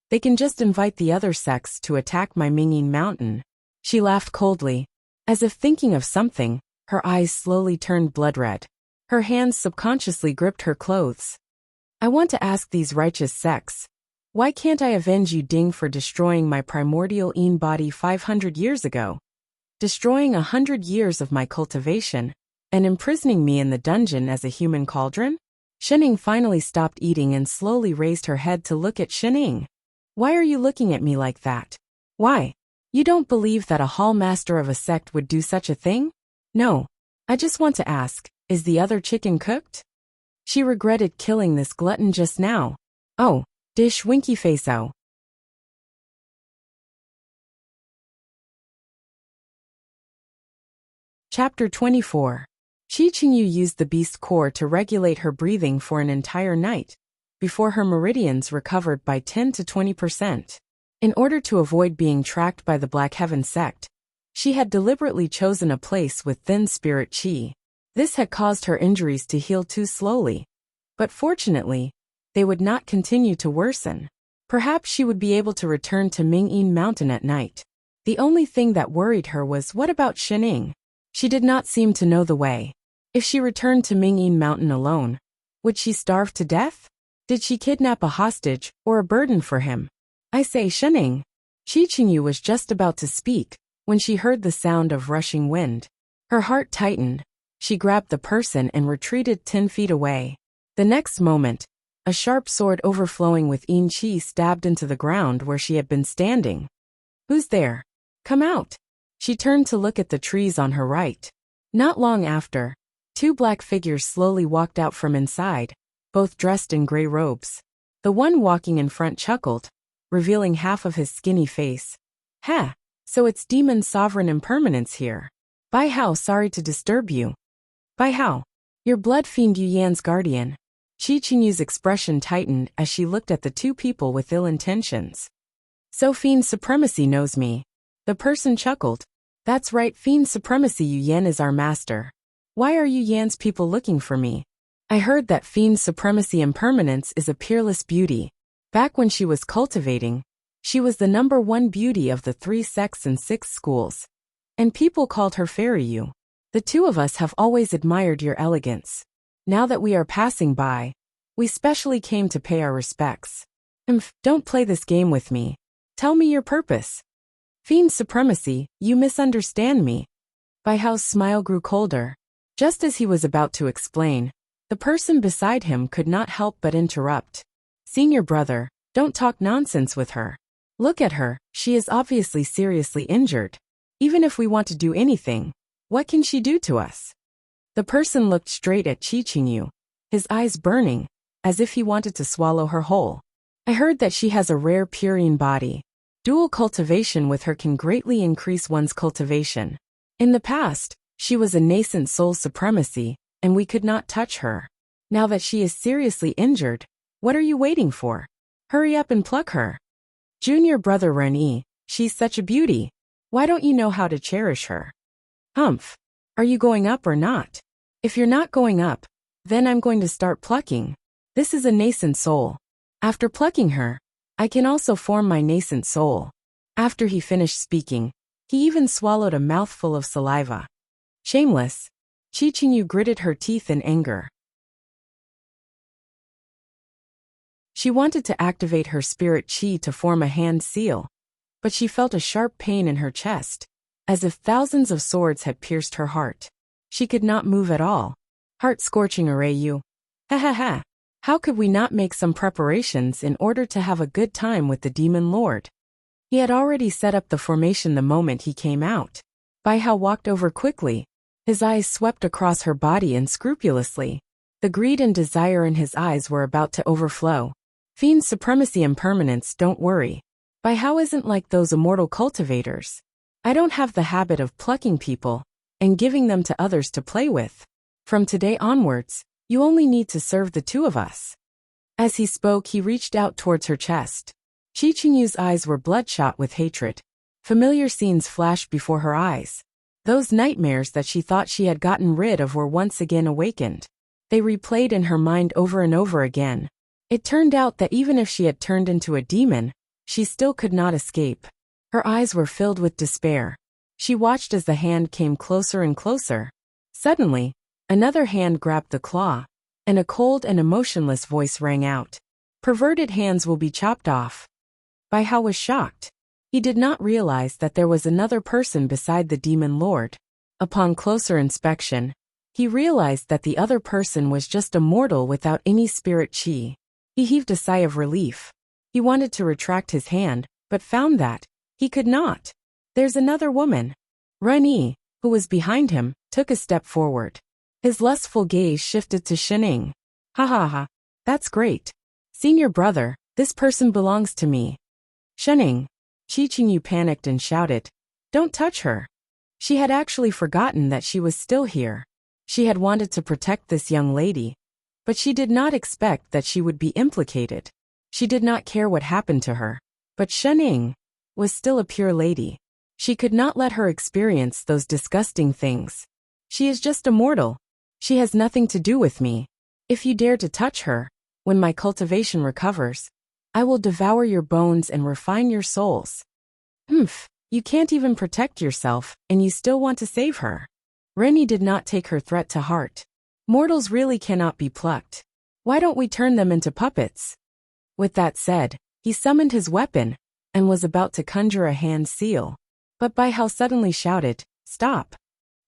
they can just invite the other sects to attack my Mingyin Mountain. She laughed coldly. As if thinking of something, her eyes slowly turned blood red. Her hands subconsciously gripped her clothes. I want to ask these righteous sects, why can't I avenge Yu Ding for destroying my primordial Yin body 500 years ago? Destroying 100 years of my cultivation, and imprisoning me in the dungeon as a human cauldron? Shening finally stopped eating and slowly raised her head to look at Shening. Why are you looking at me like that? Why? You don't believe that a hall master of a sect would do such a thing? No. I just want to ask, is the other chicken cooked? She regretted killing this glutton just now. Oh, dish winky face-o. Chapter 24. Chichinyu used the beast core to regulate her breathing for an entire night, before her meridians recovered by 10 to 20%. In order to avoid being tracked by the Black Heaven sect, she had deliberately chosen a place with thin spirit chi. This had caused her injuries to heal too slowly. But fortunately, they would not continue to worsen. Perhaps she would be able to return to Mingyin Mountain at night. The only thing that worried her was what about Shening? She did not seem to know the way. If she returned to Mingyin Mountain alone, would she starve to death? Did she kidnap a hostage or a burden for him? I say, Shening. Chichinyu was just about to speak when she heard the sound of rushing wind. Her heart tightened. She grabbed the person and retreated 10 feet away. The next moment, a sharp sword overflowing with Yin Qi stabbed into the ground where she had been standing. Who's there? Come out! She turned to look at the trees on her right. Not long after, two black figures slowly walked out from inside, both dressed in gray robes. The one walking in front chuckled, revealing half of his skinny face. "Ha! So it's Demon Sovereign Impermanence here. Bai Hao, sorry to disturb you. Bai Hao, your blood fiend Yu Yan's guardian." Qi Qingyu's expression tightened as she looked at the two people with ill intentions. "So Fiend Supremacy knows me." The person chuckled. "That's right, Fiend Supremacy Yu Yan is our master. Why are Yu Yan's people looking for me? I heard that Fiend Supremacy Impermanence is a peerless beauty. Back when she was cultivating, she was the #1 beauty of the 3 sects and 6 schools. And people called her Fairy Yu. The two of us have always admired your elegance. Now that we are passing by, we specially came to pay our respects. Don't play this game with me. Tell me your purpose." "Fiend Supremacy, you misunderstand me." Bai Hao's smile grew colder. Just as he was about to explain, the person beside him could not help but interrupt. "Senior brother, don't talk nonsense with her. Look at her, she is obviously seriously injured. Even if we want to do anything, what can she do to us?" The person looked straight at Qi Qingyu, his eyes burning, as if he wanted to swallow her whole. "I heard that she has a rare Purine body. Dual cultivation with her can greatly increase one's cultivation. In the past, she was a nascent soul supremacy, and we could not touch her. Now that she is seriously injured, what are you waiting for? Hurry up and pluck her. Junior brother Renyi, she's such a beauty. Why don't you know how to cherish her?" "Humph. Are you going up or not? If you're not going up, then I'm going to start plucking. This is a nascent soul. After plucking her, I can also form my nascent soul." After he finished speaking, he even swallowed a mouthful of saliva. Shameless. Qi Qingyu gritted her teeth in anger. She wanted to activate her spirit qi to form a hand seal, but she felt a sharp pain in her chest, as if thousands of swords had pierced her heart. She could not move at all. "Heart-scorching array you. Ha ha ha. How could we not make some preparations in order to have a good time with the Demon Lord?" He had already set up the formation the moment he came out. Bai Hao walked over quickly. His eyes swept across her body unscrupulously. The greed and desire in his eyes were about to overflow. "Fiend Supremacy Impermanence, don't worry. Bai Hao isn't like those immortal cultivators. I don't have the habit of plucking people and giving them to others to play with. From today onwards, you only need to serve the two of us." As he spoke, he reached out towards her chest. Qi Qingyu's eyes were bloodshot with hatred. Familiar scenes flashed before her eyes. Those nightmares that she thought she had gotten rid of were once again awakened. They replayed in her mind over and over again. It turned out that even if she had turned into a demon, she still could not escape. Her eyes were filled with despair. She watched as the hand came closer and closer. Suddenly, another hand grabbed the claw, and a cold and emotionless voice rang out. "Perverted hands will be chopped off." Bai Hao was shocked. He did not realize that there was another person beside the Demon Lord. Upon closer inspection, he realized that the other person was just a mortal without any spirit qi. He heaved a sigh of relief. He wanted to retract his hand, but found that he could not. "There's another woman." Renyi, who was behind him, took a step forward. His lustful gaze shifted to Shening. "Ha ha ha. That's great. Senior brother, this person belongs to me." "Shening." Qi Qingyu panicked and shouted, "Don't touch her." She had actually forgotten that she was still here. She had wanted to protect this young lady, but she did not expect that she would be implicated. She did not care what happened to her. But Shening was still a pure lady. She could not let her experience those disgusting things. "She is just a mortal. She has nothing to do with me. If you dare to touch her, when my cultivation recovers, I will devour your bones and refine your souls." "Humph, you can't even protect yourself, and you still want to save her." Renyi did not take her threat to heart. "Mortals really cannot be plucked. Why don't we turn them into puppets?" With that said, he summoned his weapon, and was about to conjure a hand seal. But Bai Hao suddenly shouted, "Stop."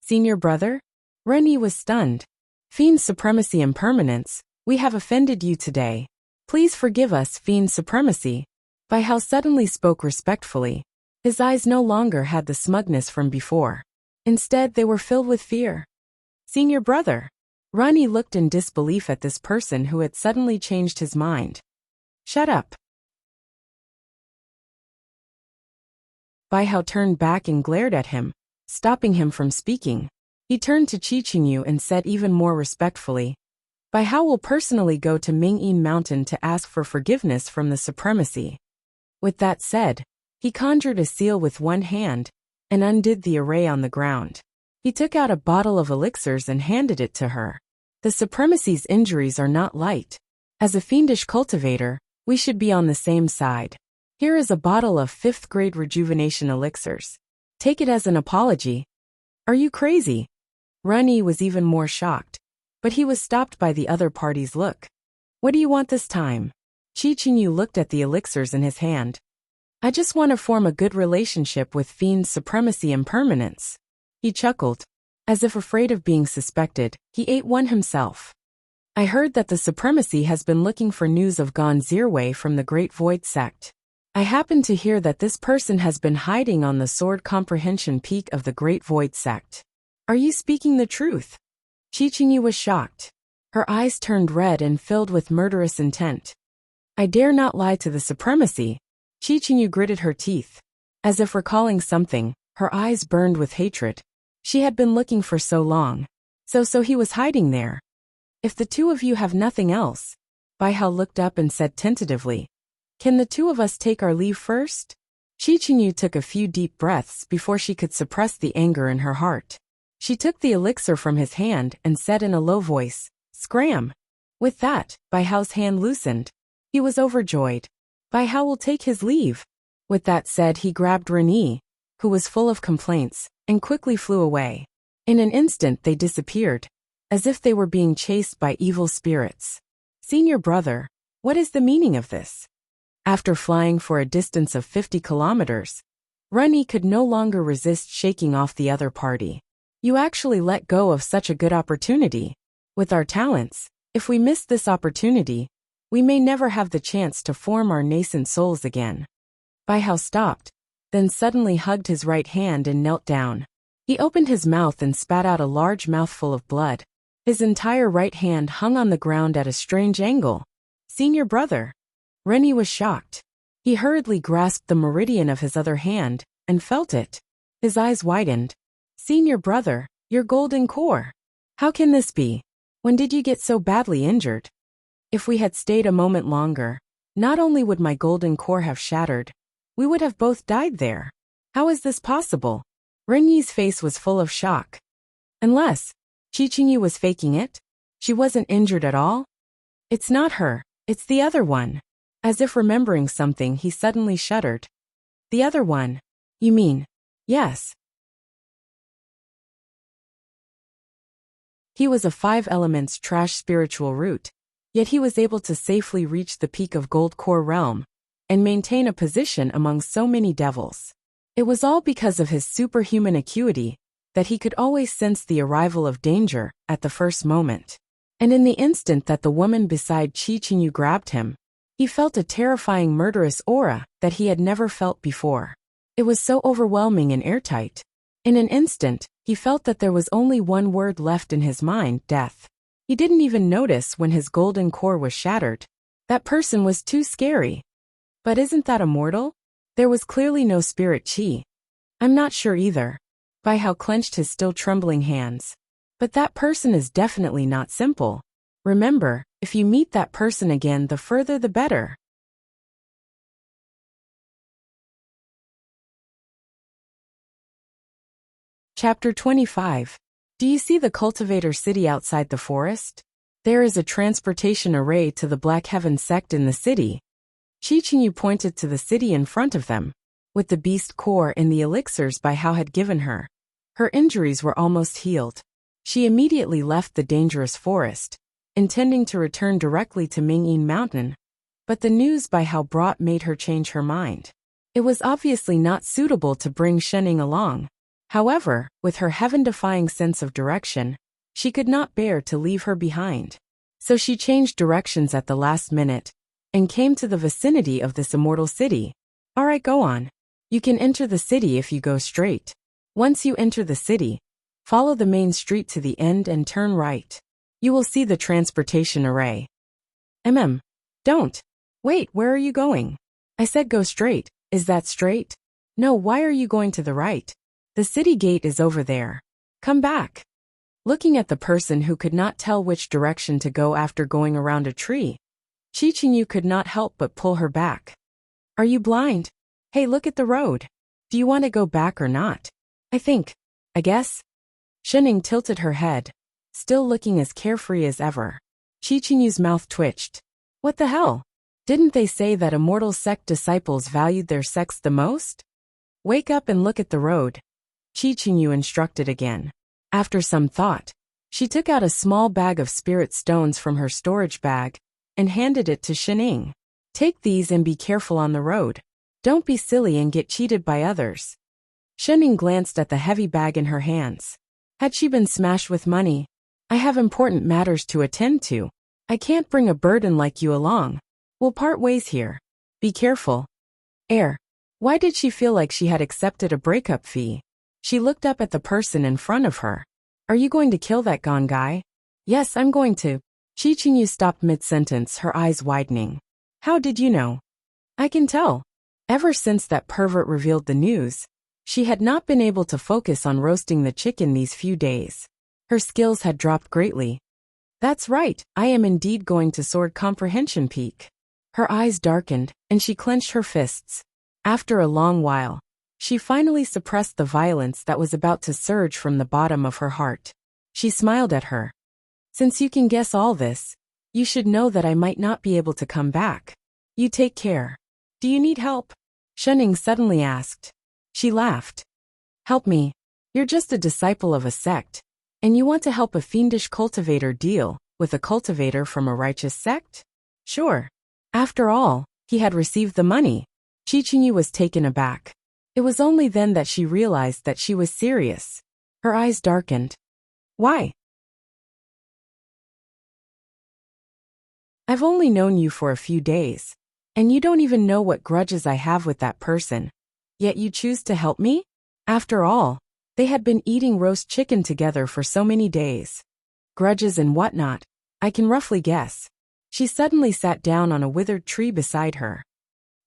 "Senior brother?" Renyi was stunned. "Fiend Supremacy Impermanence, we have offended you today. Please forgive us, Fiend Supremacy." Bai Hao suddenly spoke respectfully. His eyes no longer had the smugness from before. Instead, they were filled with fear. Senior brother. Ronnie looked in disbelief at this person who had suddenly changed his mind. Shut up. Bai Hao turned back and glared at him, stopping him from speaking. He turned to Qi Qingyu and said even more respectfully, Bai Hao will personally go to Mingyin Mountain to ask for forgiveness from the supremacy. With that said, he conjured a seal with one hand and undid the array on the ground. He took out a bottle of elixirs and handed it to her. The supremacy's injuries are not light. As a fiendish cultivator, we should be on the same side. Here is a bottle of 5th grade rejuvenation elixirs. Take it as an apology. Are you crazy? Ronnie was even more shocked, but he was stopped by the other party's look. What do you want this time? Qi Qingyu looked at the elixirs in his hand. I just want to form a good relationship with Fiend's supremacy and permanence. He chuckled. As if afraid of being suspected, he ate one himself. I heard that the supremacy has been looking for news of Gon Zirwei from the Great Void sect. I happen to hear that this person has been hiding on the sword comprehension peak of the Great Void sect. Are you speaking the truth? Qi Qingyu was shocked. Her eyes turned red and filled with murderous intent. I dare not lie to the supremacy. Qi Qingyu gritted her teeth. As if recalling something, her eyes burned with hatred. She had been looking for so long. So he was hiding there. If the two of you have nothing else, Bai Hao looked up and said tentatively, can the two of us take our leave first? Qi Qingyu took a few deep breaths before she could suppress the anger in her heart. She took the elixir from his hand and said in a low voice, Scram! With that, Bai Hao's hand loosened. He was overjoyed. Bai Hao will take his leave. With that said, he grabbed Renee, who was full of complaints, and quickly flew away. In an instant they disappeared, as if they were being chased by evil spirits. Senior brother, what is the meaning of this? After flying for a distance of 50 kilometers, Renee could no longer resist shaking off the other party. You actually let go of such a good opportunity. With our talents, if we miss this opportunity, we may never have the chance to form our nascent souls again. Bai Hao stopped, then suddenly hugged his right hand and knelt down. He opened his mouth and spat out a large mouthful of blood. His entire right hand hung on the ground at a strange angle. Senior brother. Rennie was shocked. He hurriedly grasped the meridian of his other hand and felt it. His eyes widened. Senior brother, your golden core. How can this be? When did you get so badly injured? If we had stayed a moment longer, not only would my golden core have shattered, we would have both died there. How is this possible? Rennie's face was full of shock. Unless Qi Qingyu was faking it? She wasn't injured at all? It's not her, it's the other one. As if remembering something, he suddenly shuddered. The other one? You mean? Yes. He was a 5 elements trash spiritual root, yet he was able to safely reach the peak of Gold Core Realm and maintain a position among so many devils. It was all because of his superhuman acuity that he could always sense the arrival of danger at the first moment. And in the instant that the woman beside Qi Qingyu grabbed him, he felt a terrifying murderous aura that he had never felt before. It was so overwhelming and airtight. In an instant, he felt that there was only one word left in his mind, death. He didn't even notice when his golden core was shattered. That person was too scary. But isn't that immortal? There was clearly no spirit chi. I'm not sure either. Bai Hao clenched his still trembling hands. But that person is definitely not simple. Remember, if you meet that person again, the further the better. Chapter 25. Do you see the cultivator city outside the forest? There is a transportation array to the Black Heaven sect in the city. Qi Qingyu pointed to the city in front of them. With the beast core and the elixirs Bai Hao had given her, her injuries were almost healed. She immediately left the dangerous forest, intending to return directly to Mingyin Mountain. But the news Bai Hao brought made her change her mind. It was obviously not suitable to bring Shening along. However, with her heaven-defying sense of direction, she could not bear to leave her behind. So she changed directions at the last minute and came to the vicinity of this immortal city. All right, go on. You can enter the city if you go straight. Once you enter the city, follow the main street to the end and turn right. You will see the transportation array. Don't. Wait, where are you going? I said go straight. Is that straight? No, why are you going to the right? The city gate is over there. Come back. Looking at the person who could not tell which direction to go after going around a tree, Qingyu could not help but pull her back. Are you blind? Hey, look at the road. Do you want to go back or not? I guess. Shening tilted her head, still looking as carefree as ever. Qinyu's mouth twitched. What the hell? Didn't they say that immortal sect disciples valued their sects the most? Wake up and look at the road, Qinyu instructed again. After some thought, she took out a small bag of spirit stones from her storage bag and handed it to Shening. Take these and be careful on the road. Don't be silly and get cheated by others. Shening glanced at the heavy bag in her hands. Had she been smashed with money? I have important matters to attend to. I can't bring a burden like you along. We'll part ways here. Be careful. Why did she feel like she had accepted a breakup fee? She looked up at the person in front of her. Are you going to kill that gone guy? Yes, I'm going to. Qinyu stopped mid-sentence, her eyes widening. How did you know? I can tell. Ever since that pervert revealed the news, she had not been able to focus on roasting the chicken these few days. Her skills had dropped greatly. That's right, I am indeed going to Sword Comprehension Peak. Her eyes darkened, and she clenched her fists. After a long while, she finally suppressed the violence that was about to surge from the bottom of her heart. She smiled at her. Since you can guess all this, you should know that I might not be able to come back. You take care. Do you need help? Shening suddenly asked. She laughed. Help me. You're just a disciple of a sect, and you want to help a fiendish cultivator deal with a cultivator from a righteous sect? Sure. After all, he had received the money. Qinyu was taken aback. It was only then that she realized that she was serious. Her eyes darkened. Why? I've only known you for a few days, and you don't even know what grudges I have with that person. Yet you choose to help me? After all, they had been eating roast chicken together for so many days. Grudges and whatnot, I can roughly guess. She suddenly sat down on a withered tree beside her.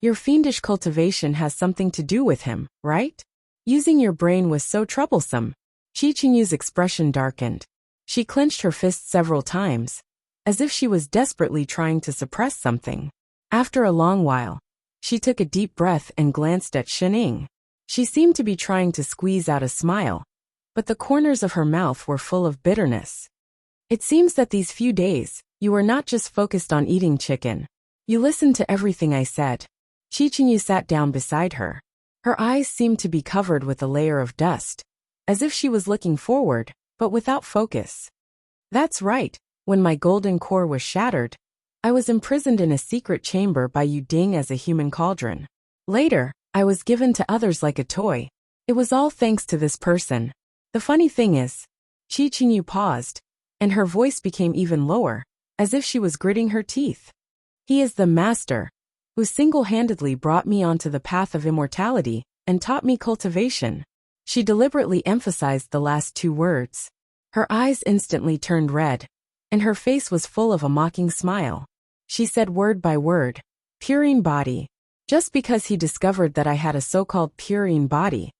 Your fiendish cultivation has something to do with him, right? Using your brain was so troublesome. Qinyu's expression darkened. She clenched her fists several times, as if she was desperately trying to suppress something. After a long while, she took a deep breath and glanced at Shening. She seemed to be trying to squeeze out a smile, but the corners of her mouth were full of bitterness. It seems that these few days, you were not just focused on eating chicken. You listened to everything I said. Qinyu sat down beside her. Her eyes seemed to be covered with a layer of dust, as if she was looking forward, but without focus. That's right, when my golden core was shattered, I was imprisoned in a secret chamber by Yu Ding as a human cauldron. Later, I was given to others like a toy. It was all thanks to this person. The funny thing is, Qinyu paused, and her voice became even lower, as if she was gritting her teeth. He is the master, who single-handedly brought me onto the path of immortality and taught me cultivation. She deliberately emphasized the last two words. Her eyes instantly turned red, and her face was full of a mocking smile. She said word by word, purine body. Just because he discovered that I had a so-called purine body,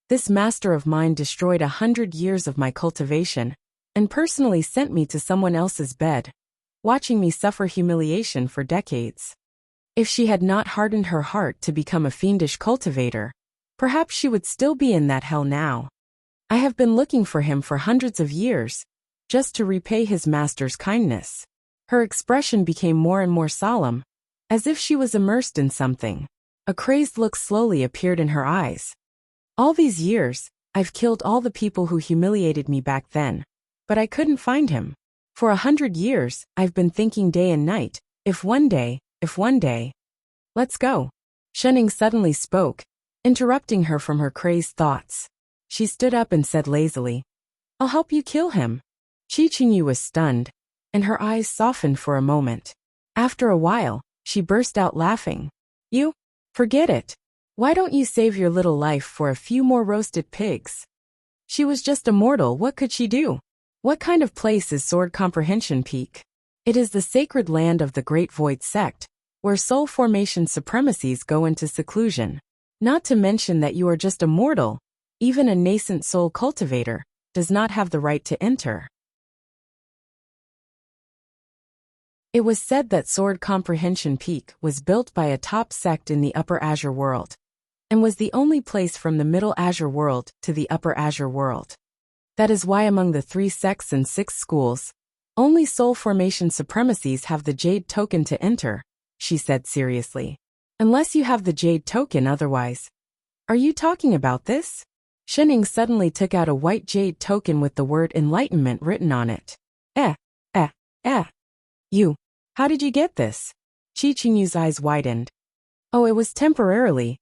this master of mine destroyed 100 years of my cultivation and personally sent me to someone else's bed, watching me suffer humiliation for decades. If she had not hardened her heart to become a fiendish cultivator, perhaps she would still be in that hell now. I have been looking for him for hundreds of years, just to repay his master's kindness. Her expression became more and more solemn, as if she was immersed in something. A crazed look slowly appeared in her eyes. All these years, I've killed all the people who humiliated me back then, but I couldn't find him. For 100 years, I've been thinking day and night, if one day. Let's go. Shening suddenly spoke, interrupting her from her crazed thoughts. She stood up and said lazily, I'll help you kill him. Qinyu was stunned, and her eyes softened for a moment. After a while, she burst out laughing. You? Forget it. Why don't you save your little life for a few more roasted pigs? She was just a mortal, what could she do? What kind of place is Sword Comprehension Peak? It is the sacred land of the Great Void Sect, where soul formation supremacies go into seclusion. Not to mention that you are just a mortal, even a nascent soul cultivator, does not have the right to enter. It was said that Sword Comprehension Peak was built by a top sect in the Upper Azure world, and was the only place from the Middle Azure world to the Upper Azure world. That is why among the 3 sects and 6 schools, only soul formation supremacies have the Jade token to enter, she said seriously. Unless you have the Jade token otherwise. Are you talking about this? Shening suddenly took out a white Jade token with the word enlightenment written on it. You. How did you get this? Qingyu's eyes widened. Oh, it was temporarily,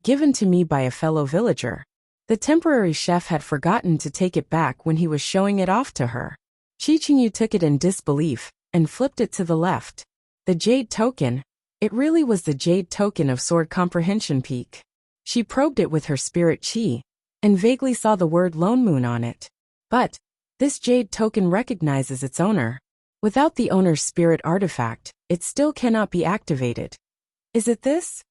given to me by a fellow villager. The temporary chef had forgotten to take it back when he was showing it off to her. Qingyu took it in disbelief, and flipped it to the left. The Jade token? It really was the Jade token of Sword Comprehension Peak. She probed it with her spirit chi, and vaguely saw the word Lone Moon on it. But this Jade token recognizes its owner. Without the owner's spirit artifact, it still cannot be activated. Is it this?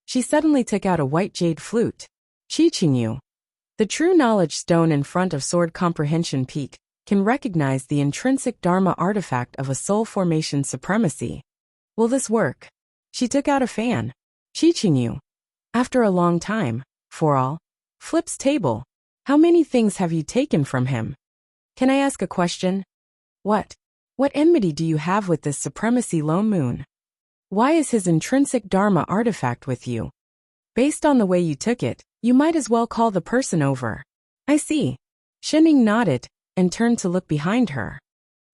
She suddenly took out a white jade flute. Qingyu. The true knowledge stone in front of Sword Comprehension Peak can recognize the intrinsic Dharma artifact of a soul formation supremacy. Will this work? She took out a fan. Qingyu. After a long time, for all. Flip's table. How many things have you taken from him? Can I ask a question? What enmity do you have with this supremacy Lone Moon? Why is his intrinsic Dharma artifact with you? Based on the way you took it, you might as well call the person over. I see. Shening nodded, and turned to look behind her.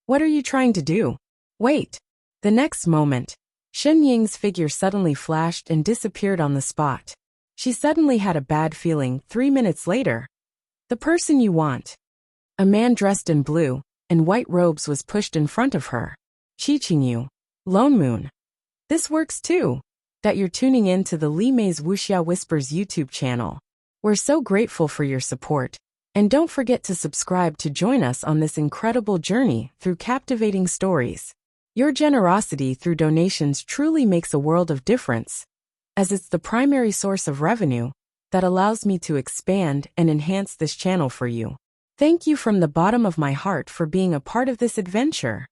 What are you trying to do? Wait. The next moment, Shen Ying's figure suddenly flashed and disappeared on the spot. She suddenly had a bad feeling 3 minutes later. The person you want. A man dressed in blue and white robes was pushed in front of her. Qingyu. Lone Moon. This works too. That you're tuning in to the Li Mei's Wuxia Whispers YouTube channel. We're so grateful for your support. And don't forget to subscribe to join us on this incredible journey through captivating stories. Your generosity through donations truly makes a world of difference, as it's the primary source of revenue that allows me to expand and enhance this channel for you. Thank you from the bottom of my heart for being a part of this adventure.